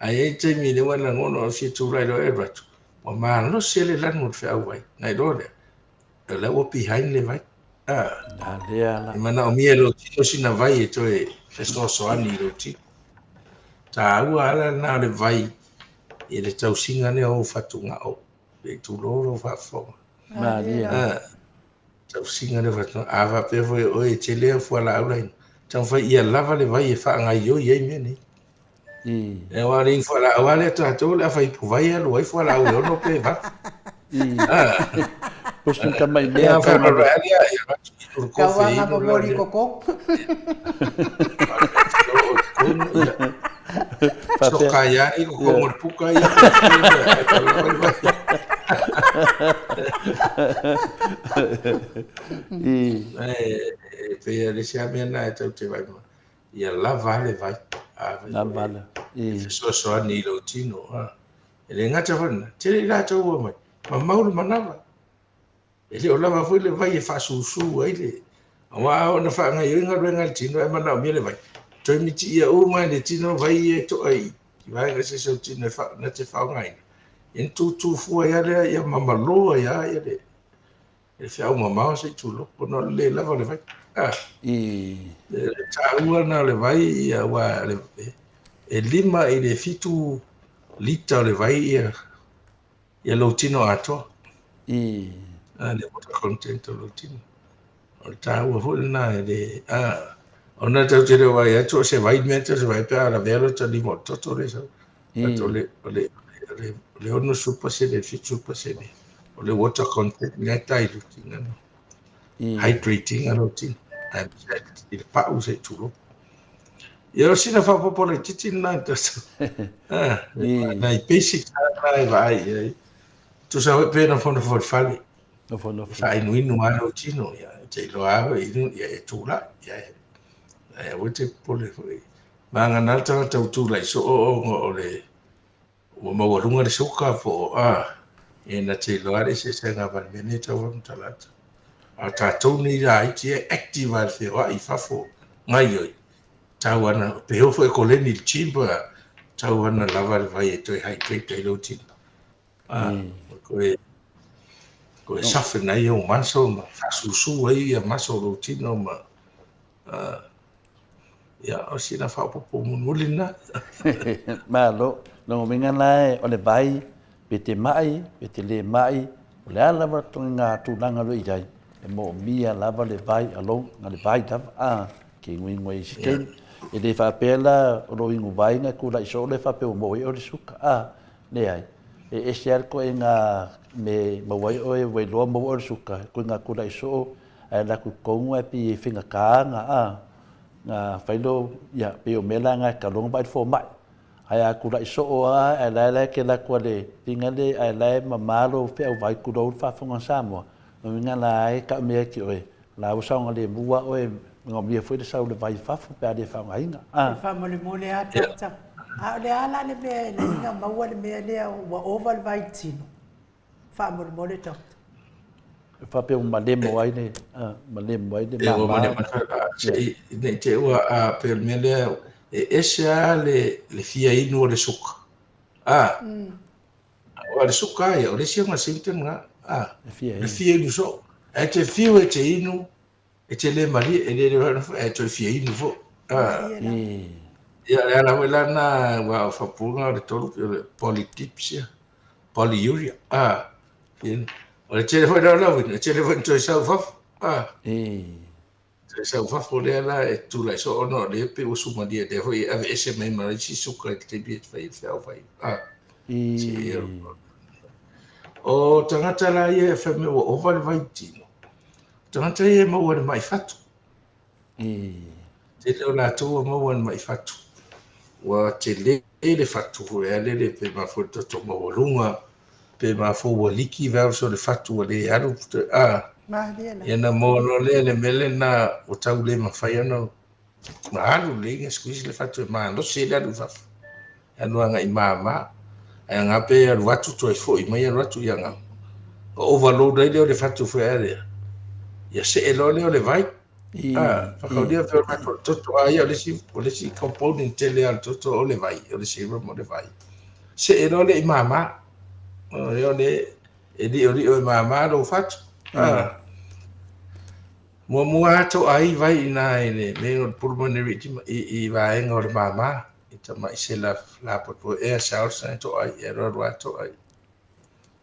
ai te mi le wana ngono fie tu la do e rat o ma no se le lan mo fe vai nai do le o behind le vai na le ala mana o mia lo tinu sina vai e to e festo so ani lo tinu Tāua ala na le vai i le tausinga ne o fatunga o. E tūloro whaafonga. Maria. Tausinga ne fatunga. Awa pevo e oe te lea fuala aulain. Tau whai ia lava le vai e whaanga i o iei mene. E wari fuala awale tātou le awhai puvai alu ai fuala au e ono pe va. Pusu kamai lea kamai. Kawanga mamori koko. Sokaya i ko mo puka i. Pe le sia mena e tau te vai. Ia lava le vai. Lava. So ni lo tino. Ele ngata fana. Te la tau mai. Ma maulu manava. Ele o lava foi le vai e fa susu ai le. Wa ona fa nga yinga renga tino e mana mi le vai. Toi miti ia o mai le tino vai e to ai. Vai nga se so tino fa na te fa ngai. En tu fu ia le ia mamalo ia le. E fia o mama se tu lo no le lava le vai. Tāua na le vai ia wa le e lima i le fitu lita le vai ia lo tino ato. Le water content lo tino. O tāua hoi na le ona tau te rewa ia tō se vai menta se vai pēr la vero ta limo toto le sau. Le ono supa se le fit supa se le. O le water content nga tai lo tina no. Hydrating alo tina. I le pa'u se tulo. Ia o sina whapopo le titi na tasa. Na i basic na i vai. Tu sa hoi pēna whono whali. Whai nui nua o tino ia. Te lo awa i nu ia e tūla. Ia o te pole hoi. Manga naltanga tau tūla i so o le ua mawalunga le soka po e na te lo are se ngā wani mene tau am talata. A tātou ni rā i te active ar whio i whafo ngai oi. Tau ana, pe hofo e koleni le chimba, tau ana lava le vai e toi hydrate i lo tina. Koe safe nei o maso ma whasusu ai a maso lo tina ma ia o sina whapopo munuli na. Malo, no minga nai o le vai, pe te mai, pe te le mai, o le alawa tongi ngā tūnanga lo i rai. E mo mia lava le vai along nga le vai tava ke ngui ngui siten e le whapela o roi ngu vai nga kula iso le whapeo mo o le suka le ai e siar ko e ngā me mawai o e wai loa mo o le suka ko ngā kula iso e la ku kongu e pi e whinga ka nga whailo ia peo mela nga kalonga bai fo mai ai a kula iso o e la ke la kua le tinga le e la mamalo wheo vai kuro whafonga Samoa Minga lai ka mea ki oe. La usanga le mua oe ngomia foi de sau le vai fafu pe ade fa ngainga. Fa mole mole a tata. A le ala le mea le inga maua le mea le wa oval vai tino. Fa mole mole tata. Fa pe un malemo ai ne. Malemo ai de mama. Ne te ua a pe mea le esa le fia inu o le suka. O le suka ia o le sia nga sinten nga. Le fia inu so. E te fiu e te inu, e te le mari, e le te fia inu fo. Ia le ala wela na wa whapunga le tolu ki o le polytipsia, polyuria. O le tele fo ina lau, le tele fo ina toi sau fafu. Toi sau fafu le ala e tula so ono le pe o sumadia te hoi ave ese mai mara si suka e te bia te whai. O tangata la ia e whame o ovale vai tino. Tangata ia e maua le mai fatu. Te leo la tua maua le mai fatu. Wa te le fatu e ale le pe mafo toto maua lunga. Pe mafo wa liki vau so le fatu wa le aru. Ia na mono le mele na o tau le mawhai ano. Ma aru le inga squeeze le fatu e maa. No se le aru fafu. Anu anga i maa. Ai nga pe alu watu to e foi mai alu watu ia nga o overload ai le fatu foi area ia se elo le vai whakaudia pe o toto ai o le si component tele al toto o le vai o le si mo le vai se elo le i mama o le e di o mama lo fatu mua to ai vai na ele me o pulmonary i vai ngor mama ita mai se la po e sa sa to ai e ro to ai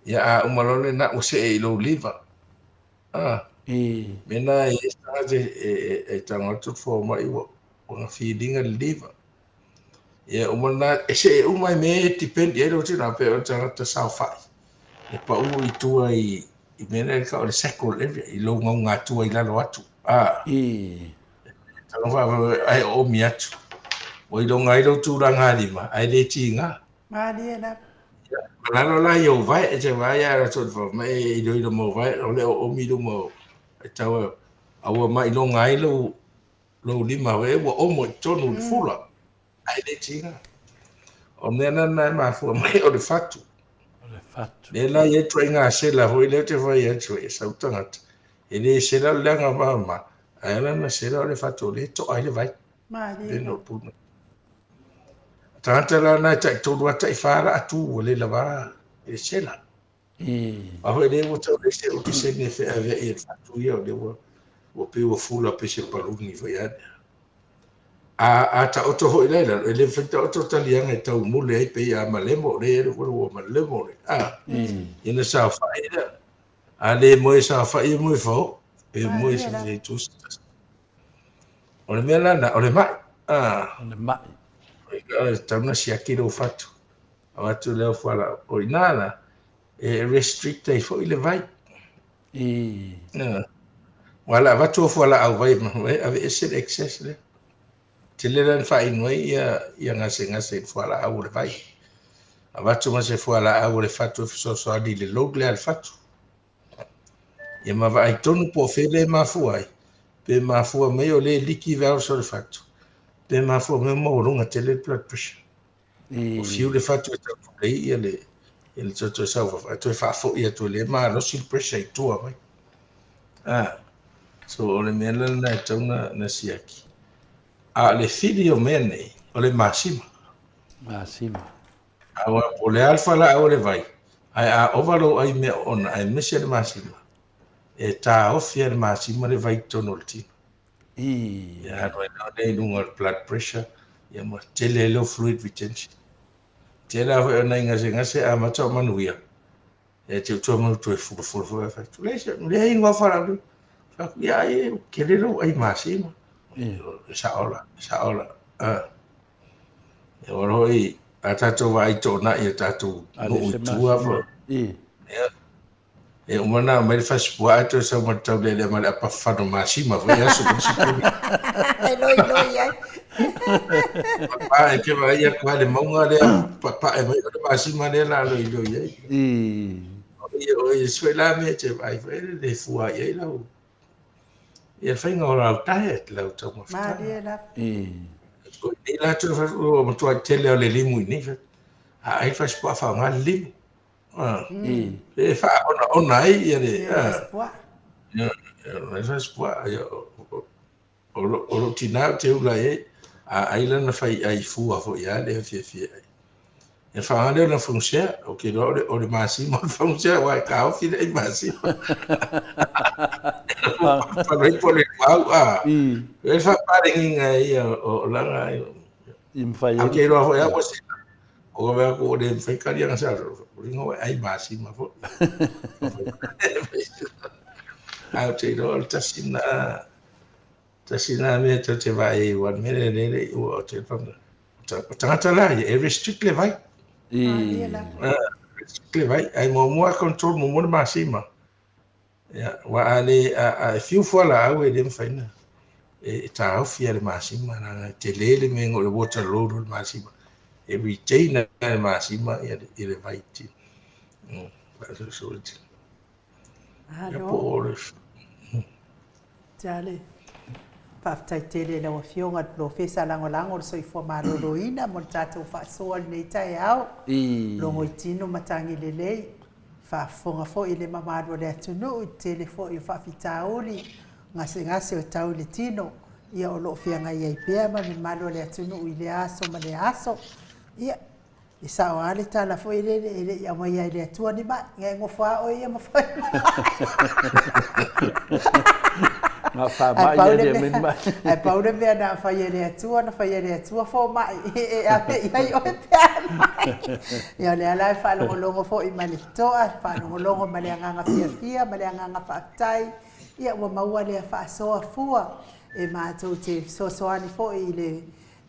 ia a umalole na o se e lo liva mena e sa e tanga tu fo mai o na feeding a liva ia umana e se umai me tipendi e ro tina pe o tanga ta sa fa e pa u i tu ai i mena ka o le sekol e lo nga tu ai la lo atu tanga fa ai o mi atu o i lo ngai lo tu ranga lima ai le tinga Maria na. Malalo la yo vai e te vai ara tot fo mai i do mo vai o le o mi do mo e tawa awa mai lo ngai lo lima we o mo tonu fula ai le tinga o nena na ma fu mai o le fatu le la ye trenga se la ho ile te vai e tue sa tanga e le se la nga mama ai na se la le fatu le to ai le vai Maria. no pu tanta la na tai to wa tai fara atu o le lava e se la a ho le mo to le se o se ne fe ave e fatu yo le o pe o fula pe se palungi foi a ta oto ho ile le feta oto talianga e tau mule ai pe a malemo le o malemo le ina sa fa ida a le mo sa fa i mo fo pe mo se tu o le mela na o le mai tauna si akiro fatu awatu leo fala o inana e restrict ai fo ile vai wala watu fala au vai ave ese excess le tileran fa inoi ya ngase fala au le vai awatu ma se fala au le fatu so di le logle al fatu ya ma vai tonu po fele ma fuai pe ma fu me o le liki va so le fatu pe ma fu me mo runga tele blood pressure o fiu le fatu ta lei ele to sa fa to fa fo ia to le ma no sil pressure to mai so o le mena na tona na siaki a le filio mene o le masima awa o le alfa la o le vai ai a ovalo ai me on ai mese le masima e ta ofia le masima le vai tono le tino ya no le lunga blood pressure ya ma tele lo fluid retention tela ho na ngase a macho manuia e te to mo to fu fa le ingo fara du ya e kelelo ai masima saola e oroi a tatou vai tona i a tatou no tua fo e umana mai fasipua atu sa matau le mai apa fano masima fo ya su Loi ai. pa e ke vai ya kwa le maunga le pa e mai le masima le la loi ai o su la me te vai le fua ai la ia fai ngora tae la tau mo Maria na. ko ni la tu fa o mo tu tele le limu ni fa ai fasipua fa ngal limu e fa ona ai ia le mas espoir o tina te ula e ai lana fai ai fu a fo ia le fi e fa ale na funsia o ke o le masimo funsia wa ka o fi le masimo fa le po le wa e fa pare ngai o langa im fai o ke ro ya po si o va ko le fai ka dia sa ringo ai masimo fo au te ro tasina me te vai wan mele le o te panga tangata la e restrict le vai restrict le vai ai mo control mo masima ya wa ale a few fola au e dem faina e ta ofia le masima na te lele me ngo le water load le masima e retain le masima e le vai ti so Jale. Paftai tele na wafionga profesa lango so ifo maloloina mo tatou fa sol nei tai au longo itino matangi lelei fa fonga fo ile mamado le atunu tele fo i fa fitauli ngase o tau le tino ia o lo fianga ia ipea ma mi malo le atunu ile aso ma le aso ia isa o ale tala fo ile ia mo ia ile atua ni ma ngai ngo fa o ia mo fa Ngā whamai e min mai. Ai paure mea na whai ere atua, na whai ere atua fo mai. E ape iai oe pēr mai. Ia le alai whanongolongo fo i male toa, whanongolongo male anganga fia, male anganga whaatai. Ia ua maua lea whaasoa fua. E mātou te sosoani fo i le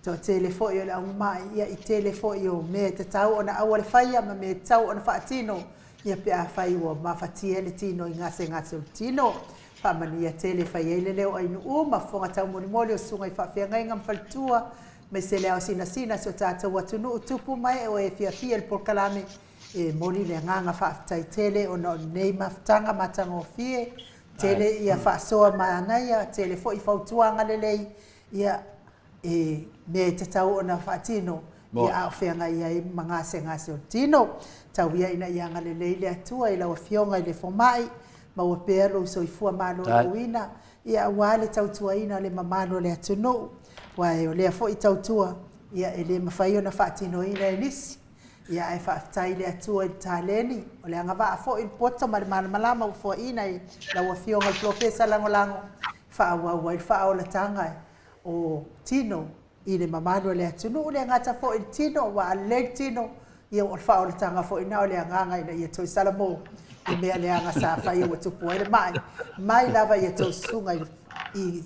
to tele fo i le au mai. Ia i tele fo i o me te tau o na awa le whaia, ma me tau o na whaatino. Ia pe a whai ua mawhatia le tino i ngase ngase o tino. Whamanu ia tele whai eile leo ai nuu ma whonga tau moni moli o sunga i whawhia ngai ngam whaltua me se leo sina so tātou atu nuu tupu mai o e fia le porkalame e moli le nganga whaafitai tele o no nei maftanga matanga o fie tele ia whaasoa maanaia tele fo i whautuanga lelei ia e me te tau o na whaatino ia au whia ngai ai mangase ngase o tino tau ia ina ia ngalelei le atua i lau fionga i le fomai ma ua pea lo soifua malo uina ia wale tautua ina le mamalo le atunu wa e le fo i tautua ia ele mafai ona fatino ina elisi ia e faaftai le atua i taleni o le anga va fo i poto ma malama u fo ina i la ua fionga i profesa lango fa wa fa o la tanga o tino i le mamalo le atunu le ngata fo i tino wa le tino ia o fa o la tanga fo ina o le anga ina ia toi salamo i mea le anga sa whai o tupu ele mai lava ia tau sunga i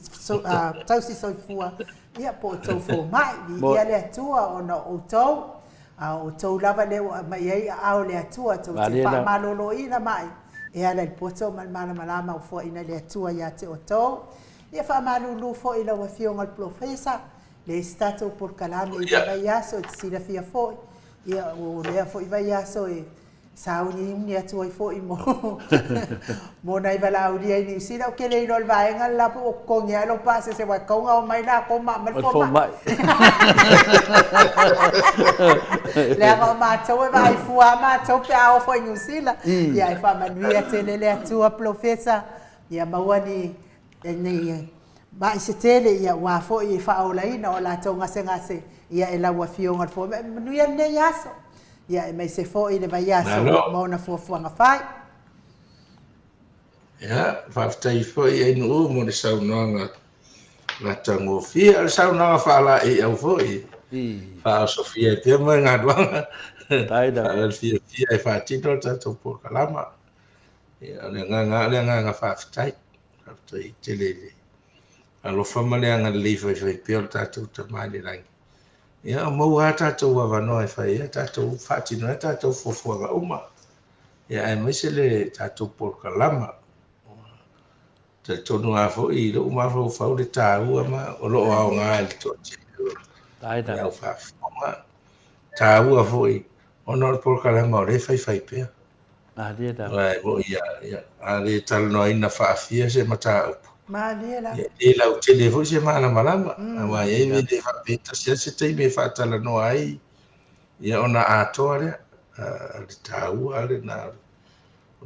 tausi soifua ia po tau fo mai ia le atua o na o tau lava leo mai ei au le atua tau te wha malolo ina mai e ala i poto malama o fo ina le atua ia te o tau ia wha malulu fo ila wa fionga al profesa le stato por kalame i vai aso te sira fia fo ia o lea fo i vai aso e sauni ni atu ai fo i mo nai vala uri ai ni sira o ke le no vai nga la po ko nya lo pase se wa ko nga mai la ko ma fo mai le ma ma tau e vai fua ma tau pe au fo ni sila ia e fa manui tele le atu a profesa ia mawani ni ba se tele ia wa fo i fa o laina o la tau ngase ia e la wa fionga fo manui ne yaso ia e mai se fo i le vai aso mo na fuafuanga fai ia whaftai fo i enu u mo le saunoanga na tango fia le saunoanga whaala i au fo i wha Sofia e pia mai ngā duanga wha fia e whaatino tato po kalama ia le nganga whaftai tele le alofa maleanga le leifai pia o tato tamani rangi ia mau a tātou awanoa e whai, tātou whaatino, tātou fofuanga uma. Ia e maise le tātou porkalama. Te tonu a fo i lo uma fo whau le tāua ma o lo au ngā li tō te. Taida. Ia whaafonga. Tāua fo i, ono le porkalama o le whai pia. Lia da. Wai, mo ia, a le talanoa ina whaafia se mata upu. Maaliela. E lau tele fo se mana malama. Wa e me de fa peta se te me fa tala no ai. Ia ona atoa le tau ale na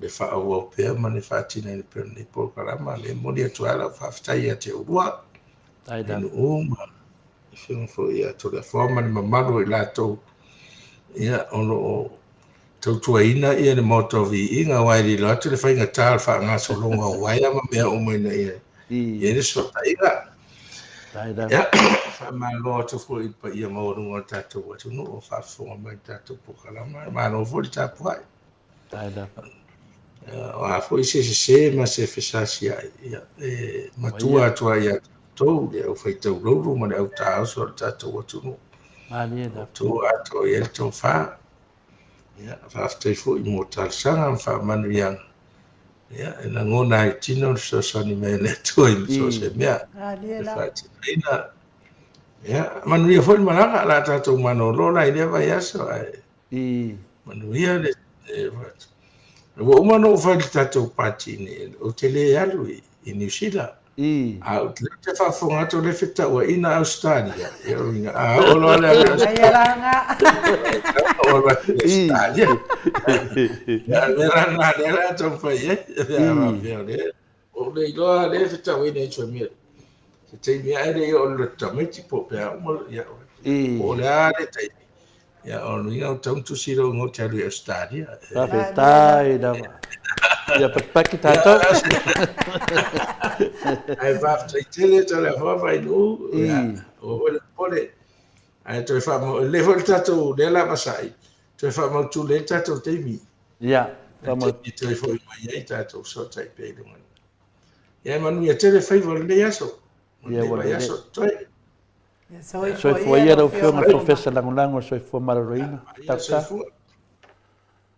le fa o pe ma ne fa tina ni per ni por kalama le mo dia tuala fa fta ia te urua. Taida. No ma. Fino fo ia to le forma ni mamalo i lato. Ia ono tautuaina ia le moto vi inga wai li lato le fa inga tal fa nga so longa wai ama mea o mai na ia. Ia le so taida. Taida. Ia, whamalo to fo i pa ia maurunga tātou atu no o whafonga mai tātou pokalama. Mano fo li tāpu hai. Taida. O a fo i se ma se whesasi ai. Ia, matua atua ia tau, ia o whaitau rouru ma le au tāo so le tātou atu no. Malia Tu atua ia le tau wha. Ia, whaftai fo i mo tālsanga whamanu ianga. Ia, e na ngona i tino so sani me le tua i so se mea. Maaliela. Ina, ia, manuia foi malanga la tātou mano lola i lewa i aso ai. Manuia le, wa umano ufai tātou pati ni, o te le alu i New Zealand. A o te whafonga to le whita ua ina Australia. Ia o inga, a o loa le Maieranga. o loa le Australia. Ia, vera nga le la tau whai e. Ia, ma pia le. O le iloa le whita ua ina i tua mea. Te mea ere o le tamiti po pea umaru ia o le are tai ia o inga o tauntu siro ngō te alu Australia. Taida. Ia pakipaki tātou. Ai whaftai tele tala whawhai nu. O pole. Ai toi whamau. Le hoi tātou le la masai. Toi whamau tu le tātou teimi. Ia. I toi hoi mai ai tātou so tai pēdunga. Ia manu ia tele whaiva le aso. Ia wale le. Aso toi. Soe foi ia rau whionga professor langolango soe fua mararoina. Tata.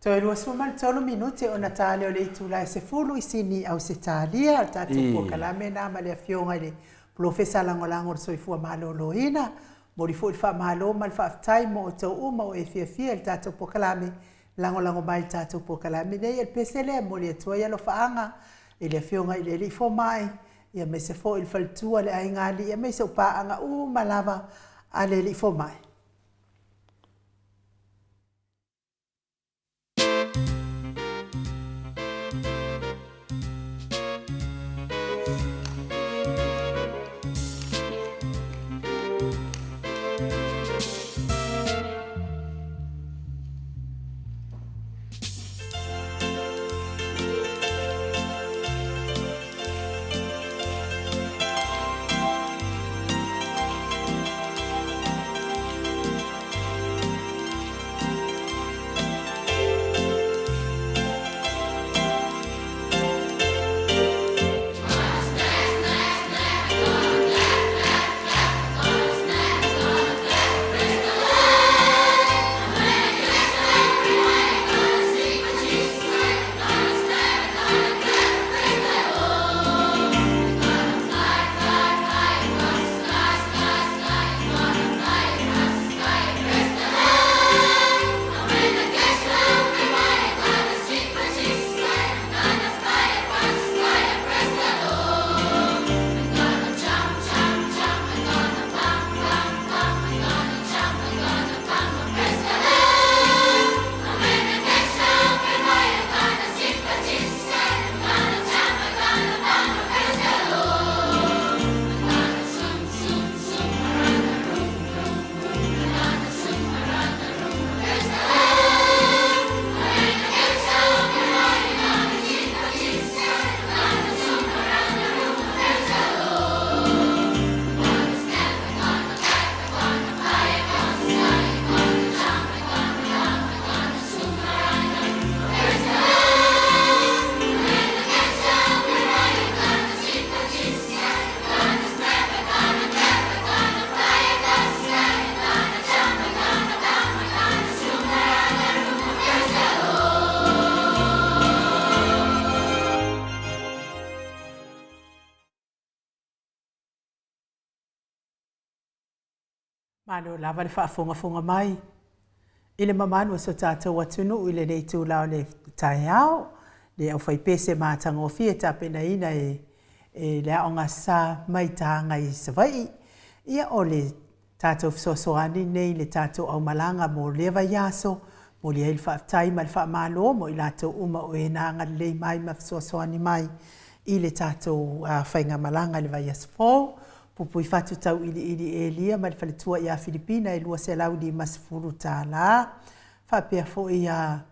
Toi rua sumal tolo minuti o natale o le itula se fulu isini au se talia tatu po kalame na male fionga le professor langolango soe fua maloloina mo li fu fa malo mal fa tai mo to uma o efia tatu po kalame langolango mai tatu po kalame nei el pesele mo le toya lo faanga ile fionga ile li fo mai ia me se fo il faltua le ai ngali ia me se pa anga malava ale li fo mai. Mano lava le whaafonga mai. Ile mamanu so tātou atunu ile nei tūlao le taiao. Le au whai pese mātanga o fia tāpena ina le aonga sā mai tāanga I savai. Ia o le tātou fisosoani nei le tātou au malanga mo lewa yaso. Mo le il whaatai ma le whaamalo mo I lātou uma o e nanga le mai ma fisosoani mai. I le tātou whainga malanga le vai asfo. Pupui fatu tau ili lia ma le faletua ia Filipina lua se laudi masfuru tāla. Whapea fo ia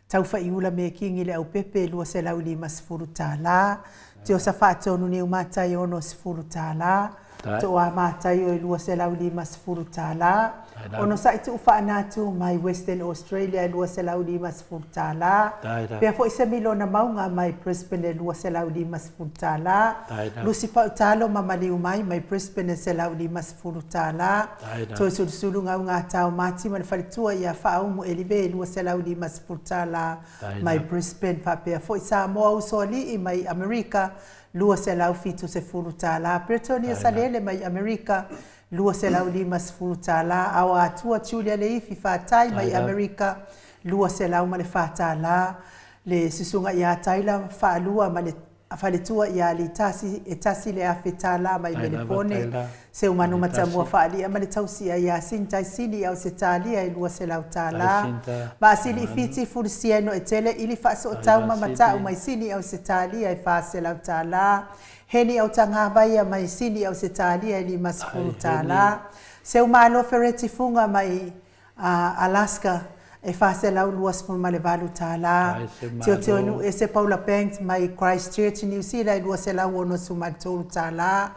tau whaiula me kingi le au pepe lua se laudi masfuru tāla. Te o sa whaatonu ni umatai ono sfuru tāla. Te o a mātai o lua se laudi masfuru tāla. Ono sa itu whaanatu mai Western Australia lua se laudi masfuru tāla. Pea fo isa milona maunga mai Brisbane lua se laudi masfuru tāla. Lusi pau talo mamali umai mai Brisbane se laudi masfuru tāla. Toi sulu ngau ngā tau mati ma le whalitua ia whaumu elive lua se laudi masfuru tāla mai Brisbane. Pea fo isa moa usoli I mai Amerika lua se lau fitu se furu tāla. Bretonia salele mai Amerika lua se lau lima se furu tāla. Awa atua Julia le ifi whātai mai Amerika lua se lau ma le whātāla. Le susunga ia taila whaalua ma le whaletua ia li tasi le awhetala mai Melipone. Se umanu matamua whaalia ma le tausia ia sintai sili au se tālia lua se lau tāla. Ma asili fiti furisieno e tele ili whaaso o tauma matau mai sini au se tālia wha se lau tāla. Heni au tangawai mai sini au se tālia ili masfuru tāla. Se umano fereti funga mai Alaska e whaselau luas fo male valu tāla. Tio tio nu e se Paula Banks mai Christchurch New Zealand luaselau ono sumatolu tāla.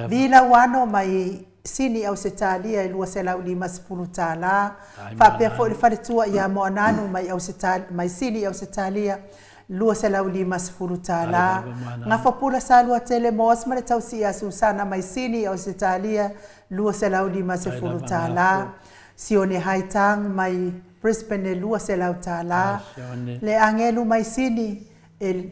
Vila wano mai sini au se talia e luaselau 50 tāla. Whapea fo le whaletua ia moananu mai au se talia, mai sini au se talia. Lua se lau 50 tāla. Ngā whapula sa lua tele mos ma le tausi a Susana mai sini au se talia. Lua se lau 50 tāla. Sione Haitang mai Brisbane lua se lau tāla. Le angelu mai sini e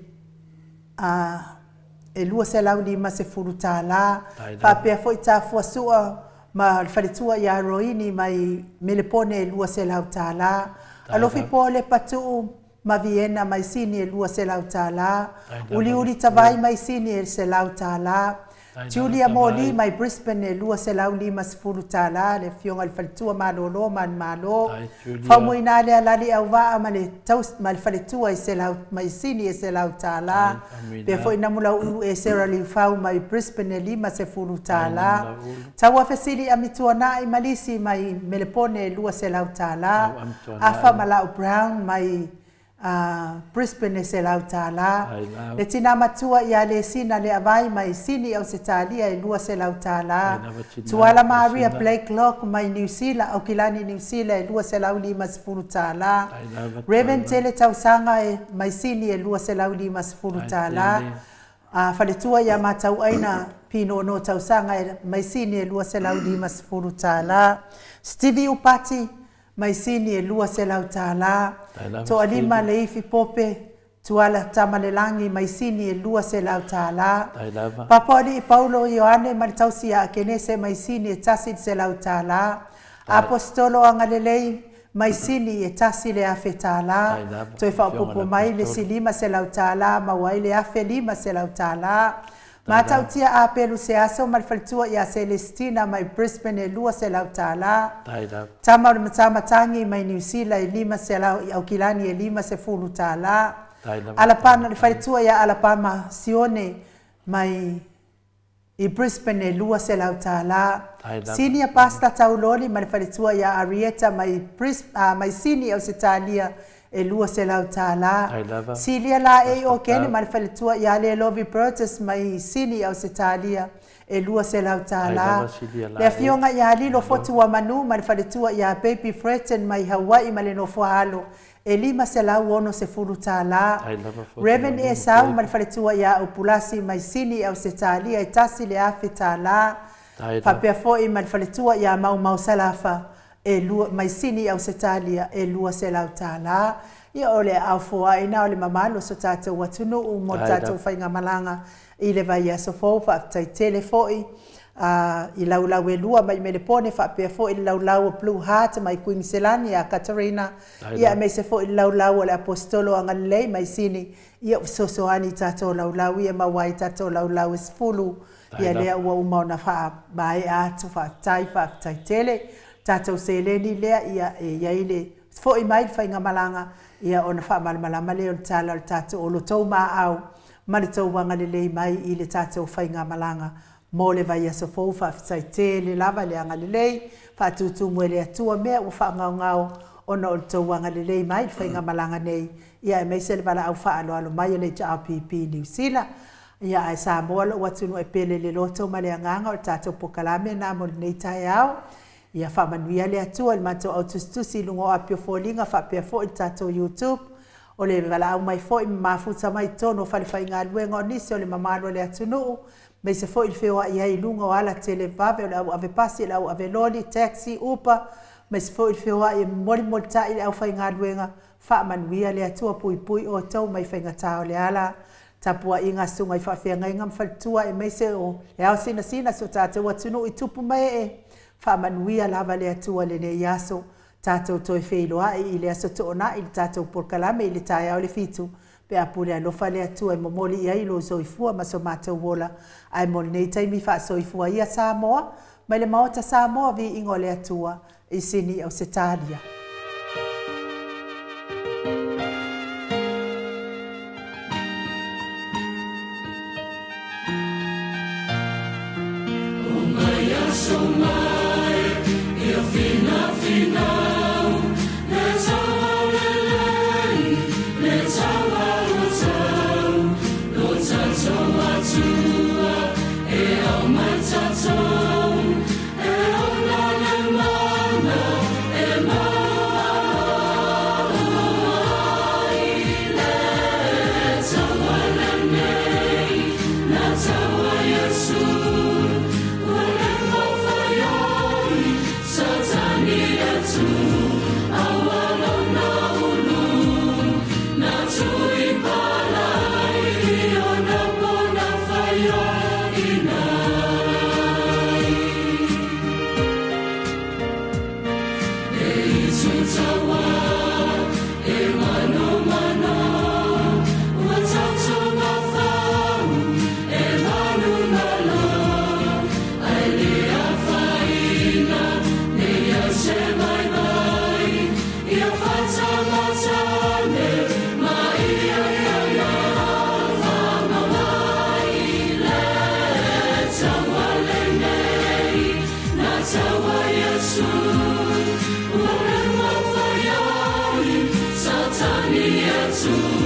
lua se lau 50 tāla. Whapea fo i tā fuasua ma whaletua i Aroini mai Melepone e lua se lau tāla. Alofi po le patu ma Vienna mai sini e lua se lau tāla. Uli tawai mai sini e se lau tāla. Julia Moli mai Brisbane e lua se lau 50 tāla. Le fionga le whaletua malolo man malo. Whamuina le alali au waa ma le taus ma le whaletua e se lau mai sini e se lau tāla. Pe fo ina mula ulu e Sarah Lee Fau mai Brisbane e 50 tāla. Taua fesili amitua na i malisi mai Melepone e lua se lau tāla. Afa Malau Brown mai Brisbane se lau tāla. Le tina matua i ale sina le avai mai sini au se talia e lua se lau tāla. Tuala Maria Blake Lock mai New Zealand au kilani New Zealand e lua se lau 50 tāla. Reverend Tele Tausanga e mai sini e lua se lau 50 tāla. Whaletua ia matau aina pino no Tausanga e mai sini e lua se lau 50 tāla. Stevie Upati mai sini e lua se lau tāla. To alima le ifi pope tuala tamalelangi mai sini e lua se lau tāla. Papori Paulo Ioane maritausi a kenese mai sini e tasi se lau tāla. Apostolo angalelei mai sini e tasi le afe tāla. To e whaupopo mai le silima se lau tāla, mawai le afe 5 se lau tāla. Matautia a pelu se aso malfaltua ia Celestina mai Brisbane e lua se lau tāla. Tama matamatangi mai New Zealand e 5 se lau au kilani e 50 tāla. Alapana le faltua ia Alabama Sione mai i Brisbane e lua se lau tāla. Senior Pastor Tauloli mai faltua ia Arietta mai sini au se talia e lua se lau tāla. Silia la e o kene mai whaletua i ale Lovi Burgess mai sini au se talia e lua se lau tāla. Le fionga i ali lo fotu wa manu mai whaletua i a Baby Fretton mai Hawaii mai le no fuahalo e 5 se lau ono se furu tāla. Reverend e sau mai whaletua i a Upulasi mai sini au se talia e tasi le afe tāla. Papea foi mai whaletua i a mau salafa. E lua mai sini au se talia e lua se lau tāla. Ia ole au foa ina ole mamalo so tātou watunu u mo tātou whainga malanga i le vai aso fōu whaatai tele foi. I laulau e lua mai Melepone whaapea foi i laulau Blue Heart mai Queenselani a Katarina. Ia me se foi i laulau ole apostolo angalei mai sini. Ia sosoani tātou laulau ia mawai tātou laulau esfulu. Ia lea ua umauna wha mai atu whaatai tele. Tātou se leni lea ia e iaile fo i mai whainga malanga ia ona wha malamalama leo tāla tātou o lo tau maa au mani tau wanga le lei mai i le tātou whainga malanga mō le vai aso fōu whaafitai te le lava le anga le lei whaatutu mwe le atua mea o whaangau ngau ona o le tau wanga le lei mai whainga malanga nei ia e meise le wala au whaalo alo mai o le JRPP New Zealand ia e sa moa lo watunu e pele le loto ma le anganga o tātou pokalame na mo le nei tai au. Ia whamanuia le atua, le matou autustusi lungo apio fōlinga, whapea fō i tātou YouTube. O le wala au mai fō i mafuta mai tono, whalewhai ngā luenga o nisi o le mamalo le atunuu. Mei se fō i whioa i hei lunga o ala tele vave, o le au ave pasi, le au ave loli, taxi, upa. Mei se fō i whioa i mori ta i le au whai ngā luenga, whamanuia le atua pui pui o tau mai whainga tāo le ala. Tapua i ngā sunga i whawhia ngai ngam whaltua e mei se o le au sina so tātou atunuu i tupu mai e. Whamanuia lava le atua le ne iaso, tātou toi wheiloa i le aso toona i le tātou porkalame i le tae au le fitu. Pe apule alofa le atua i momoli i ailo zoifua ma so mātou wola. Ai moli nei taimi wha soifua ia Samoa, mai le maota Samoa vi ingo le atua i sini au se talia. Final, there's a Satania